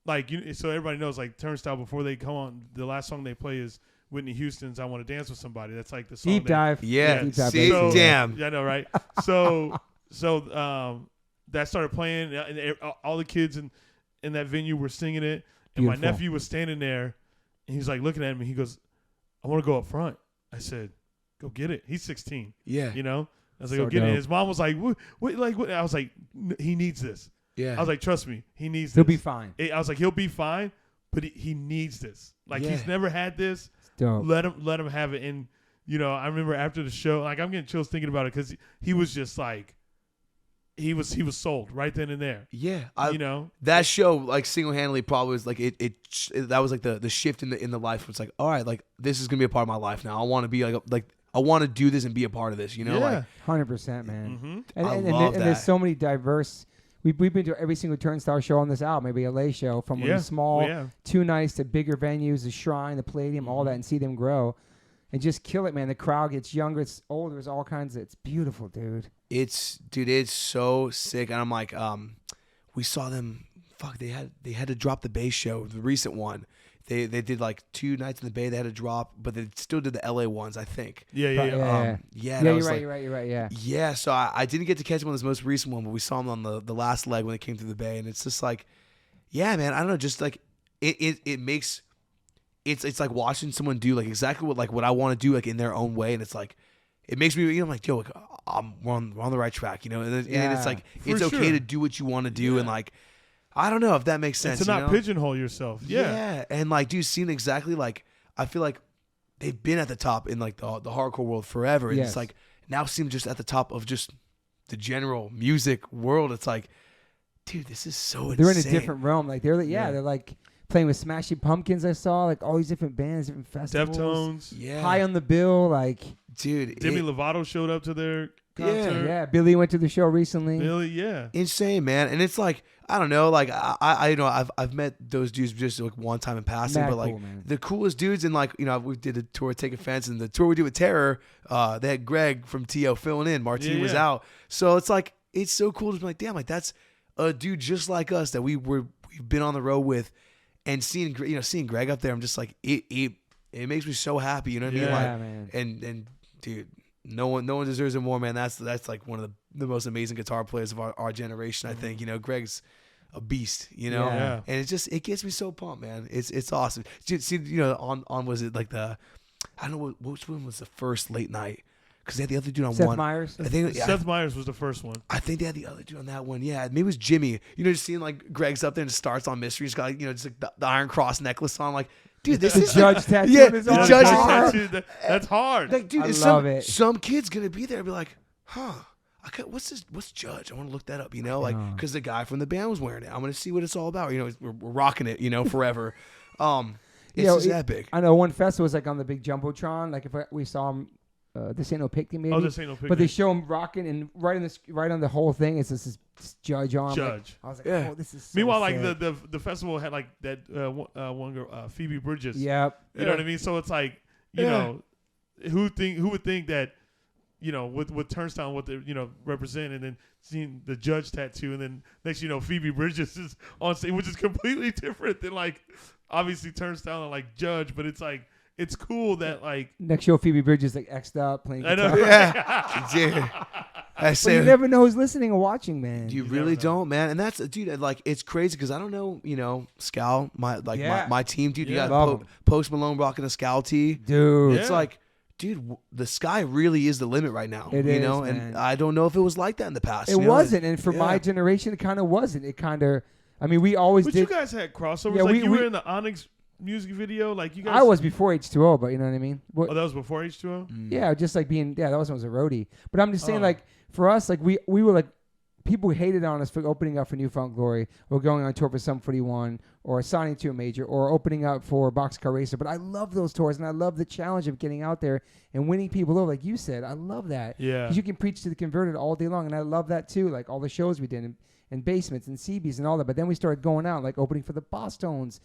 like so everybody knows like Turnstile before they come on, the last song they play is Whitney Houston's "I Want to Dance with Somebody." That's like the song. Deep Dive. Yeah. Deep Dive. See, damn. Yeah, I know, right? So that started playing, and all the kids in that venue were singing it, and my nephew was standing there, and he's like looking at me. He goes, "I want to go up front." I said, "Go get it." He's 16. Yeah. I was like, "Go get it." His mom was like, "What?" I was like, "He needs this." Yeah. I was like, "Trust me, he needs this. He'll be fine." I was like, "He'll be fine, but he needs this. Like he's never had this. Dope. Let him have it." And I remember after the show, like I'm getting chills thinking about it because he was just like, he was sold right then and there. Yeah, that show like single handedly probably was like that was like the shift in the life. It's like, all right, like this is gonna be a part of my life now. I want to be like I want to do this and be a part of this. Yeah. 100%, man. Mm-hmm. And there's so many diverse. We've been to every single Turnstile show on this album, maybe a LA show, from small, too nice to bigger venues, the Shrine, the Palladium, all that, and see them grow. And just kill it, man. The crowd gets younger, it's older, it's all kinds of, it's beautiful, dude. It's so sick. And I'm like, we saw them, they had to drop the Bay show, the recent one. They did like 2 nights in the Bay. They had to drop, but they still did the LA ones, I think. Yeah. You're right. Yeah. Yeah. So I didn't get to catch them on this most recent one, but we saw them on the last leg when they came through the Bay, and it's just like, yeah, man. I don't know. Just like it makes it's like watching someone do like exactly what I want to do like in their own way, and it's like it makes me I'm like, yo, like, we're on the right track, and it's like it's okay to do what you want to do, and like. I don't know if that makes sense. And to not pigeonhole yourself. Yeah. And like, dude, seeing exactly like, I feel like they've been at the top in like the hardcore world forever. And it's like, now seem just at the top of just the general music world. It's like, dude, this is so insane. They're in a different realm. Like they're like playing with Smashing Pumpkins. I saw like all these different bands, different festivals. Deftones. High on the Bill. Like, dude. Demi Lovato showed up to their concert. Yeah. Billy went to the show recently. Insane, man. And it's like, I don't know, like I've met those dudes just like one time in passing, but like the coolest dudes, and like we did a tour, Take Offense, and the tour we did with Terror, they had Greg from T.O. filling in. Martine was out, so it's like it's so cool to be like, damn, like that's a dude just like us that we've been on the road with, and seeing Greg up there, I'm just like it makes me so happy. You know what I mean? Like, man. And dude, no one deserves it more, man. That's like one of the most amazing guitar players of our generation. I think Greg's a beast, and it gets me so pumped, man. It's awesome. See, on was it like I don't know which one was the first late night, because they had the other dude on Seth one. Meyers. I think Seth Meyers was the first one. I think they had the other dude on that one. Yeah, maybe it was Jimmy. Just seeing like Greg's up there and it starts on Mystery. He's got like, just like the Iron Cross necklace on. Like, dude, this is judge tattoo. Yeah, on his the arm. judge tattoo. That's hard. Like, dude, I love it. Some kid's gonna be there and be like, huh. What's Judge? I want to look that up, because the guy from the band was wearing it. I'm gonna see what it's all about. We're rocking it, forever. It's just epic. I know one festival was like on the big jumbotron. Like if we saw him, This Ain't No Picnic, maybe. Oh, This Ain't No Picnic. But they show him rocking, and right on the whole thing is this Judge on. Judge. Like, I was like, oh, this is. So Meanwhile, sick. like the festival had like that one girl, Phoebe Bridges. Yep. You know what I mean? So it's like who would think that. With Turnstile, what they represent, and then seeing the Judge tattoo, and then next Phoebe Bridges is on stage, which is completely different than like obviously Turnstile and like Judge, but it's like it's cool that like next show Phoebe Bridges like X'd up playing guitar. I know, Yeah. I But say, you never know who's listening or watching, man. you really don't, man. And that's, dude, like it's crazy because I don't know, Scal, my team, dude. Yeah. You got Post Malone rocking a Scal tee, Dude. It's like, dude, the sky really is the limit right now. It is, man. And I don't know if it was like that in the past. It wasn't, and for my generation, it kind of wasn't. It kind of, I mean, we always But did. you guys had crossovers. Yeah, like we were in the Onyx music video. Like you guys. I was before H2O, but you know what I mean. Oh, that was before H2O. Yeah, just like being. Yeah, that was a roadie. But I'm just saying, like for us, like we were like. People hated on us for opening up for New Found Glory or going on tour for Sum 41 or signing to a major or opening up for Boxcar Racer. But I love those tours, and I love the challenge of getting out there and winning people over. Like you said, I love that. Yeah. Because you can preach to the converted all day long, and I love that too. Like all the shows we did in basements and CBs and all that. But then we started going out, like opening for the Boss Tones,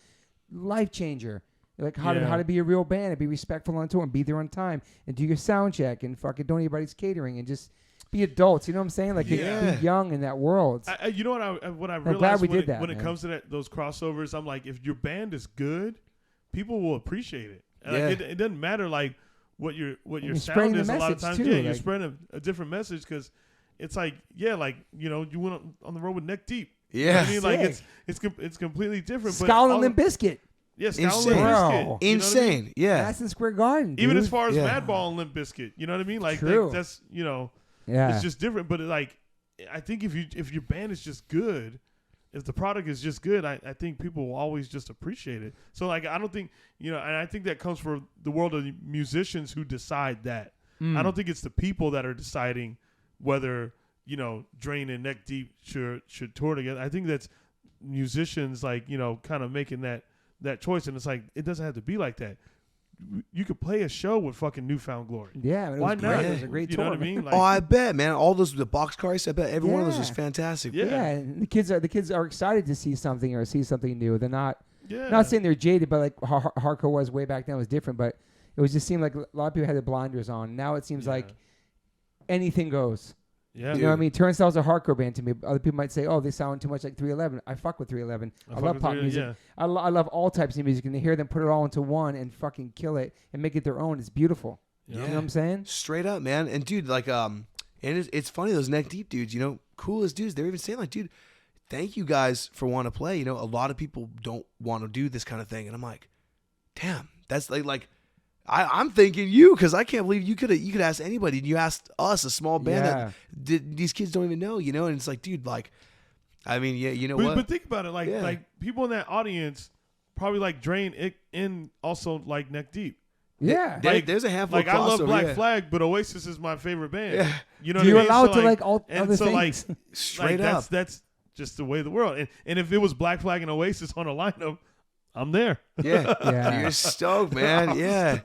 Life Changer. Like how to be a real band and be respectful on tour and be there on time and do your sound check and fucking don't anybody's catering and just be adults. You know what I'm saying? Like be young in that world. You know what I realized glad we when, did that, when it comes to those crossovers, I'm like, if your band is good, people will appreciate it. It doesn't matter like what your sound is. A lot of times, too, you're spreading a different message because it's like, you went on the road with Neck Deep. Yeah, you know what I mean, like it's completely different. Skull and Limp Bizkit. Yeah, Skull Insane. and Limp Bizkit. Insane. I mean? Yeah. Madison Square Garden. Dude. Even as far as Madball and Limp Bizkit, you know what I mean? Like True. that's Yeah. it's just different. But like, I think if your band is just good, if the product is just good, I think people will always just appreciate it. So like, I don't think and I think that comes from the world of the musicians who decide that. I don't think it's the people that are deciding whether Drain and Neck Deep should tour together. I think that's musicians like kind of making that choice, and it's like it doesn't have to be like that. You could play a show with fucking New Found Glory. Yeah, why not? Great. It was a great tour. You know what I mean? Like, I bet, man. All those the boxcars, I bet every one of those was fantastic. Yeah. And the kids are excited to see something or see something new. They're not Yeah. not saying they're jaded, but like how hardcore was way back then was different. But it was just seemed like a lot of people had the blinders on. Now it seems like anything goes. Yeah. You know what I mean? Turnstile's a hardcore band to me. Other people might say, oh, they sound too much like 311. I fuck with 311. I love pop music. Yeah. I love all types of music. And to hear them put it all into one and fucking kill it and make it their own, it's beautiful. Yeah. You know what I'm saying? Straight up, man. And dude, like, and it's funny, those Neck Deep dudes, cool as dudes. They're even saying like, dude, thank you guys for wanting to play. A lot of people don't want to do this kind of thing. And I'm like, damn, that's like I'm thanking you because I can't believe you could ask anybody. And you asked us, a small band that these kids don't even know, And it's like, dude, like, I mean, what? But think about it, like people in that audience probably like Drain and also like Neck Deep. Yeah. There's a handful of I love crossover, Black Flag, but Oasis is my favorite band. Yeah. You know Do what I you mean? allowed So to like all and other so things? like Straight like, up. That's just the way of the world. And if it was Black Flag and Oasis on a lineup, I'm there. Yeah. You're stoked, man. Yeah.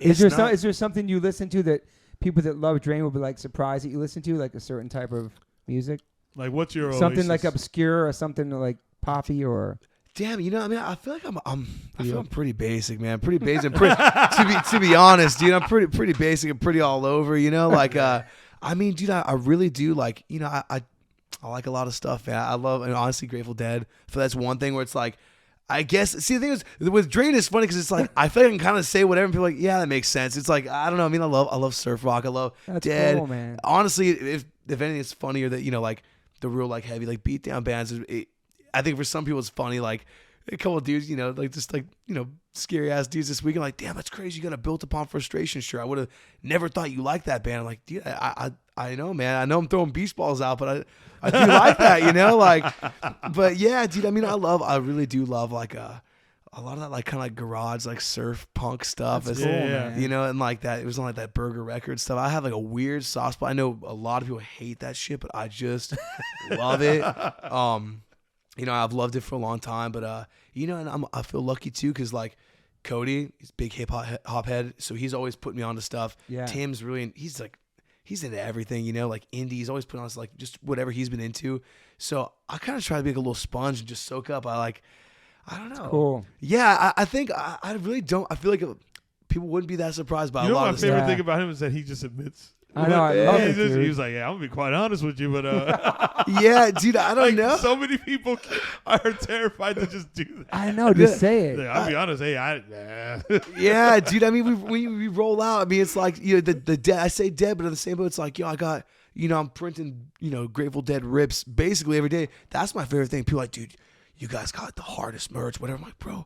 Is there something you listen to that people that love Drain will be like surprised that you listen to, like a certain type of music? Like what's your something Oasis? like obscure or something like poppy or? Damn, I mean, I feel like I'm pretty basic, man. Pretty basic. To be honest, dude, I'm pretty basic and pretty all over. Like, I mean, dude, I really do like, I like a lot of stuff, man. I love, and honestly, Grateful Dead. So that's one thing where it's like, I guess, see, the thing is, with Drain, it's funny because it's like, I feel like I can kind of say whatever and people are like, yeah, that makes sense. It's like, I don't know. I mean, I love surf rock. I love That's Dead. cool, man. Honestly, if anything, it's funnier that, you know, like the real like heavy, like beat down bands. I think for some people it's funny, like a couple of dudes, you know, like just like, you know, scary ass dudes this weekend, like, damn, that's crazy. You got a Built Upon Frustration shirt. I would have never thought you liked that band. I'm like, dude, I know, man. I know I'm throwing beach balls out, but I do like that, you know, like, but yeah, dude, I mean, I really do love like a lot of that, like kind of like garage, like surf punk stuff. That's As, cool, man. You know, and like that, it was on like that Burger Record stuff. I have like a weird soft spot. I know a lot of people hate that shit, but I just love it. You know, I've loved it for a long time, but you know, and I feel lucky too, because like Cody, he's a big hip hop head, so he's always putting me on to stuff. Yeah. Tim's really, he's into everything, you know, like indie. He's always putting on like just whatever he's been into. So I kind of try to be like a little sponge and just soak up. I don't know. Cool. Yeah, I think I really don't. I feel like people wouldn't be that surprised by You a know, lot my of favorite stuff. thing about him is that he just admits. I know, I love it, dude. He was like, yeah, I'm going to be quite honest with you, but Yeah, dude, I don't like, know. so many people are terrified to just do that. I know, just say it. Like, I'll be honest, hey, Yeah, dude. I mean, we roll out. I mean, it's like, you know, the dead. I say dead, but in the same boat, it's like, yo, I got, you know, I'm printing, you know, Grateful Dead rips basically every day. That's my favorite thing. People are like, dude, you guys got the hardest merch, whatever. I'm like, bro,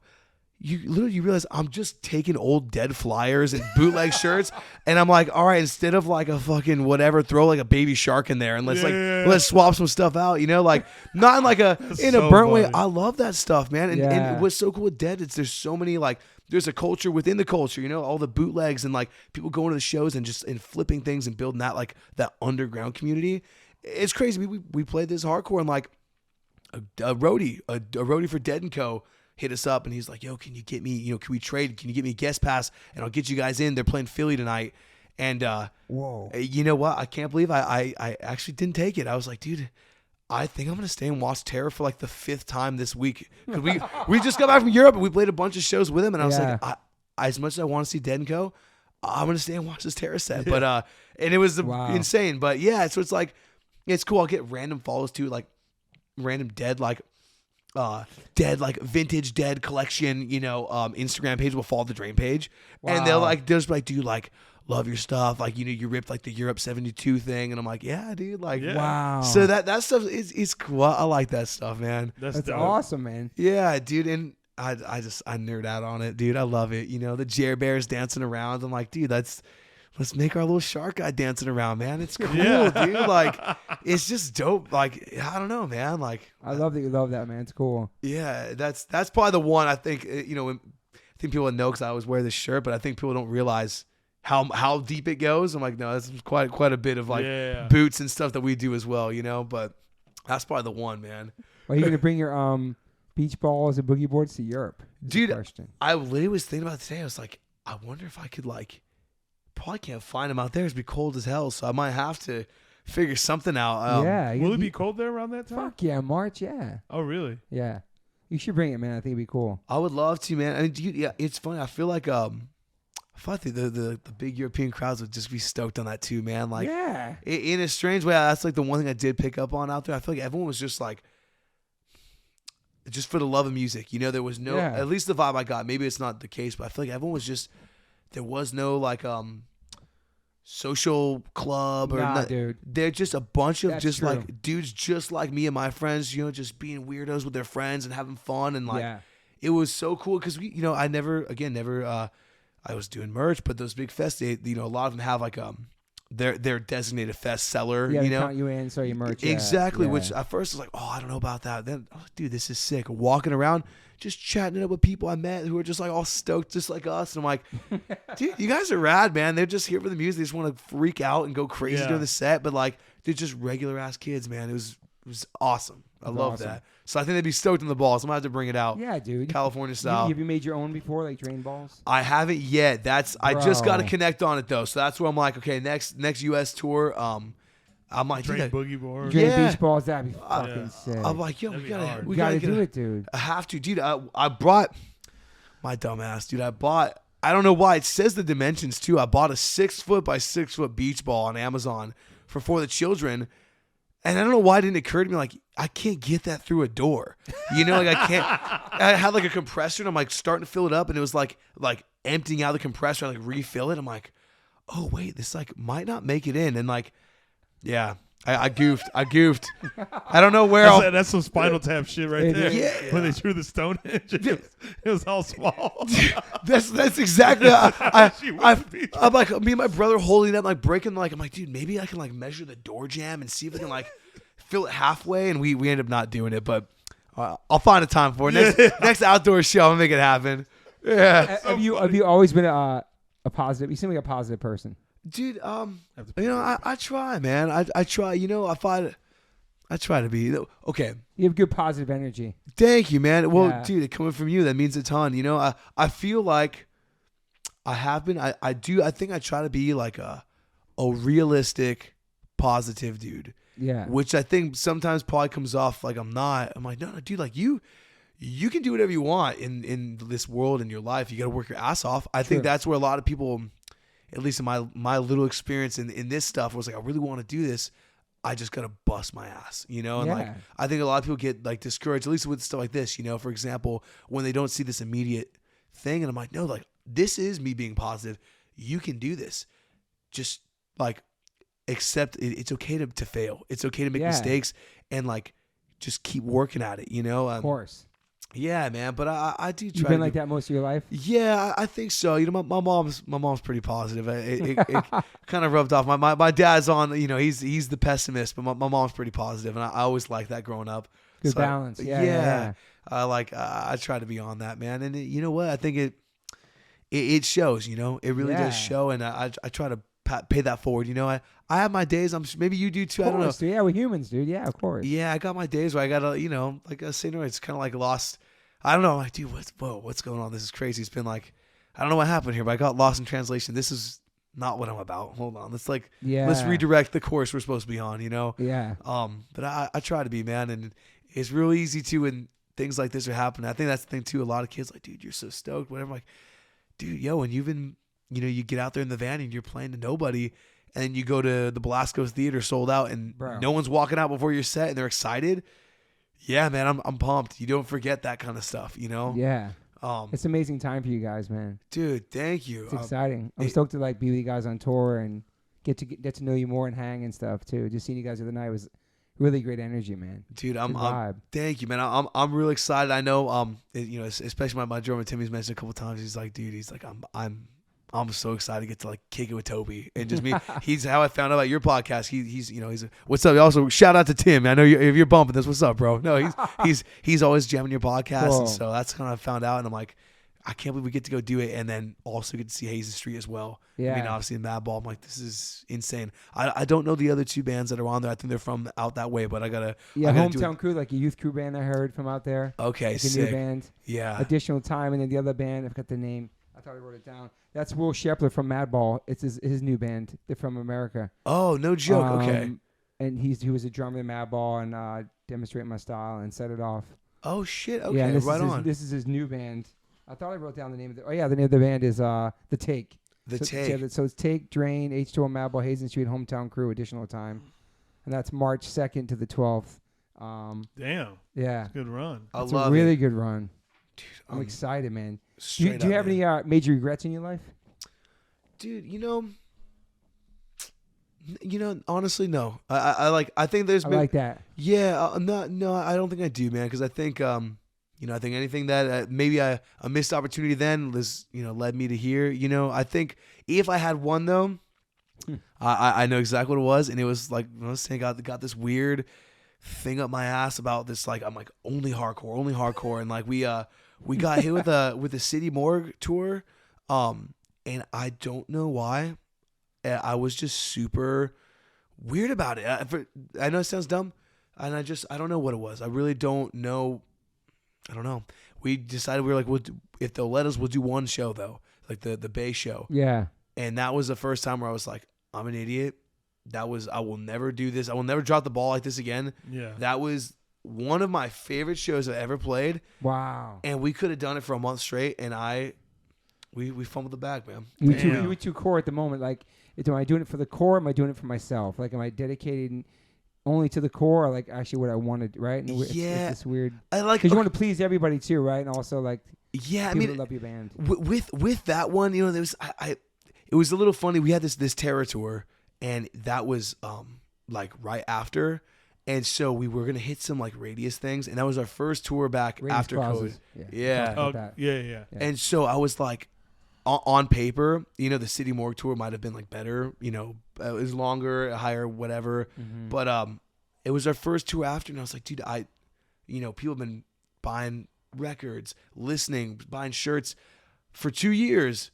you realize I'm just taking old Dead flyers and bootleg shirts, and I'm like, all right, instead of like a fucking whatever, throw like a baby shark in there and let's swap some stuff out, you know, like not in like a so burnt way. funny. I love that stuff, man. And, Yeah. and what's so cool with Dead is there's so many like. There's a culture within the culture, you know, all the bootlegs and like people going to the shows and just and flipping things and building that like that underground community. It's crazy. We played this hardcore and like a roadie for Dead & Co. hit us up and he's like, yo, can you get me, you know, can we trade? Can you get me a guest pass and I'll get you guys in? They're playing Philly tonight. And Whoa. you know what? I can't believe I actually didn't take it. I was like, dude, I think I'm gonna stay and watch Terror for like the 5th time this week. Cause we just got back from Europe and we played a bunch of shows with him, and I was like, as much as I want to see Dead & Co., I'm gonna stay and watch this Terror set. Yeah. But and it was insane. But yeah, so it's like it's cool. I'll get random follows too, like random Dead like vintage Dead collection, you know, Instagram page will follow the Drain page, and they'll just be like, dude, like, love your stuff, like, you know, you ripped like the Europe 72 thing, and I'm like, yeah, dude, like, wow. So that stuff is cool. I like that stuff, man. That's awesome, man. Yeah, dude, and I nerd out on it, dude. I love it. You know, the Jer Bears dancing around. I'm like, dude, let's make our little shark guy dancing around, man. It's cool, dude. Like, it's just dope. Like, I don't know, man. Like, I love that you love that, man. It's cool. Yeah, that's probably the one I think. You know, I think people know because I always wear this shirt, but I think people don't realize how deep it goes. I'm like, no, that's quite a bit of like boots and stuff that we do as well, you know. But that's probably the one, man. Are you gonna bring your beach balls and boogie boards to Europe? Dude, I literally was thinking about it today. I was like, I wonder if I could like. Probably can't find them out there. It's be cold as hell, so I might have to figure something out. Will it be cold there around that time? Fuck yeah, March. Yeah. Oh really? Yeah. You should bring it, man. I think it'd be cool. I would love to, man. I mean, dude, yeah, it's funny. I feel like I thought the big European crowds would just be stoked on that too, man. Like, yeah. In a strange way, that's like the one thing I did pick up on out there. I feel like everyone was just like, just for the love of music. You know, there was no, at least the vibe I got. Maybe it's not the case, but I feel like everyone was just, there was no like social club or dude. They're just a bunch of That's true. like dudes just like me and my friends, you know, just being weirdos with their friends and having fun, and like it was so cool because we, you know, I never I was doing merch, but those big fests, they, you know, a lot of them have like their designated fest seller, you know, count you in, so you merch. Exactly. Which at first I was like, oh, I don't know about that. Then, oh, dude, this is sick. Walking around, just chatting it up with people I met who are just like all stoked, just like us. And I'm like, dude, you guys are rad, man. They're just here for the music. They just want to freak out and go crazy during the set. But like, they're just regular ass kids, man. It was awesome. I love that. So I think they'd be stoked on the balls. I'm gonna have to bring it out. Yeah, dude. California style. Have you made your own before, like Drain balls? I haven't yet. I just got to connect on it though. So that's where I'm like, okay, next US tour. I'm like, Drain boogie board. Drain beach balls. That'd be fucking sick. I'm like, yo, we gotta do it, dude. I have to, dude. I brought my dumbass, dude. I don't know why it says the dimensions too. I bought a 6 foot by 6 foot beach ball on Amazon for the children. And I don't know why it didn't occur to me, like, I can't get that through a door. You know, like I can't. I had like a compressor and I'm like starting to fill it up and it was like emptying out the compressor and like refill it. I'm like, oh wait, this like might not make it in. And like, yeah, I goofed. I don't know where. That's some Spinal Tap shit right there. Yeah. When they drew the Stonehenge, it was all small. That's exactly. I'm like, me and my brother holding that, like breaking, like I'm like, dude, maybe I can like measure the door jam and see if I can like fill it halfway. And we end up not doing it, but I'll find a time for it. Next outdoor show, I'm gonna make it happen. Yeah. Have you always been a positive? You seem like a positive person. Dude, you know, I try, man. I try. You know, I try to be okay. You have good positive energy. Thank you, man. Well, Yeah. dude, coming from you, that means a ton. You know, I feel like I have been. I do. I think I try to be like a realistic, positive dude. Yeah. Which I think sometimes probably comes off like I'm not. I'm like, no, dude, like you can do whatever you want in this world, in your life. You got to work your ass off. I think that's where a lot of people, at least in my little experience in this stuff, was like, I really want to do this. I just got to bust my ass, you know? And like, I think a lot of people get like discouraged, at least with stuff like this, you know, for example, when they don't see this immediate thing. And I'm like, no, like this is me being positive. You can do this. Just like accept it. It's okay to fail. It's okay to make mistakes and like just keep working at it, you know? Of course. Yeah, man. But I do try. You've been like that most of your life? Yeah, I think so. You know, my mom's pretty positive. It kind of rubbed off. My dad's on. You know, he's the pessimist, but my mom's pretty positive, and I always liked that growing up. Good balance. Yeah. I try to be on that, man. And you know what? I think it shows. You know, it really does show, and I try to pay that forward. You know, I have my days. Maybe you do too. I don't know. Yeah, we're humans, dude. Yeah, of course. Yeah, I got my days where I gotta, you know, like I say, no, it's kind of like lost. I don't know. I'm like, dude, what's going on? This is crazy. It's been like, I don't know what happened here, but I got lost in translation. This is not what I'm about. Hold on. Let's redirect the course we're supposed to be on, you know? Yeah. But I try to be, man. And it's real easy to when things like this are happening. I think that's the thing too. A lot of kids like, dude, you're so stoked, whatever. I'm like, dude, yo, and you've been, you know, you get out there in the van and you're playing to nobody. And then you go to the Belasco's Theater sold out and no one's walking out before your set and they're excited. Yeah, man, I'm pumped. You don't forget that kind of stuff, you know? Yeah. It's an amazing time for you guys, man. Dude, thank you. It's exciting. I'm stoked to like be with you guys on tour and get to know you more and hang and stuff too. Just seeing you guys the other night was really great energy, man. Dude, thank you, man. I'm really excited. I know, you know, especially my drummer Timmy's mentioned a couple times. He's like, dude, I'm so excited to get to like kick it with Toby and just me. He's how I found out about your podcast. He's you know, what's up? Also, shout out to Tim. I know if you're bumping this, what's up, bro? No, he's always jamming your podcast, cool. And so that's kind of I found out, and I'm like, I can't believe we get to go do it, and then also get to see Hazen St as well. Yeah, I mean, obviously in Madball, I'm like, this is insane. I don't know the other two bands that are on there. I think they're from out that way, but I gotta hometown crew, like a youth crew band I heard from out there. Okay, like sick. A new band. Yeah, Additional Time, and then the other band, I forgot the name. I thought I wrote it down. That's Will Shepler from Madball. It's his new band. They're from America. Oh, no joke. Okay. And he was a drummer in Madball and demonstrated my style and set it off. Oh shit. Okay. Yeah, this is his new band. I thought I wrote down the name of it. Oh yeah, the name of the band is The Take. Take. So it's Take, Drain, H2O, Madball, Hazen St, Hometown Crew, Additional Time, and that's March 2nd to the 12th. Damn. Yeah. Good run. It's a really good run. Dude, I'm excited, man. Do you have any major regrets in your life? Dude, you know, honestly, no. I think there's been. I like that. Yeah, no, I don't think I do, man. Because I think, you know, I think anything that maybe a missed opportunity then led me to here. You know, I think if I had one though, I know exactly what it was, and it was like I was saying, got this weird thing up my ass about this. Like I'm like only hardcore, and like we got hit with a City Morgue tour, and I don't know why. I was just super weird about it. I know it sounds dumb, and I don't know what it was. I really don't know. I don't know. We decided we were like, if they'll let us, we'll do one show though, like the Bay show. Yeah. And that was the first time where I was like, I'm an idiot. I will never do this. I will never drop the ball like this again. Yeah. That was one of my favorite shows I've ever played. Wow. And we could have done it for a month straight, and we fumbled the bag, man. You were too core at the moment. Like, am I doing it for the core? Or am I doing it for myself? Like, am I dedicated only to the core, or like actually what I wanted, right? And it's this weird. I like because you want to please everybody too, right? And also like yeah, I people mean, that love your band. With that one, you know, there was it was a little funny. We had this Terror tour, and that was like right after. And so we were gonna hit some like Radius things, and that was our first tour back Radius after clauses. COVID. Yeah. Oh, yeah. And so I was like, on paper, you know, the City Morgue tour might have been like better, you know, it was longer, higher, whatever. Mm-hmm. But it was our first tour after, and I was like, dude, you know, people have been buying records, listening, buying shirts for 2 years.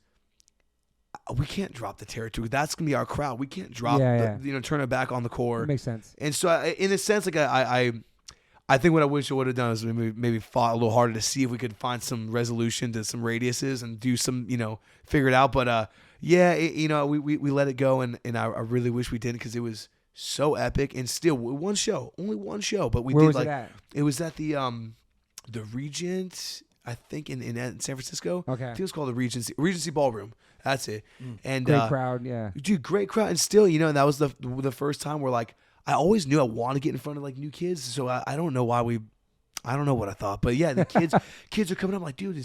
We can't drop the Terror tour. That's gonna be our crowd. We can't drop, you know, turn it back on the core. That makes sense. And so, in a sense, like I think what I wish I would have done is maybe fought a little harder to see if we could find some resolution to some Radiuses and do some, you know, figure it out. But you know, we let it go, and I really wish we didn't, because it was so epic. And still, only one show, but we Where did was like it at? It was at the Regent, I think in San Francisco. Okay. I think it was called the Regency Ballroom. That's it. And Great crowd, yeah. Dude, great crowd. And still, you know, and that was the first time where like I always knew I wanted to get in front of like new kids. So I don't know why I don't know what I thought, but yeah, the kids are coming up. I'm like, dude,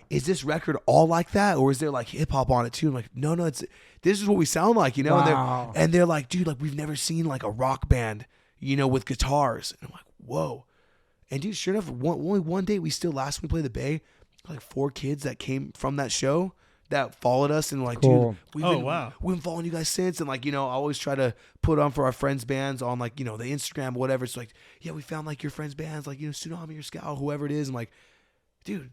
is this record all like that, or is there like hip hop on it too? I'm like, no, this is what we sound like, you know. Wow. And they're like, dude, like we've never seen like a rock band, you know, with guitars. And I'm like, whoa. And dude, sure enough, only one day last when we played the Bay, like 4 kids that came from that show that followed us, and like, cool. dude, we've been following you guys since. And like, you know, I always try to put on for our friends' bands on like, you know, the Instagram, whatever. It's like, yeah, we found like your friends' bands, like, you know, Tsunami or Scout, whoever it is. I'm like, dude,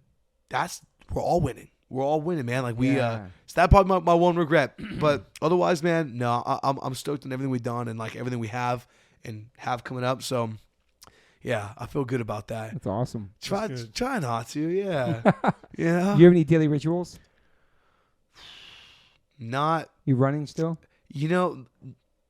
we're all winning. We're all winning, man. Like so that's probably my one regret. But otherwise, man, no, I'm stoked on everything we've done and like everything we have coming up. So yeah, I feel good about that. That's awesome. Try not to, yeah. Yeah. You have any daily rituals? Not. You running still? You know,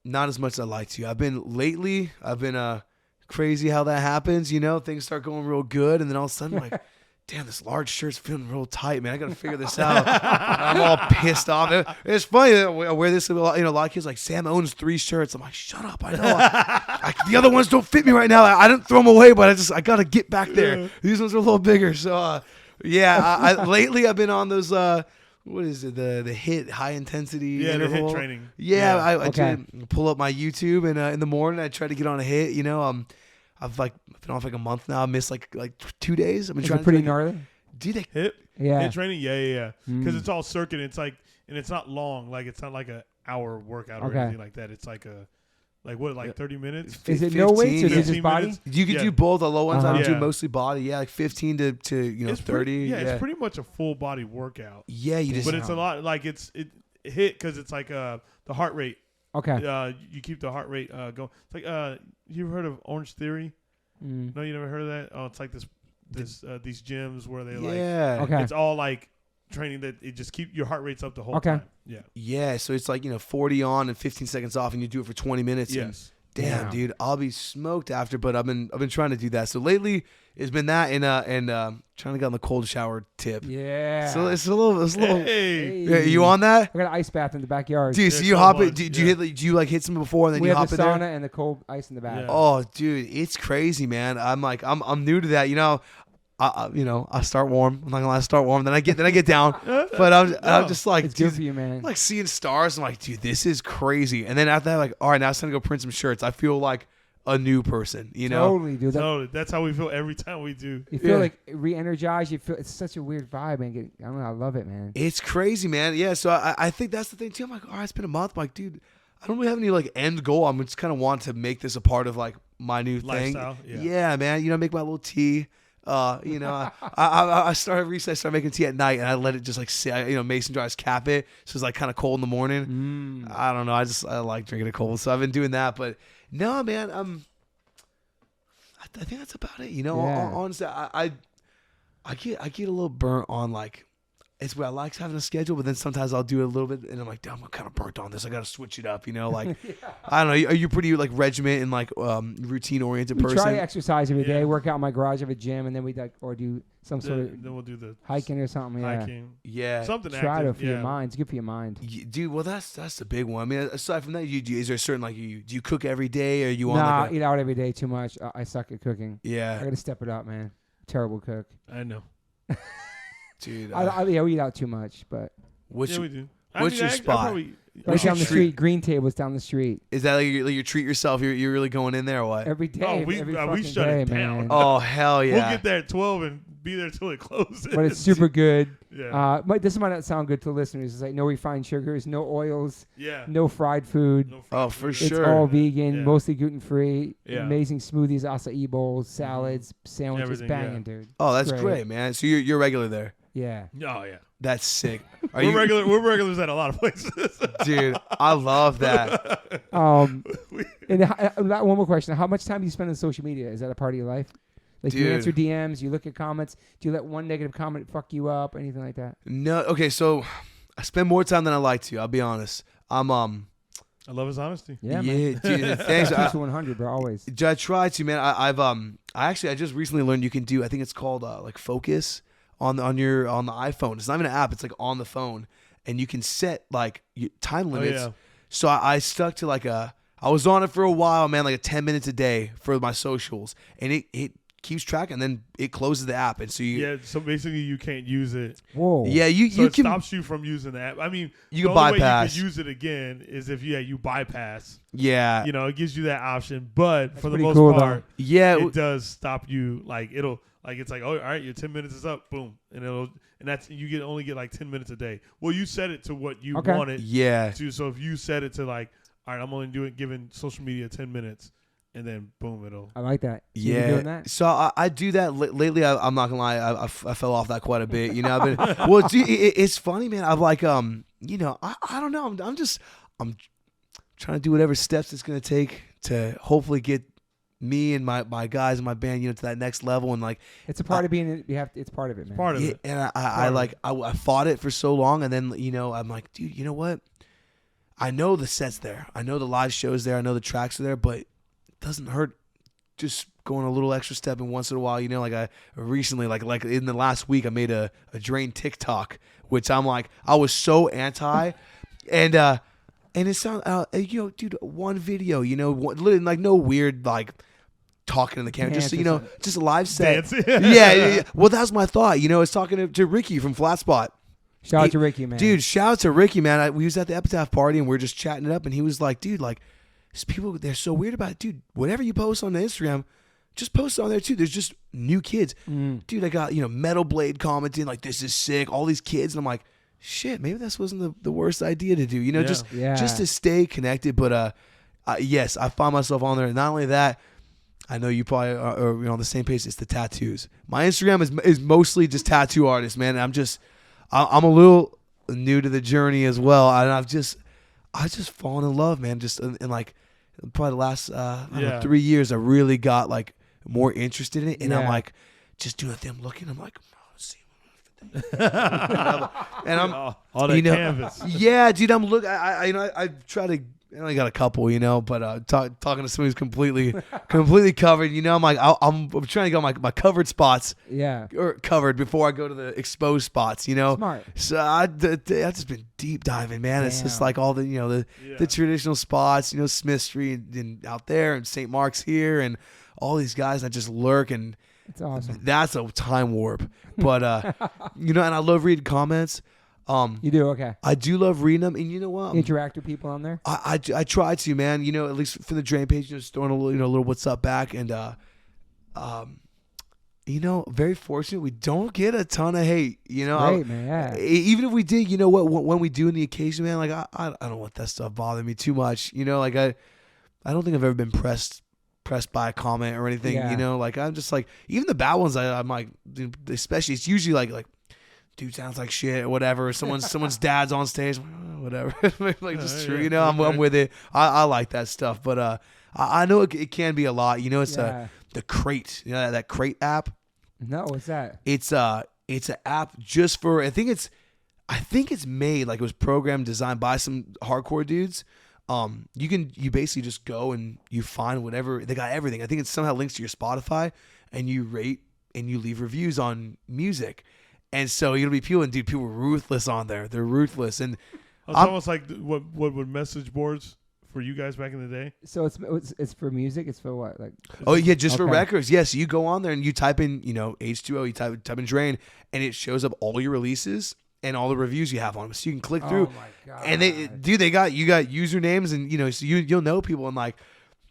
not as much as I like to. I've been crazy how that happens. You know, things start going real good, and then all of a sudden, like, damn, this large shirt's feeling real tight, man. I got to figure this out. I'm all pissed off. It's funny that I wear this. You know, a lot of kids like, Sam owns 3 shirts. I'm like, shut up. I know. The other ones don't fit me right now. I didn't throw them away, but I got to get back there. These ones are a little bigger. So, lately I've been on those. What is it? The HIIT, high intensity interval. The HIIT training. Yeah. I pull up my YouTube, and in the morning I try to get on a HIIT. You know, I've like been off like a month now. I missed like 2 days. I've been trying. Pretty gnarly. Do they HIIT? Yeah. HIIT training? Yeah. Because it's all circuit. It's like, and it's not long. Like it's not like an hour workout or anything like that. It's like 30 minutes? Is it no weights or is it just body? minutes? You can do both. The low ones I would do Yeah. mostly body. Yeah, like 15 to 30. It's pretty much a full body workout. Yeah, But it's a lot like it HIIT because it's like the heart rate. Okay. You keep the heart rate going. It's like you ever heard of Orange Theory? No, you never heard of that? Oh, it's like these gyms where they Okay. it's all like training that it just keep your heart rates up the whole time. Yeah. Yeah, so it's like, 40 on and 15 seconds off, and you do it for 20 minutes. Yes. Damn, dude, I'll be smoked after. But I've been trying to do that. So lately it's been that and trying to get on the cold shower tip. Yeah. So it's a little. Hey. Yeah, you on that? I got an ice bath in the backyard. Dude, so you hop it. Do you like hit something before and then we you have hop the in sauna there? and the cold ice in the back. Yeah. Oh, dude, it's crazy, man. I'm new to that. I start warm. I'm not gonna lie, I start warm. Then I get down. But I'm just like, It's dude, good for you, man. like seeing stars. I'm like, dude, this is crazy. And then after that, like, all right, now it's time to go print some shirts. I feel like a new person, Totally, dude. Totally. That's how we feel every time we do. You feel like re-energized. You feel it's such a weird vibe, man. I don't know. I love it, man. It's crazy, man. Yeah. So I think that's the thing too. I'm like, all right, it's been a month. I'm like, dude, I don't really have any like end goal. I'm just kind of want to make this a part of like my new Lifestyle, thing. Yeah, man. Make my little tea. I started recently. I started making tea at night, and I let it just like sit. Mason jars cap it, so it's like kind of cold in the morning. I don't know. I like drinking it cold, so I've been doing that. But no, man. I think that's about it. Honestly, I get a little burnt on like it's what I like having a schedule, but then sometimes I'll do it a little bit, and I'm like, damn, I'm kind of burnt on this. I got to switch it up, Like, I don't know. Are you pretty like regiment and like routine oriented person? We try to exercise every day. Work out in my garage. Have a gym, and then we or do some sort of. Then we'll do the hiking or something. Hiking. Yeah. Something. Try active, to for your mind. It's good for your mind. Dude, well that's the big one. I mean, aside from that, is there a certain do you cook every day, or you on? Nah, like eat out every day too much. I suck at cooking. Yeah. I gotta step it up, man. Terrible cook. I know. Dude, we eat out too much, but we do. What's your spot? Right down the street, Green Table's down the street. Is that like you treat yourself? You're really going in there or what? Every day. Oh, we shut it down. Man. Oh hell yeah! We'll get there at 12 and be there till it closes. But it's super good. Yeah. This might not sound good to listeners. It's like no refined sugars, no oils, yeah, no fried food. For sure. It's all vegan, mostly gluten free. Yeah. Amazing smoothies, acai bowls, salads, sandwiches, banging, dude. Oh, that's great, man. So you're regular there. Yeah. Oh yeah. That's sick. We're regulars at a lot of places. Dude, I love that. And one more question: how much time do you spend on social media? Is that a part of your life? Like, you answer DMs, you look at comments. Do you let one negative comment fuck you up, or anything like that? No. Okay, so I spend more time than I like to. I'll be honest. I love his honesty. Yeah, man. Dude, thanks. 100, bro. Always. I try to, man. I just recently learned you can do. I think it's called like focus on the iPhone. It's not even an app. It's like on the phone, and you can set like time limits. Oh, yeah. So I stuck to I was on it for a while, man, like 10 minutes a day for my socials, and it keeps track, and then it closes the app, and so so basically you can't use it. Whoa. Yeah, it can stops you from using the app. I mean, you the can only bypass. way you can use it again is if you bypass. Yeah, it gives you that option, but That's for the pretty most cool, part, it does stop you. It's like, oh, all right, your 10 minutes is up, boom, and that's only get like 10 minutes a day. Well, you set it to what you want it. to. So if you set it to like, all right, I'm only giving social media 10 minutes. And then boom, it'll. I like that. So yeah. doing that? So I do that lately. I'm not gonna lie. I fell off that quite a bit. I've been. Well, it's funny, man. I'm like, I don't know. I'm trying to do whatever steps it's gonna take to hopefully get me and my guys and my band, to that next level. And like, it's a part of being. It's part of it, man. Part of it. And I fought it for so long, and then I'm like, dude, you know what? I know the set's there. I know the live show's there. I know the tracks are there, but doesn't hurt just going a little extra step in once in a while. Like I recently, like in the last week, I made a Drain TikTok, which I'm like, I was so anti, and it sounded, dude, one video, like no weird like talking in the camera, just just a live set. Yeah. Well, that's my thought. I was talking to Ricky from Flat Spot. Shout out to Ricky, man. Dude, shout out to Ricky, man. We was at the Epitaph party and we are just chatting it up, and he was like, dude, like, people, they're so weird about it. Dude, whatever you post on the Instagram, just post it on there too. There's just new kids. Dude, I got, Metal Blade commenting like, this is sick, all these kids. And I'm like, shit, maybe this wasn't the worst idea to do, just to stay connected. But yes, I find myself on there. And not only that, I know you probably are on the same page. It's the tattoos. My Instagram is mostly just tattoo artists, man. And I'm a little new to the journey as well. And I've just fallen in love, man. Just in like probably the last 3 years, I really got like more interested in it, and I'm like just doing them looking. I'm like, let's see, and I'm all that canvas. Yeah, dude. I'm look. I try to. I only got a couple, but talking to someone who's completely covered, I'm like, I'm trying to go my covered spots, or covered before I go to the exposed spots, Smart. So I've just been deep diving, man. Damn. It's just like all the the traditional spots, Smith Street and out there, and St. Mark's here, and all these guys that just lurk, and it's awesome. That's a time warp, but and I love reading comments. You do? Okay. I do love reading them, and you know what? Interact with people on there? I try to, man. At least for the Drain page, just throwing a little what's up back, and very fortunate we don't get a ton of hate. Great, man. Yeah. Even if we did, when we do in the occasion, man, like I don't want that stuff bothering me too much. Like I don't think I've ever been pressed by a comment or anything. Yeah. Like I'm just like, even the bad ones, I'm like, especially it's usually like. Dude sounds like shit or whatever. Someone's dad's on stage, whatever. Like just true, I'm with it. I like that stuff, but I know it can be a lot. It's the Crate, that Crate app. No, what's that? It's an app just for, I think it's I think it's made like it was programmed, designed by some hardcore dudes. You basically just go and you find whatever, they got everything. I think it somehow links to your Spotify, and you rate and you leave reviews on music. And so it'll be people, and dude, people are ruthless on there. They're ruthless. And it's almost like what would message boards for you guys back in the day? So it's for music. It's for what? Like just for records. Yes, you go on there and you type in H2O. You type in Drain, and it shows up all your releases and all the reviews you have on them. So you can click through. Oh my god! And they got usernames, and so you'll know people and like,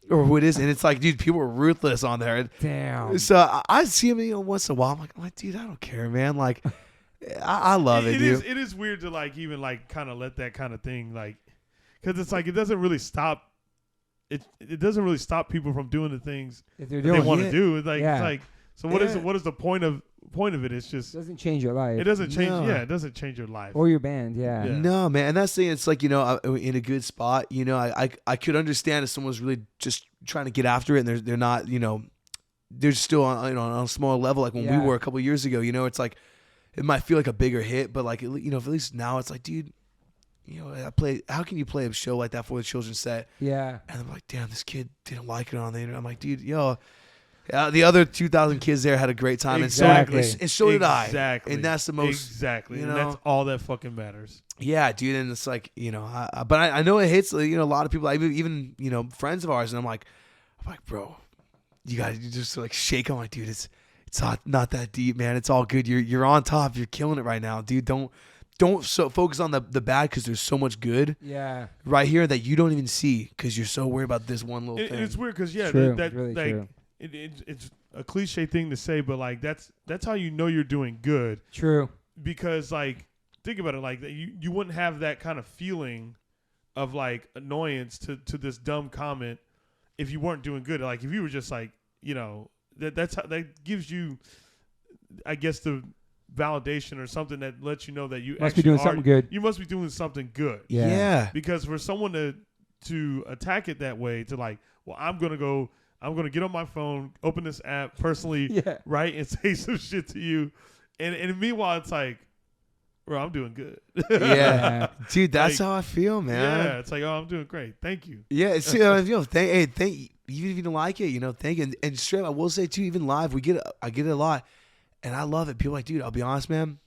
or who it is, and it's like, dude, people are ruthless on there. Damn. So I see them once in a while. I'm like, dude, I don't care, man. Like, I love it, dude. It is weird to like even like kind of let that kind of thing like, because it's like it doesn't really stop. It doesn't really stop people from doing the things If they're that doing they want to it. do. It's like Yeah. it's like, so what is the point of it? It's just It doesn't change your life. it doesn't change. No. Yeah, it doesn't change your life. Or your band. Yeah. Yeah. No, man, and that's the thing. It's like, in a good spot. I could understand if someone's really just trying to get after it, and they're not. They're still on a smaller level. Like when we were a couple years ago. It's like it might feel like a bigger hit, but like at least now it's like, dude, how can you play a show like that for the children's set? Yeah. And I'm like, damn, this kid didn't like it on the internet. I'm like, dude, the other 2,000 kids there had a great time, Exactly. and so did I. Exactly. And that's the most exactly. And that's all that fucking matters. Yeah, dude, and it's like, but I know it hits, a lot of people, even friends of ours, and I'm like, bro, you just like shake. I'm like, dude, it's not that deep, man. It's all good. You're on top. You're killing it right now, dude. Don't so focus on the bad, because there's so much good right here that you don't even see because you're so worried about this one little thing. It's weird because True. that Really like true. it's a cliche thing to say, but like that's how you know you're doing good. True. Because like think about it, like you wouldn't have that kind of feeling of like annoyance to this dumb comment if you weren't doing good. Like if you were just like that gives you, I guess, the validation or something that lets you know that you Must be doing something good. You must be doing something good. Yeah. Because for someone to attack it that way, to like, well, I'm gonna get on my phone, open this app personally, right, and say some shit to you, and meanwhile it's like, bro, I'm doing good. Yeah, dude, that's like, how I feel, man. Yeah, it's like, oh, I'm doing great, thank you. Yeah, it's thank you. Even if you don't like it, thank you. And straight up, I will say too, even live, I get it a lot, and I love it. People are like, dude, I'll be honest, man.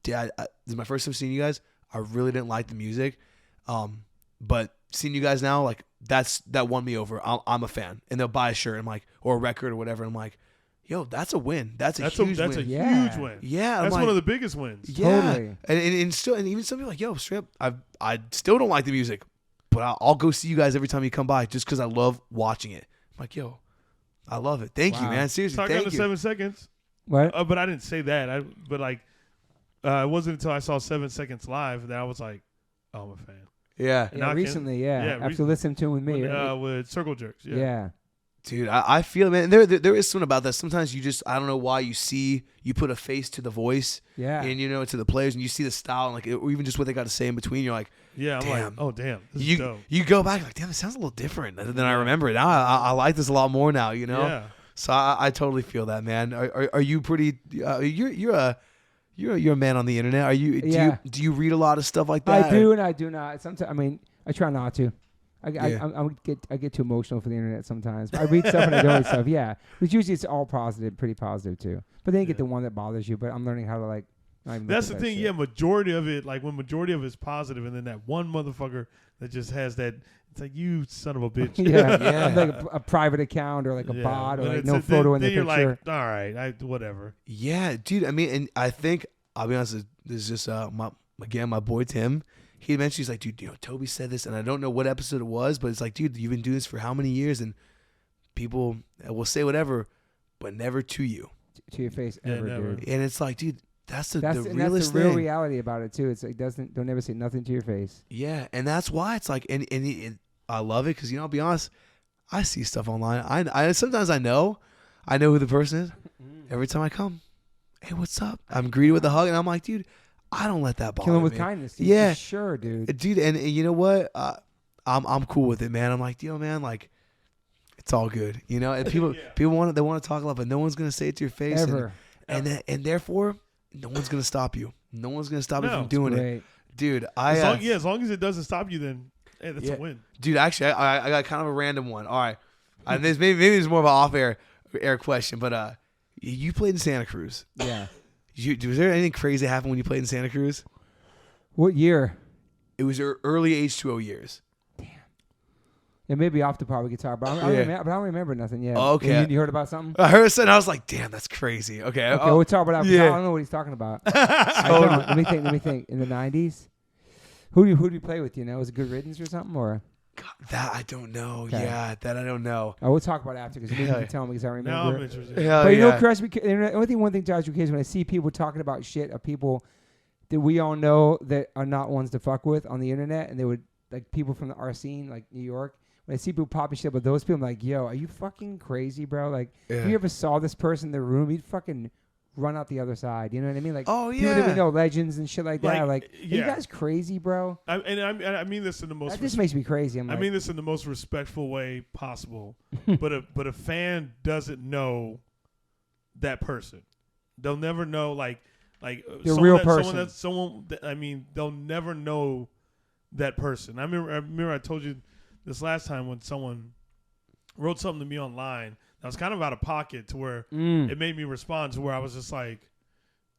Dude, this is my first time seeing you guys. I really didn't like the music, but seeing you guys now, like that won me over. I'm a fan, and they'll buy a shirt, and like, or a record or whatever. I'm like, yo, that's a win. That's a huge win. That's a huge win. Yeah, that's like, one of the biggest wins. Yeah, Totally. and even some people are like, yo, straight up, I still don't like the music, but I'll go see you guys every time you come by just because I love watching it. I'm like, yo, I love it. Thank you, man. Seriously, Talk thank on the you. 7 seconds. What? But I didn't say that. It wasn't until I saw 7 Seconds live that I was like, oh, I'm a fan. Yeah. Yeah, recently, After recently. listening to him with me. With Circle Jerks. Yeah. Dude, I feel, man, there is something about that. Sometimes you just, I don't know why, you put a face to the voice, Yeah. and to the players, and you see the style, and like, or even just what they got to say in between. You're like, yeah, I'm damn. like, oh damn, this is dope. You go back like, damn, it sounds a little different than I remember it. Now I like this a lot more now, Yeah. So I totally feel that, man. Are you pretty? You're a man on the internet. Are you? Do you read a lot of stuff like that? I do and I do not. Sometimes, I try not to. I get too emotional for the internet sometimes. I read stuff and I don't read stuff. Yeah, but usually it's all positive, pretty positive too. But then you get the one that bothers you. But I'm learning how to like. That's the thing. Yeah, majority of it, like when majority of it's positive, and then that one motherfucker that just has that. It's like, you son of a bitch. Yeah. Like a private account or like a bot or like no photo in the picture. Then you're like, all right, whatever. Yeah, dude. I mean, and I think I'll be honest. This is just my boy Tim. He mentioned, he's like, dude, Toby said this, and I don't know what episode it was, but it's like, dude, you've been doing this for how many years, and people will say whatever, but never to you, to your face, ever, never. dude. And it's like, dude, that's the realest that's the real thing. reality about it too. It's like don't ever say nothing to your face. Yeah, and that's why it's like, and I love it because I'll be honest, I see stuff online. I sometimes I know who the person is. Every time I come, hey, what's up? I'm greeted with a hug, and I'm like, dude, I don't let that bother me. Kill him with kindness, dude. Yeah, for sure, dude. Dude, and you know what? I'm cool with it, man. I'm like, man, like, it's all good, And people want to talk a lot, but no one's gonna say it to your face, Ever. and therefore, no one's gonna stop you. No one's gonna stop you from doing it, dude. As long as it doesn't stop you, then hey, that's a win, dude. Actually, I got kind of a random one. All right, this maybe it's more of an off-air question, but you played in Santa Cruz. Yeah. Was there anything crazy happen when you played in Santa Cruz? What year? It was your early H2O years. Damn. It may be off the part we could talk about. I don't remember nothing yet. Oh, okay. You heard about something? I heard something. I was like, damn, that's crazy. Okay. We'll talk about that. Yeah. I don't know what he's talking about. I don't. Let me think. In the 90s? Who do you play with? You know? Was it Good Riddance or something? Or? God, that I don't know. Okay. Yeah, that I don't know. We'll talk about it after because maybe you can tell me because I remember. Now I'm interested. Hell but you know, yeah. Chris, one thing drives me crazy when I see people talking about shit of people that we all know that are not ones to fuck with on the internet, and they would like people from our scene, like New York. When I see people popping shit about those people, I'm like, yo, are you fucking crazy, bro? Like, if you ever saw this person in the room, you'd fucking run out the other side. You know what I mean? Like, oh yeah, people that we know, legends and shit like that. Like, yeah. are you guys crazy, bro? I mean this in the most. That just makes me crazy. I mean this in the most respectful way possible. but a fan doesn't know that person. They'll never know like the real person. They'll never know that person. I remember I told you this last time when someone wrote something to me online that was kind of out of pocket to where it made me respond to where I was just like,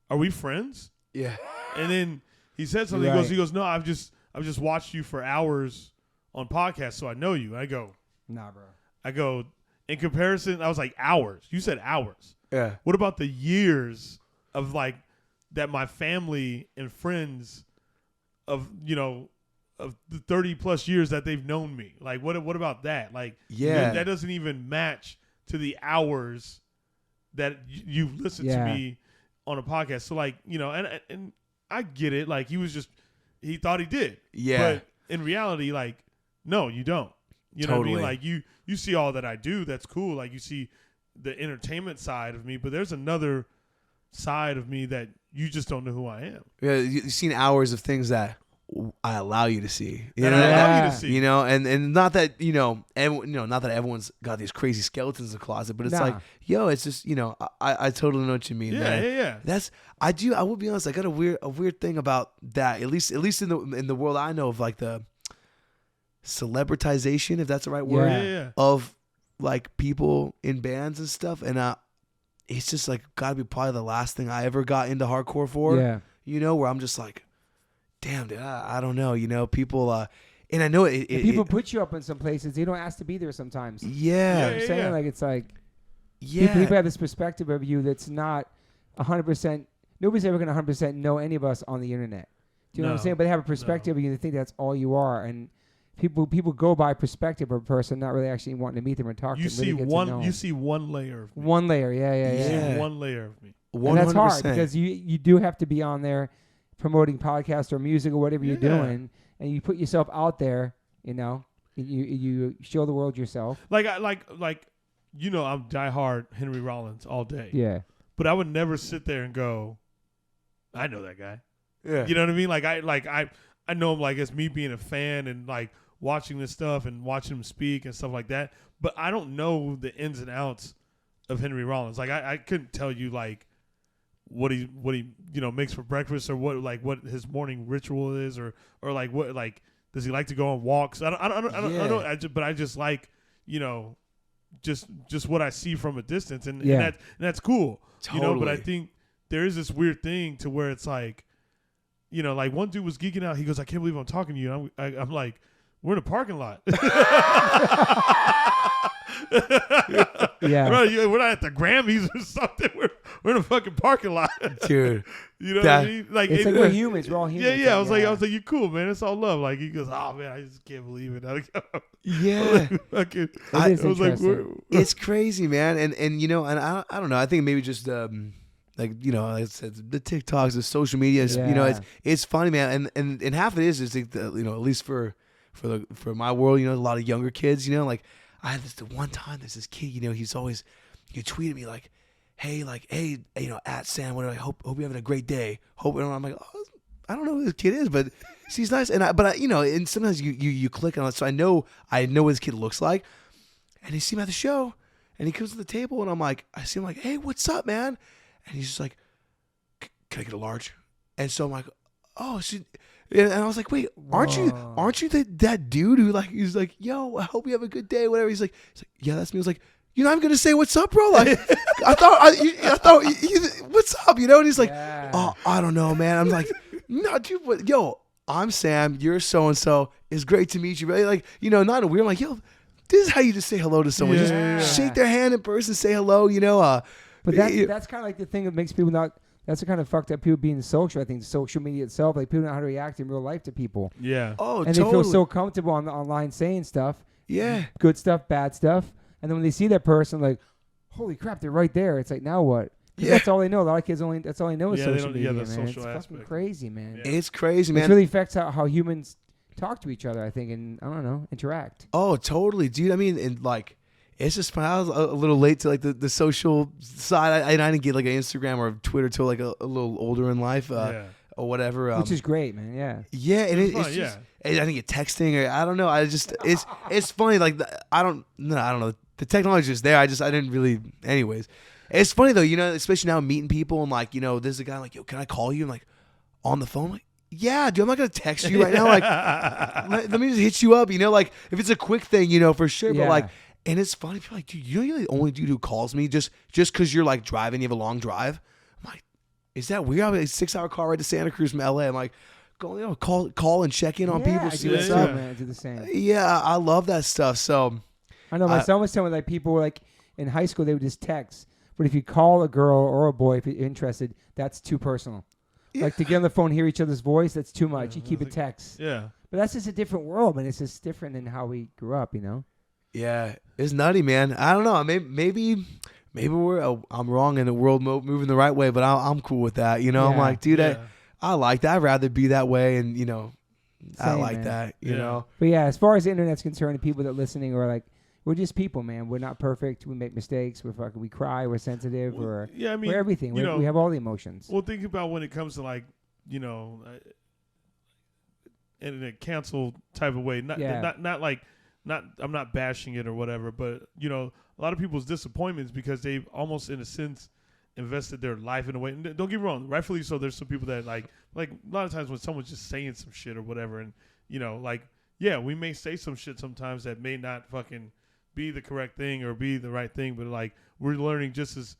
"Are we friends?" Yeah. And then he said something. Right. He goes, "No, I've just watched you for hours on podcasts, so I know you." And I go, nah, bro. I go, in comparison, I was like, hours. You said hours. Yeah. What about the years of like that my family and friends of the 30 plus years that they've known me? Like, what about that? Like, that doesn't even match to the hours that you've listened to me on a podcast. So like, and I get it. Like he thought he did. Yeah. But in reality, like, no, you don't. You know what I mean? Like you see all that I do. That's cool. Like you see the entertainment side of me, but there's another side of me that you just don't know who I am. Yeah. You've seen hours of things that I allow you to see. I allow you to see. You know, and not that, not that everyone's got these crazy skeletons in the closet, but it's like, yo, it's just, I totally know what you mean. Yeah. I will be honest, I got a weird thing about that. At least in the world I know of, like the celebritization, if that's the right word, of like people in bands and stuff. And it's just like gotta be probably the last thing I ever got into hardcore for. Yeah. Where I'm just like, damn, dude, I don't know. People, and I know people put you up in some places. They don't ask to be there sometimes. Yeah. You know what I'm saying? Like, it's like, people have this perspective of you that's not 100%. Nobody's ever going to 100% know any of us on the internet. Do you know what I'm saying? But they have a perspective of you and they think that's all you are. And people go by perspective of a person, not really actually wanting to meet them and talk to them. You see one layer of me. One layer, yeah. You see one layer of me. 100%. And that's hard because you do have to be on there promoting podcasts or music or whatever you're doing, and you put yourself out there, you show the world yourself. I'm diehard Henry Rollins all day. Yeah. But I would never sit there and go, I know that guy. Yeah. You know what I mean? I know him like as me being a fan and like watching this stuff and watching him speak and stuff like that. But I don't know the ins and outs of Henry Rollins. Like I couldn't tell you like what he makes for breakfast or what his morning ritual is or like what like does he like to go on walks? I don't. But I just like just what I see from a distance and that's cool. Totally. But I think there is this weird thing to where it's like like one dude was geeking out. He goes, I can't believe I'm talking to you. And I'm like, we're in a parking lot. Yeah. We're not at the Grammys or something. We're in a fucking parking lot. Dude. You know what I mean? Like it's like we're humans. We're all humans. Yeah. I was like, you're cool, man. It's all love. Like he goes, oh man, I just can't believe it. Yeah. It's crazy, man. And I don't know. I think maybe just like I said, the TikToks, the social media is it's funny, man. And half of it is like at least for my world, a lot of younger kids, like I had the one time there's this kid, he tweeted me like, hey, at Sam, I hope you're having a great day. And I'm like, oh, I don't know who this kid is, but she's nice. And sometimes you click on it, so I know what this kid looks like. And you see him at the show, and he comes to the table, and I see him like, hey, what's up, man? And he's just like, can I get a large? And so I'm like, oh, and I was like, wait, aren't you that dude who like, he's like, yo, I hope you have a good day, whatever. He's like, yeah, that's me. I was like, you're not even gonna say what's up, bro? Like, I thought, what's up, you know? And he's like, oh, I don't know, man. I'm like, no, dude, what? Yo, I'm Sam. You're so and so. It's great to meet you, bro. Like, you know, not a weird. I'm like, yo, this is how you just say hello to someone. Just shake their hand in person, say hello. You know. But that's kind of like the thing that makes people not. That's the kind of fucked up people being social. I think social media itself, like people don't know how to react in real life to people. Yeah. Oh, and totally. they feel so comfortable online saying stuff. Yeah. Good stuff, bad stuff. And then when they see that person, like, holy crap, they're right there. It's like, now what? Yeah. That's all they know. A lot of kids that's all they know is social media, man. It's fucking crazy, man. Yeah. It's crazy, man. It really affects how humans talk to each other, I think, and I don't know, interact. Oh, totally, dude. I mean, and like, it's just fun. I was a little late to like the social side. I didn't get like an Instagram or Twitter till like a little older in life, or whatever. Which is great, man. Yeah. Yeah, and it's just, I didn't get texting or I don't know. I just it's funny. Like I don't know. The technology is there. I didn't really. Anyways, it's funny though. You know, especially now meeting people and like, you know, there's a guy like, yo, can I call you? I'm like, on the phone. I'm like, yeah, dude. I'm not gonna text you right now. Like, let me just hit you up. You know, like if it's a quick thing, you know, for sure. Yeah. But like, and it's funny. People are like, dude, you know, you're the only dude who calls me just because you're like driving. You have a long drive. I'm like, is that weird? I have a 6-hour car ride to Santa Cruz from LA. I'm like, go, you know, call and check in on people. See what's up, man. I do the same. Yeah, I love that stuff. So. I know my son was telling me like people were like in high school they would just text, but if you call a girl or a boy if you're interested, that's too personal. Yeah. Like to get on the phone, hear each other's voice, that's too much. You keep it text. Yeah, but that's just a different world, man. It's just different than how we grew up, you know. Yeah, it's nutty, man. I don't know. Maybe I'm wrong and the world moving the right way, but I'm cool with that. You know, I'm like, dude, I like that. I'd rather be that way, and you know, I like that. You know. But yeah, as far as the internet's concerned, the people that are listening are like. We're just people, man. We're not perfect. We make mistakes. We cry. We're sensitive. We're everything. We have all the emotions. Well, think about when it comes to like, you know, in a cancel type of way. Not like I'm not bashing it or whatever, but you know, a lot of people's disappointments because they've almost in a sense invested their life in a way. And don't get me wrong, rightfully so. There's some people that like a lot of times when someone's just saying some shit or whatever, and you know, like we may say some shit sometimes that may not fucking be the correct thing or be the right thing, but like we're learning just as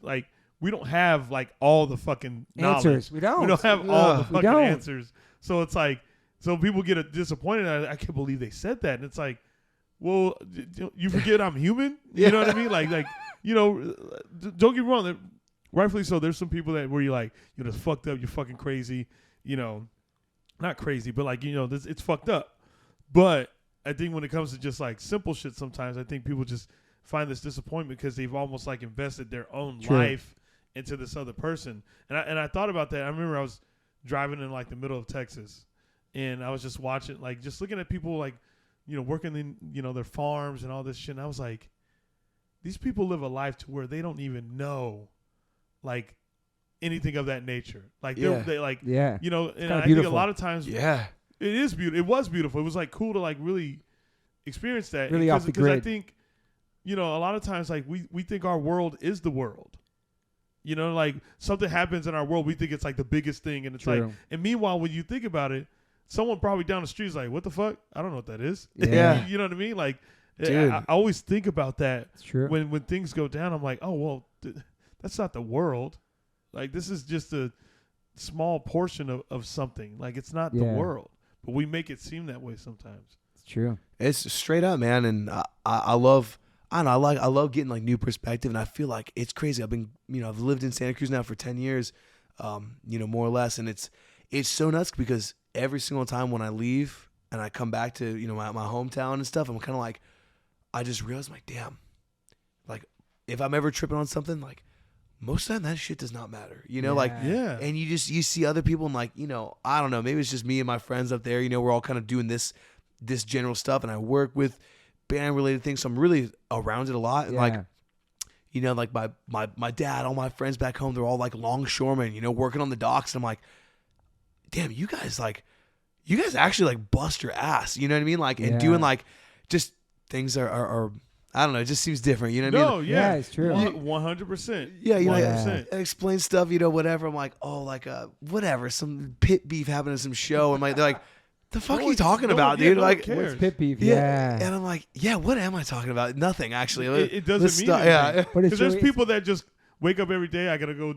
like we don't have like all the fucking knowledge. Answers. We don't have all the fucking answers. So it's like, so people get disappointed. I can't believe they said that, and it's like, well, you forget I'm human. You know what I mean? Like you know, don't get me wrong. Rightfully so. There's some people that where you're like, you're just fucked up. You're fucking crazy. You know, not crazy, but like, you know, it's fucked up. But I think when it comes to just like simple shit, sometimes I think people just find this disappointment because they've almost like invested their own life into this other person. And I thought about that. I remember I was driving in like the middle of Texas, and I was just watching, like just looking at people like, you know, working in, you know, their farms and all this shit. And I was like, these people live a life to where they don't even know like anything of that nature. Like they like, you know, and I think a lot of times, it is beautiful. It was beautiful. It was like cool to like really experience that. Really off the grid. Because I think, you know, a lot of times like we think our world is the world. You know, like something happens in our world, we think it's like the biggest thing, and it's like, and meanwhile, when you think about it, someone probably down the street is like, "What the fuck? I don't know what that is." Yeah, you know what I mean? Like, I always think about that. It's true. When things go down, I'm like, "Oh well, that's not the world. Like this is just a small portion of something. Like it's not the world." But we make it seem that way sometimes. It's true. It's straight up, man. And I love getting like new perspective. And I feel like it's crazy. I've lived in Santa Cruz now for 10 years, you know, more or less. And it's so nuts because every single time when I leave and I come back to, you know, my hometown and stuff, I'm kind of like, I just realize, like, damn, like if I'm ever tripping on something, like, most of the time that shit does not matter, you know, and you see other people and like, you know, I don't know, maybe it's just me and my friends up there, you know, we're all kind of doing this general stuff, and I work with band related things, so I'm really around it a lot. And like, you know, like my dad, all my friends back home, they're all like longshoremen, you know, working on the docks, and I'm like, damn, you guys actually like bust your ass, you know what I mean? Like, and doing like just things are I don't know. It just seems different. You know what I mean? No, yeah, it's true. 100%. Yeah, you know, 100%. I explain stuff, you know, whatever. I'm like, oh, like whatever, some pit beef happened at some show, and like they're like, the fuck are you talking about, dude? Like, cares. What's pit beef? and I'm like, yeah, what am I talking about? Nothing actually. It doesn't mean anything. Yeah, But it's Because there's really, people that just wake up every day. I gotta go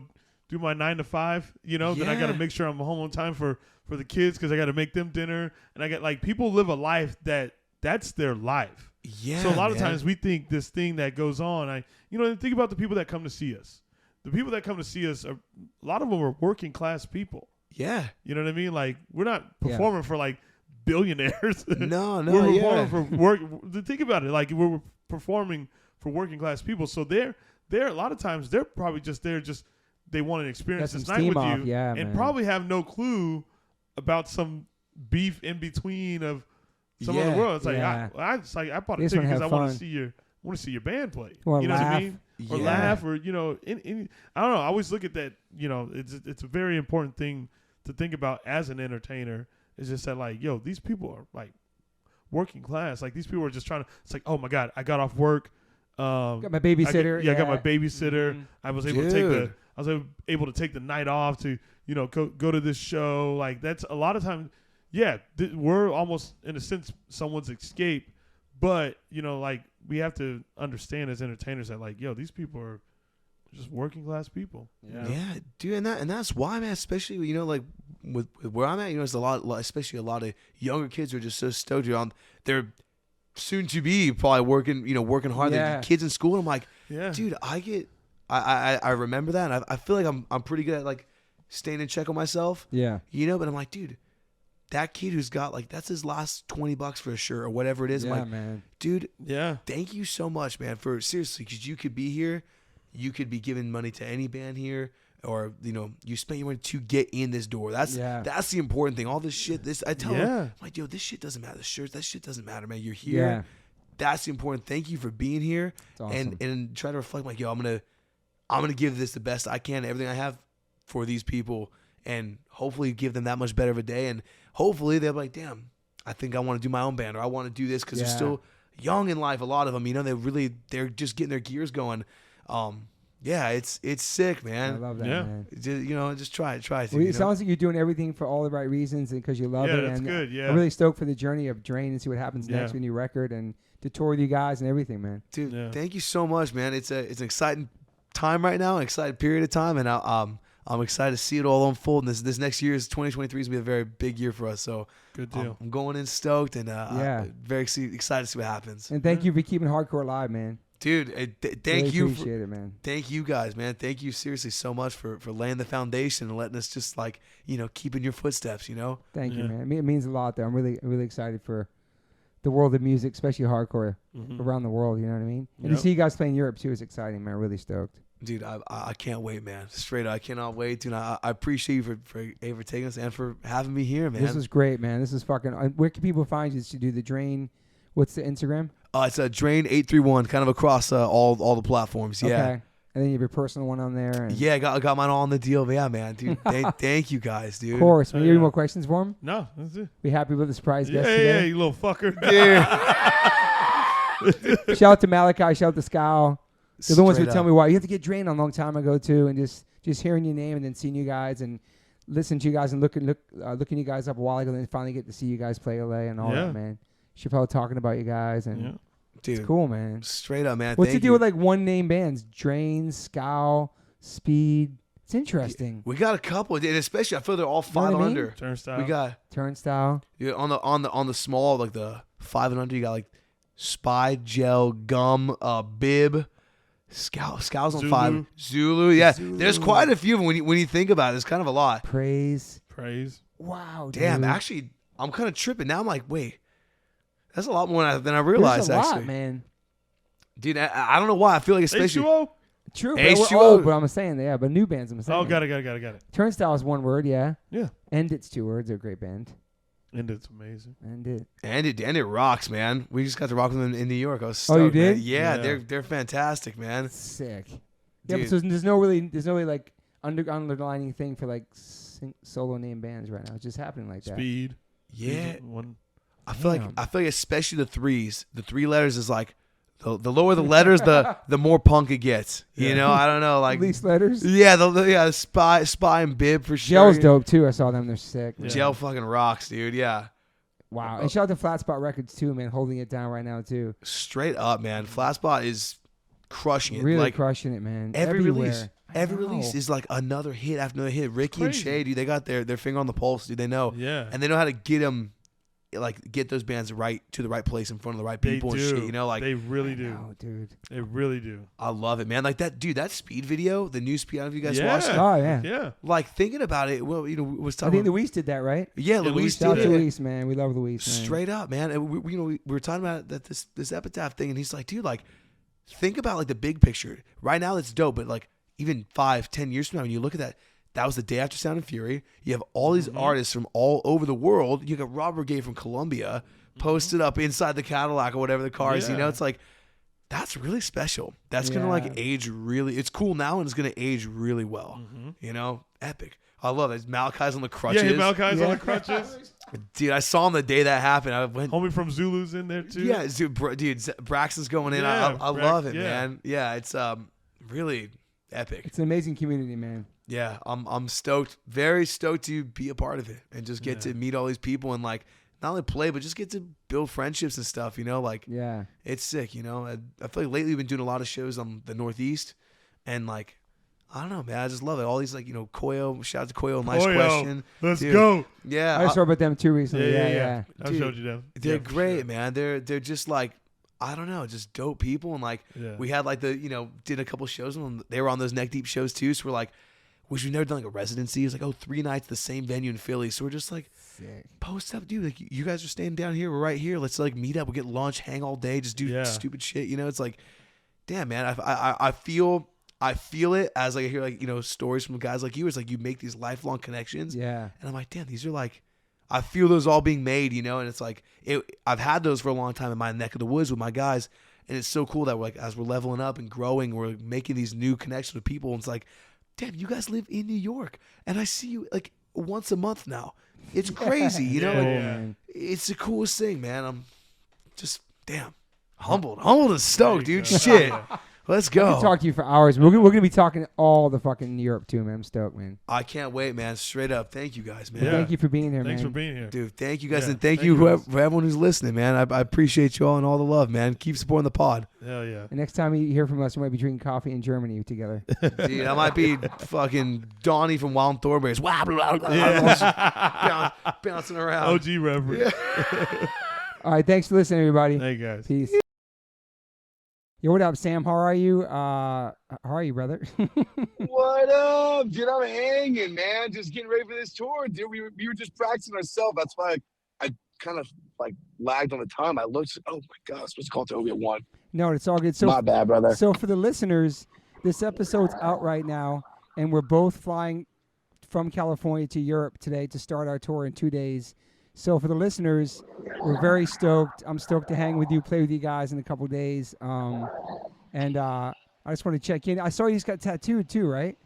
do my 9 to 5. You know, then I gotta make sure I'm home on time for the kids because I gotta make them dinner. And I get like people live a life that's their life. yeah. So a lot of times we think this thing that goes on. Think about the people that come to see us. The people that come to see us, a lot of them are working class people. yeah, You know what I mean? Like we're not performing for like billionaires. no, We're yeah, performing for work. Think about it. Like we're performing for working class people. So they're a lot of times they're probably just there. Just they want to experience Got this some night steam with off, you, yeah, and man. probably have no clue about some beef in between of some other Yeah, world. It's like yeah. I bought a They just ticket wanna because I have want to fun. see your band play. Or You know what I laugh. mean? Or Yeah. laugh, or I don't know. I always look at that. You know, it's a very important thing to think about as an entertainer. It's just that like, yo, these people are like working class. Like these people are just trying to. It's like, oh my god, I got off work. got my babysitter. I got my babysitter. Mhm. I was able to take Dude. able to take the night off to go to this show. Like that's a lot of times. Yeah, we're almost in a sense someone's escape, but like we have to understand as entertainers that like, yo, these people are just working class people. Yeah, dude, and that's why, man. Especially like with where I'm at, it's especially a lot of younger kids who are just so stoked. They're soon to be probably working hard. Yeah. They're kids in school. And I'm like, Yeah. dude, I remember that, and I feel like I'm pretty good at like staying in check on myself. Yeah. But I'm like, dude, that kid who's got like that's his last $20 for a shirt or whatever it is. Yeah, I'm like, man. dude, Yeah. thank you so much, man, for seriously, because you could be here, you could be giving money to any band here, or you spent your money to get in this door. That's the important thing. All this shit, I tell them, I'm like, yo, this shit doesn't matter. The shirts, that shit doesn't matter, man. You're here. Yeah. That's the important. Thank you for being here, It's awesome. and try to reflect, like, yo, I'm gonna give this the best I can, everything I have for these people, and hopefully give them that much better of a day, and hopefully they'll be like, damn, I think I want to do my own band, or I want to do this because they're still young in life. A lot of them, they're just getting their gears going. Yeah, it's sick, man. I love that, Yeah. man. Just try it. Well, it sounds like you're doing everything for all the right reasons and because you love it. That's and good. Yeah. I'm really stoked for the journey of Drain and see what happens next Yeah. with your record and to tour with you guys and everything, man. Dude, Yeah. thank you so much, man. It's an exciting time right now, an exciting period of time, and I'm excited to see it all unfold. And this next year, 2023, is gonna be a very big year for us. So Good deal. I'm going in stoked, and I'm very excited to see what happens. And thank you for keeping hardcore alive, man. Dude, thank Really you. appreciate it, man. Thank you guys, man. Thank you seriously so much for laying the foundation and letting us just like keep in your footsteps. Thank you, Yeah. man. It means a lot, though. I'm really excited for the world of music, especially hardcore around the world. You know what I mean? And to Yep. see you guys playing Europe too is exciting, man. Really stoked. Dude, I can't wait, man. Straight up, I cannot wait. Dude, I appreciate you for taking us and for having me here, man. This was great, man. This is fucking. Where can people find you to do the Drain? What's the Instagram? It's a Drain 831, kind of across all the platforms. Yeah. Okay. And then you have your personal one on there. And Yeah, I got mine all on the deal. But yeah, man, dude. Thank you guys, dude. of course. Man, you have yeah. any more questions for him? No, that's it. Be happy with the surprise Yeah, guest yeah, today. you little fucker. Dude. Shout out to Malachi. Shout out to Scal. They're the ones who Straight tell up. me why. You have to get Drained a long time ago too, and just hearing your name and then seeing you guys and listening to you guys and looking you guys up a while ago, and then finally get to see you guys play LA and all Yeah. that, man. Chappelle talking about you guys and Yeah. Dude, it's cool, man. straight up, man. What's the thank deal you. with like one name bands? Drain, Scowl, Speed. It's interesting. We got a couple, and especially I feel they're all know what I 5 and mean? under. Turnstile. We got Turnstile. on the small, like the 5 and under. You got like Spy, Gel, Gum, Bib. Scow's on Zulu. 5. Zulu, yeah. Zulu. There's quite a few of them when you think about it. It's kind of a lot. Praise. Praise. Wow, Damn, dude. actually, I'm kind of tripping now. I'm like, wait, that's a lot more than I There's realized. a lot, Actually, man. dude, I don't know why. I feel like especially H2O? True, but H2O. we're old, but I'm saying, yeah, but new bands, I'm saying. Oh, got it. Turnstile is one word, yeah. Yeah. End It's 2 words. They're a great band. And it's amazing. End It. and it rocks, man. We just got to rock with them in New York. I was Oh, you stoked, man. did? Yeah, Yeah. they're fantastic, man. Sick. Yeah, but Dude. so there's no really like underlining thing for like solo name bands right now. It's just happening like that. Speed. Yeah, One. I feel Damn. like especially the 3s. The 3 letters is like the lower the letters, the more punk it gets. You know, I don't know, like least letters. Yeah, the spy and bib for sure. Gel's dope too. I saw them. They're sick. Yeah. Gel fucking rocks, dude. Yeah. Wow. And shout out to Flat Spot Records too, man, holding it down right now too. Straight up, man. Flat Spot is crushing it. Really like, crushing it, man. Every Everywhere. release is like another hit after another hit. Ricky and Shay, dude, they got their finger on the pulse, dude. They know. Yeah. And they know how to get those bands right to the right place in front of the right people and shit. You know, like they really do. Oh, dude. They really do. I love it, man. Like that Speed video, the new Speed. I don't know if you guys Yeah. watched it. Oh yeah. Yeah. Like thinking about it, well, you know, was I talking. think Luis did that, right? Yeah, Yeah, Luis Luis did Shout out to it. Luis, man. We love Luis, man. Straight up, man. And we were talking about this Epitaph thing, and he's like, dude, like, think about like the big picture. Right now, that's dope, but like even 5-10 years from now, when you look at that was the day after Sound and Fury. You have all these artists from all over the world. You got Rob Brigade from Colombia posted up inside the Cadillac or whatever the car is. You know, it's like, that's really special. That's going to like age really. It's cool now, and it's going to age really well. You know, epic. I love it. Malachi's on the crutches. Yeah, Malachi's on the crutches. Dude, I saw him the day that happened. I went. Homie from Zulu's in there too. Yeah, dude, Braxton's going in. Yeah, I love it, man. Yeah, it's really epic. It's an amazing community, man. Yeah, I'm stoked, very stoked to be a part of it and just get to meet all these people and like not only play but just get to build friendships and stuff. You know, like it's sick. You know, I feel like lately we've been doing a lot of shows on the Northeast, and like I don't know, man, I just love it. All these like Koyo, shout out to Koyo, nice question. Let's Dude, go. Yeah, I saw about them too recently. Yeah. I Dude, showed you them. They're great, sure. man. They're just like, I don't know, just dope people. And like we had like did a couple shows with them. They were on those Neck Deep shows too. So we're like, which we've never done like a residency. It's like 3 nights the same venue in Philly. So we're just like, sick. Post up, dude. Like you guys are staying down here. We're right here. Let's like meet up. We'll get lunch, hang all day, just do stupid shit. You know, it's like, damn, man. I feel it as like I hear like stories from guys like you. It's like you make these lifelong connections. Yeah. And I'm like, damn, these are like, I feel those all being made, and it's like I've had those for a long time in my neck of the woods with my guys, and it's so cool that we're like as we're leveling up and growing, we're making these new connections with people. And it's like, damn, you guys live in New York, and I see you like once a month now. It's crazy, It's the coolest thing, man. I'm just humbled and stoked, dude. Shit. Let's go. I can talk to you for hours. We're going to be talking all the fucking Europe too, man. I'm stoked, man. I can't wait, man. Straight up. Thank you guys, man. Yeah. Thank you for being here, Thanks man. for being here. Dude, thank you guys. And thank you for everyone who's listening, man. I appreciate you all and all the love, man. Keep supporting the pod. Hell yeah. The next time you hear from us, we might be drinking coffee in Germany together. Dude, I might be fucking Donnie from Wild and Thornberries. Bouncing around. OG reference. All right. Thanks for listening, everybody. Hey, guys. Peace. Yo, what up, Sam? How are you? How are you, brother? What up, dude? I'm hanging, man. Just getting ready for this tour, dude. We were just practicing ourselves. That's why I kind of like lagged on the time. I looked. Oh my god, I'm supposed to call Toby at 1. No, it's all good. So, my bad, brother. So for the listeners, this episode's out right now, and we're both flying from California to Europe today to start our tour in 2 days. So for the listeners, we're very stoked. I'm stoked to hang with you, play with you guys in a couple days. And I just want to check in. I saw you just got tattooed too, right?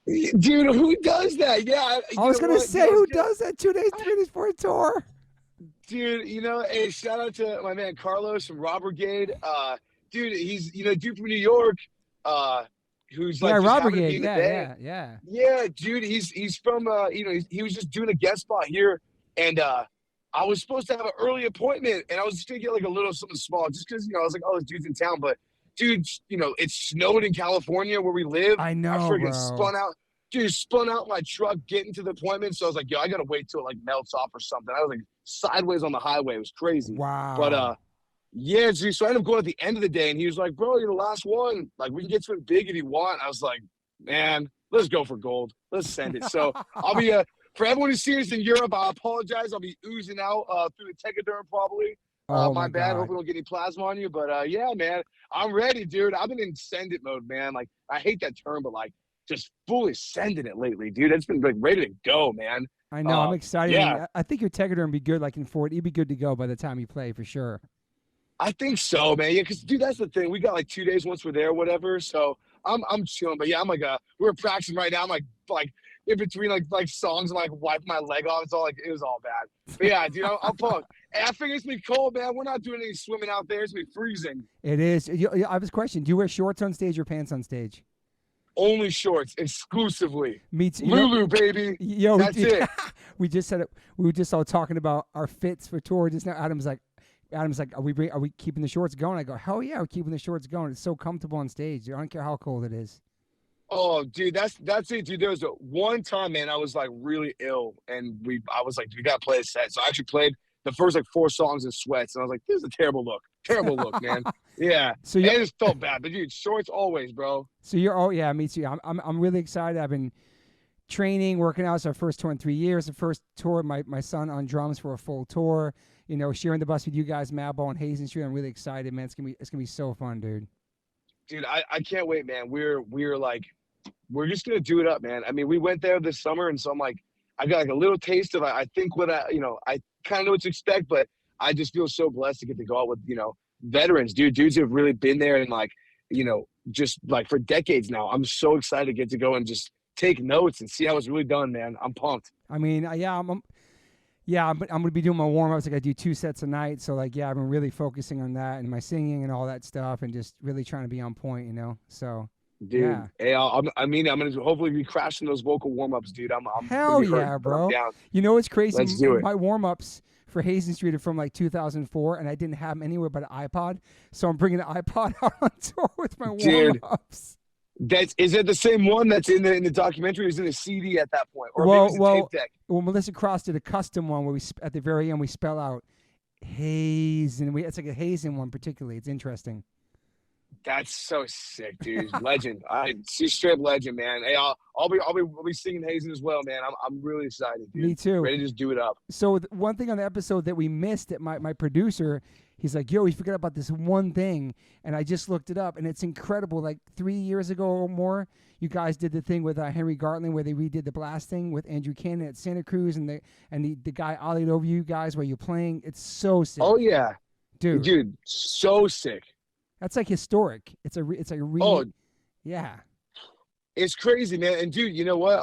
Dude, who does that? Yeah. I was going to say, who does that 2 days, 3 days for a tour? Dude, hey, shout out to my man Carlos from Rob Brigade. Dude, he's, dude from New York, who's like, Rob Brigade. Yeah. Yeah, dude, he's from, he was just doing a guest spot here. And I was supposed to have an early appointment, and I was just going to get like a little something small just because, I was like, oh, this dude's in town. But, dude, it snowed in California where we live. I know, I freaking bro. spun out my truck getting to the appointment. So I was like, yo, I got to wait till it like melts off or something. I was like sideways on the highway. It was crazy. Wow. But, yeah, dude, so I ended up going at the end of the day, and he was like, bro, you're the last one. Like, we can get to it big if you want. I was like, man, let's go for gold. Let's send it. So I'll be for everyone who's serious in Europe, I apologize. I'll be oozing out through the Tegaderm probably. My bad. Hope we don't get any plasma on you. But, yeah, man, I'm ready, dude. I've been in send it mode, man. Like, I hate that term, but, like, just fully sending it lately, dude. It's been, like, ready to go, man. I know. I'm excited. Yeah. I think your Tegaderm would be good, like, in Fort. You'd be good to go by the time you play, for sure. I think so, man. Yeah, because, dude, that's the thing. We got, like, 2 days once we're there or whatever. So I'm chilling. But, yeah, I'm, like, we're practicing right now. I'm, like in between like songs and like wipe my leg off. It's all like it was all bad. But yeah, dude, I'm pumped. Hey, I figure it's gonna be cold, man. We're not doing any swimming out there. It's gonna be freezing. It is. I have a question. Do you wear shorts on stage or pants on stage? Only shorts, exclusively. Me too. Lulu, baby. Yo, that's it. We just said it. We were just all talking about our fits for tour just now. Adam's like, are we keeping the shorts going? I go, hell yeah, we're keeping the shorts going. It's so comfortable on stage. I don't care how cold it is. Oh, dude, that's it, dude. There was one time, man, I was like really ill, and I was like, we gotta play a set. So I actually played the first like 4 songs in sweats, and I was like, this is a terrible look, man. Yeah. So I just felt bad, but dude, shorts always, bro. So yeah, me too. I'm really excited. I've been training, working out. It's our first tour in 3 years. The first tour, my son on drums for a full tour. You know, sharing the bus with you guys, Madball and Hazen St. I'm really excited, man. It's gonna be so fun, dude. Dude, I can't wait, man. We're just gonna do it up, man. I mean, we went there this summer, and so I'm like, I got like a little taste of I think what I kind of know what to expect, but I just feel so blessed to get to go out with veterans, dudes who have really been there and like just like for decades now. I'm so excited to get to go and just take notes and see how it's really done, man. I'm pumped. I mean, I'm going to be doing my warm-ups. Like I do 2 sets a night. So, like, yeah, I've been really focusing on that and my singing and all that stuff and just really trying to be on point, So, dude, yeah. Hey, I'm going to hopefully be crashing those vocal warm-ups, dude. I'm Hell yeah, bro. You know what's crazy? Let's do it. My warm-ups for Hazen St. are from, like, 2004, and I didn't have them anywhere but an iPod. So I'm bringing the iPod out on tour with my warm-ups. Is it the same one that's in the documentary? Or is it a CD at that point, or maybe it's a tape deck? Well, Melissa Cross did a custom one where at the very end we spell out Hazen. It's like a Hazen one particularly. It's interesting. That's so sick, dude. Legend. She's straight legend, man. Hey, I'll be singing Hazen as well, man. I'm really excited, dude. Me too. Ready to just do it up. So one thing on the episode that we missed, that my producer, he's like, yo, we forgot about this one thing, and I just looked it up, and it's incredible. Like 3 years ago or more, you guys did the thing with Henry Gartland where they redid the blasting with Andrew Cannon at Santa Cruz, and the guy ollied over you guys while you're playing. It's so sick. Oh yeah, dude, so sick. That's like historic. It's like a really, yeah. It's crazy, man. And dude, you know what?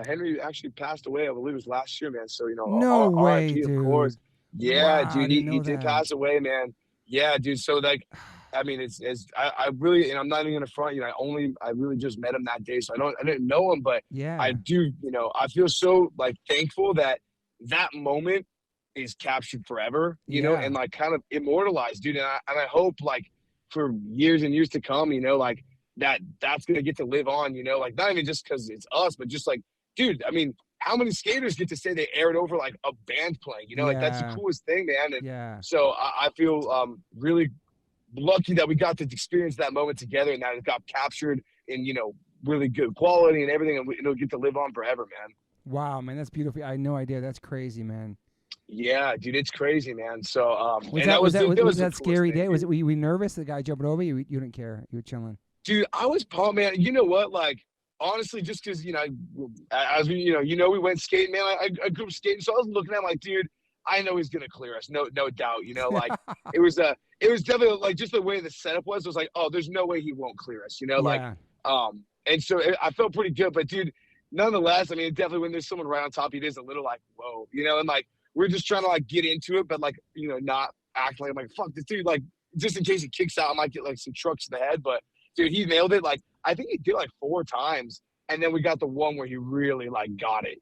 Henry actually passed away. I believe it was last year, man. So no way, RIP, dude. Of course. Yeah, wow, dude. He did pass away, man. Yeah, dude. So like, I mean, I really, and I'm not even gonna front you. I really just met him that day, so I didn't know him, but yeah, I do. I feel so like thankful that moment is captured forever, and like kind of immortalized, dude. And I hope like for years and years to come, like that's gonna get to live on, like not even just because it's us, but just like, dude, I mean, how many skaters get to say they aired over like a band playing, like that's the coolest thing, man. And so I feel really lucky that we got to experience that moment together, and that it got captured in really good quality and everything, and it'll get to live on forever, man. Wow, man, that's beautiful. I had no idea. That's crazy, man. Yeah, dude, it's crazy, man. So was that scary day? Was it were you nervous? The guy jumping over you? You didn't care. You were chilling. Dude, I was pumped, man. You know what? Like, honestly, just because as we we went skating, man. I grew up skating, so I was looking at him like, dude, I know he's gonna clear us, no doubt. Like it was definitely like just the way the setup was. It was like, oh, there's no way he won't clear us, and so I felt pretty good. But dude, nonetheless, I mean, definitely when there's someone right on top, it is a little like, whoa, and like. We're just trying to like get into it, but like, not act like I'm like, fuck this dude. Like, just in case he kicks out, I might get like some trucks to the head. But dude, he nailed it. Like, I think he did like 4 times. And then we got the one where he really like got it,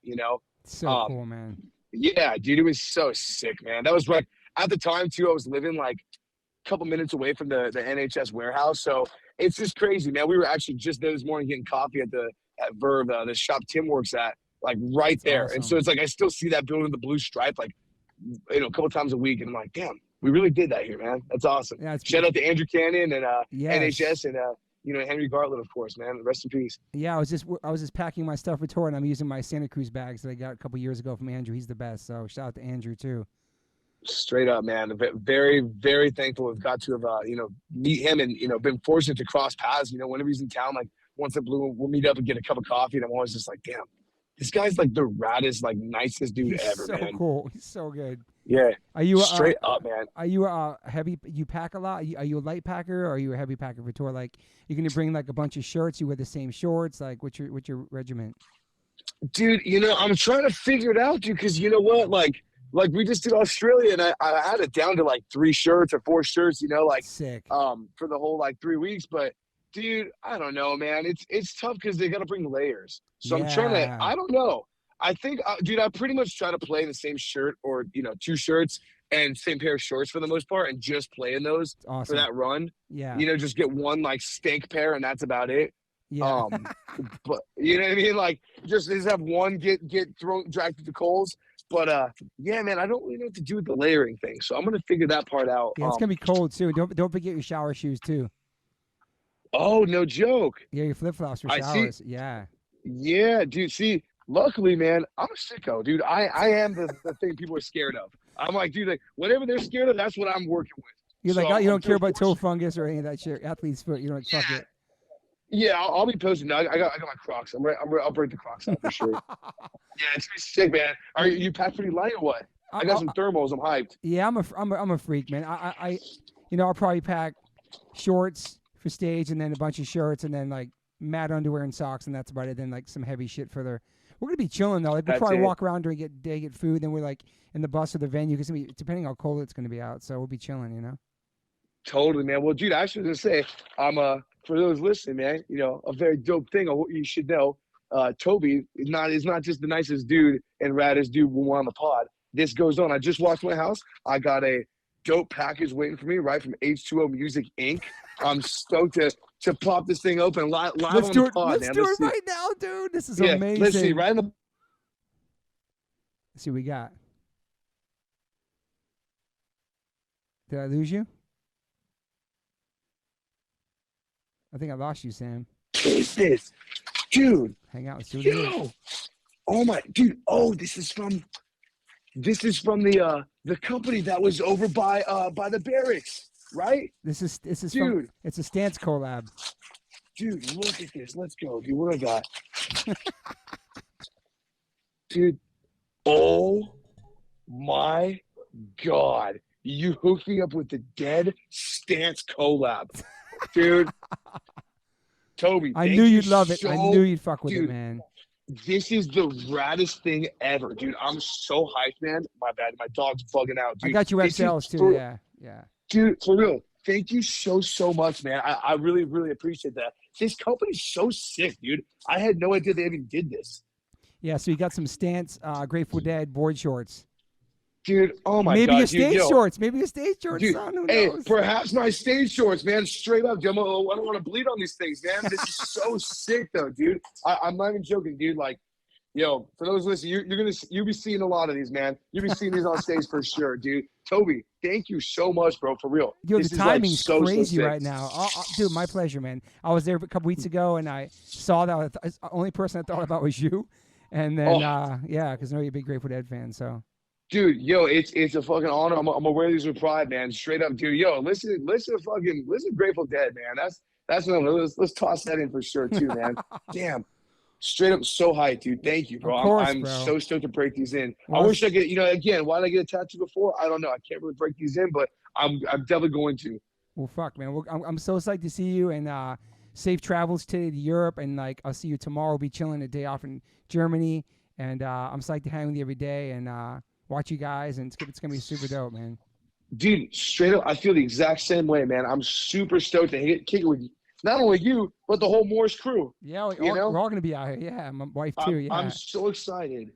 So cool, man. Yeah, dude, it was so sick, man. That was like, at the time too, I was living like a couple minutes away from the NHS warehouse. So it's just crazy, man. We were actually just there this morning getting coffee at Verve, the shop Tim works at. Like right That's there. awesome. And so it's like I still see that building with the blue stripe like a couple times a week, and I'm like, damn, we really did that here, man. That's awesome. Yeah, shout out to Andrew Cannon and yes. NHS and Henry Gartland, of course, man. Rest in peace. Yeah, I was just packing my stuff for tour, and I'm using my Santa Cruz bags that I got a couple years ago from Andrew. He's the best. So shout out to Andrew too. Straight up, man. Very, very thankful we've got to have meet him and been fortunate to cross paths. Whenever he's in town, like once in blue, we'll meet up and get a cup of coffee, and I'm always just like, damn. this guy's like the raddest, like nicest dude He's ever, so man. cool. He's so good. Yeah. Are you Straight up, man. Are you heavy? You pack a lot? Are you a light packer or are you a heavy packer for tour? Like, you're gonna bring like a bunch of shirts. You wear the same shorts. Like, what's your regiment? Dude, I'm trying to figure it out, dude, because you know what? Like we just did Australia, and I had it down to like 3 shirts or 4 shirts, like Sick. for the whole like 3 weeks. But dude, I don't know, man. It's tough because they got to bring layers. So I'm trying to. I don't know. I think, dude, I pretty much try to play the same shirt or 2 shirts and same pair of shorts for the most part, and just play in those Awesome. for that run. Yeah. Just get one like stank pair, and that's about it. Yeah. But you know what I mean? Like just have one get dragged to the coals. But yeah, man, I don't really know what to do with the layering thing. So I'm gonna figure that part out. Yeah, it's gonna be cold too. Don't forget your shower shoes too. Oh, no joke. Yeah, your flip flops for I showers. see. Yeah. Yeah, dude. See, luckily, man, I'm a sicko, dude. I am the thing people are scared of. I'm like, dude, like whatever they're scared of, that's what I'm working with. You're like, So you don't care about toe fortunate. fungus or any of that shit. Athlete's foot. You don't fuck it. Yeah, I'll be posting. I got my Crocs. I'll break the Crocs out for sure. Yeah, it's gonna be sick, man. Are you packed pretty light or what? I got some thermals. I'm hyped. Yeah, I'm a freak, man. I'll probably pack shorts for stage and then a bunch of shirts and then like matte underwear and socks and that's about it. Then like some heavy shit for the. We're gonna be chilling though. Like we'll probably walk around during get food. Then we're like in the bus or the venue because depending how cold it's gonna be out. So we'll be chilling, Totally, man. Well, dude, I actually was gonna say, for those listening, man, a very dope thing of what you should know. Toby is not just the nicest dude and raddest dude when we're on the pod. This goes on. I just walked my house. I got a dope package waiting for me right from H2O Music Inc. I'm stoked to pop this thing open live on the pod, Let's man. do it right now, dude. This is yeah, amazing. Let's see, right in the. Let's see what we got. Did I lose you? I think I lost you, Sam. Taste this, dude. Hang out. Let's see what it is. Yo, oh my, dude. Oh, this is from the company that was over by the barracks, right? This is dude. It's a Stance collab. Dude, look at this. Let's go, dude. What do I got? Dude, oh my God. You hooked me up with the Dead Stance collab. Dude. Toby, I knew you'd love it. I knew you'd fuck with it, man. This is the raddest thing ever, dude. I'm so hyped, man. My bad. My dog's bugging out, dude. I got you XLs too. Yeah. Dude, for real. Thank you so much, man. I really, really appreciate that. This company's so sick, dude. I had no idea they even did this. Yeah, so you got some Stance, Grateful Dead board shorts. Dude, oh my Maybe God. your stage dude, shorts. Maybe your stage shorts, dude, son. Who hey, knows? perhaps my stage shorts, man. Straight up, dude. I don't want to bleed on these things, man. This is so sick, though, dude. I'm not even joking, dude. Like, yo, for those listening, you'll be seeing a lot of these, man. You'll be seeing these on stage for sure, dude. Toby, thank you so much, bro. For real. Yo, this the is timing's so crazy sick. right now. Dude, my pleasure, man. I was there a couple weeks ago, and I saw that. The only person I thought about was you. And then, because I know you're a big Grateful Dead fan, so. Dude, yo, it's a fucking honor. I'm gonna wear these with pride, man. Straight up, dude. Yo, listen to Grateful Dead, man. That's let's toss that in for sure too, man. Damn. Straight up so hyped, dude. Thank you, bro. Of course, I'm bro. so stoked to break these in. Well, I wish I could, again, why did I get a tattoo before? I don't know. I can't really break these in, but I'm definitely going to. Well, fuck, man. I'm so psyched to see you, and safe travels to Europe, and like I'll see you tomorrow. We'll be chilling a day off in Germany, and I'm psyched to hang with you every day and watch you guys, and it's gonna be super dope, man. Dude, straight up, I feel the exact same way, man. I'm super stoked to kick it with you. Not only you, but the whole Morse crew. Yeah, we're all gonna be out here. Yeah, my wife too. Yeah, I'm so excited,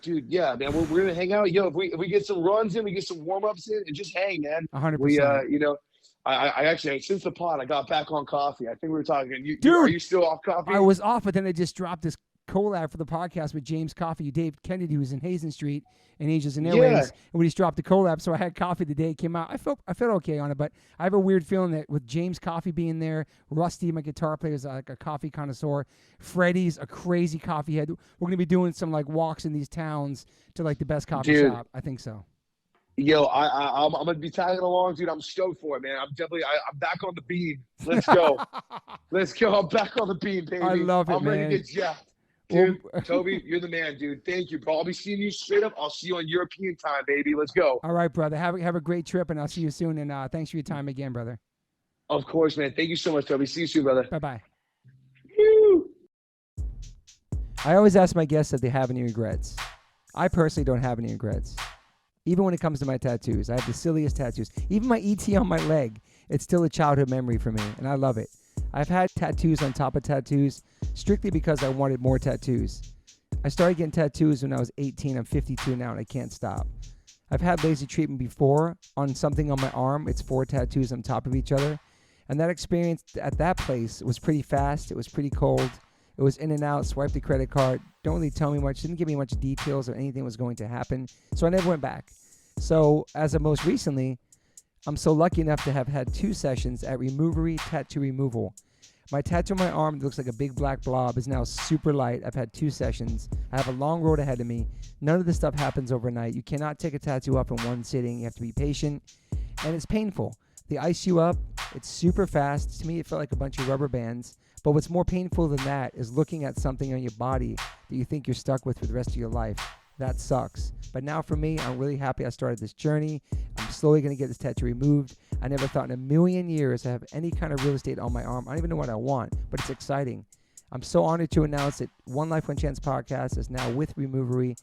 dude. Yeah, man, we're gonna hang out. Yo, if we get some runs in, we get some warm ups in, and just hang, man. 100%. I actually since the pod, I got back on coffee. I think we were talking. Dude, are you still off coffee? I was off, but then I just dropped this collab for the podcast with James Coffee, Dave Kennedy, who's in Hazen Street and Angels and Airwaves, and we just dropped the collab. So I had coffee the day it came out. I felt okay on it, but I have a weird feeling that with James Coffee being there, Rusty, my guitar player, is like a coffee connoisseur. Freddie's a crazy coffee head. We're gonna be doing some like walks in these towns to like the best coffee shop. I think so. Yo, I'm gonna be tagging along, dude. I'm stoked for it, man. I'm back on the beam. Let's go. Let's go. I'm back on the beam, baby. I love it, I'm man. ready to get jacked. Dude, Toby, you're the man, dude. Thank you, bro. I'll be seeing you straight up. I'll see you on European time, baby. Let's go. All right, brother. Have a great trip, and I'll see you soon. And thanks for your time again, brother. Of course, man. Thank you so much, Toby. See you soon, brother. Bye-bye. Woo! I always ask my guests if they have any regrets. I personally don't have any regrets. Even when it comes to my tattoos, I have the silliest tattoos. Even my ET on my leg, it's still a childhood memory for me, and I love it. I've had tattoos on top of tattoos strictly because I wanted more tattoos. I started getting tattoos when I was 18. I'm 52 now, and I can't stop. I've had laser treatment before on something on my arm. It's 4 tattoos on top of each other. And that experience at that place was pretty fast. It was pretty cold. It was in and out, swiped the credit card. Don't really tell me much. Didn't give me much details of anything was going to happen. So I never went back. So as of most recently, I'm so lucky enough to have had 2 sessions at Removery Tattoo Removal. My tattoo on my arm that looks like a big black blob is now super light. I've had 2 sessions. I have a long road ahead of me. None of this stuff happens overnight. You cannot take a tattoo up in one sitting. You have to be patient. And it's painful. They ice you up. It's super fast. To me, it felt like a bunch of rubber bands. But what's more painful than that is looking at something on your body that you think you're stuck with for the rest of your life. That sucks. But now for me, I'm really happy I started this journey. I'm slowly going to get this tattoo removed. I never thought in a million years I have any kind of real estate on my arm. I don't even know what I want, but it's exciting. I'm so honored to announce that One Life One Chance podcast is now with Removery.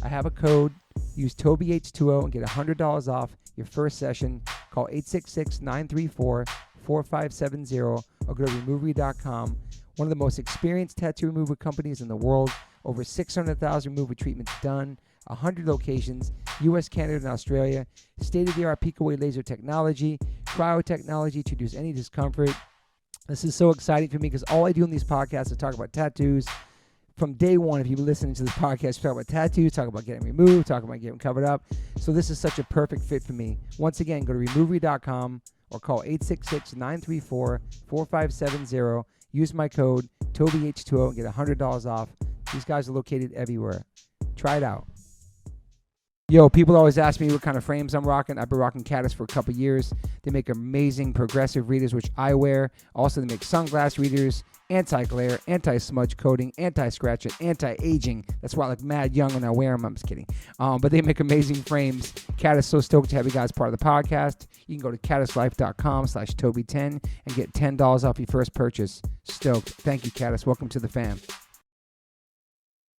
I have a code. Use TobyH20 and get $100 off your first session. Call 866-934-4570 or go to Removery.com. One of the most experienced tattoo removal companies in the world. Over 600,000 removal treatments done. 100 locations. U.S., Canada, and Australia. State-of-the-art peak-away laser technology. Cryotechnology to reduce any discomfort. This is so exciting for me because all I do in these podcasts is talk about tattoos. From day one, if you've been listening to this podcast, we talk about tattoos, talk about getting removed, talk about getting covered up. So this is such a perfect fit for me. Once again, go to Removery.com or call 866-934-4570. Use my code TobyH20 and get $100 off. These guys are located everywhere. Try it out. Yo, people always ask me what kind of frames I'm rocking. I've been rocking Caddis for a couple years. They make amazing progressive readers, which I wear. Also, they make sunglass readers, anti-glare, anti-smudge coating, anti-scratch, and anti-aging. That's why I look mad young when I wear them. I'm just kidding. But they make amazing frames. Caddis, so stoked to have you guys part of the podcast. You can go to caddislife.com/Toby10 and get $10 off your first purchase. Stoked. Thank you, Caddis. Welcome to the fam.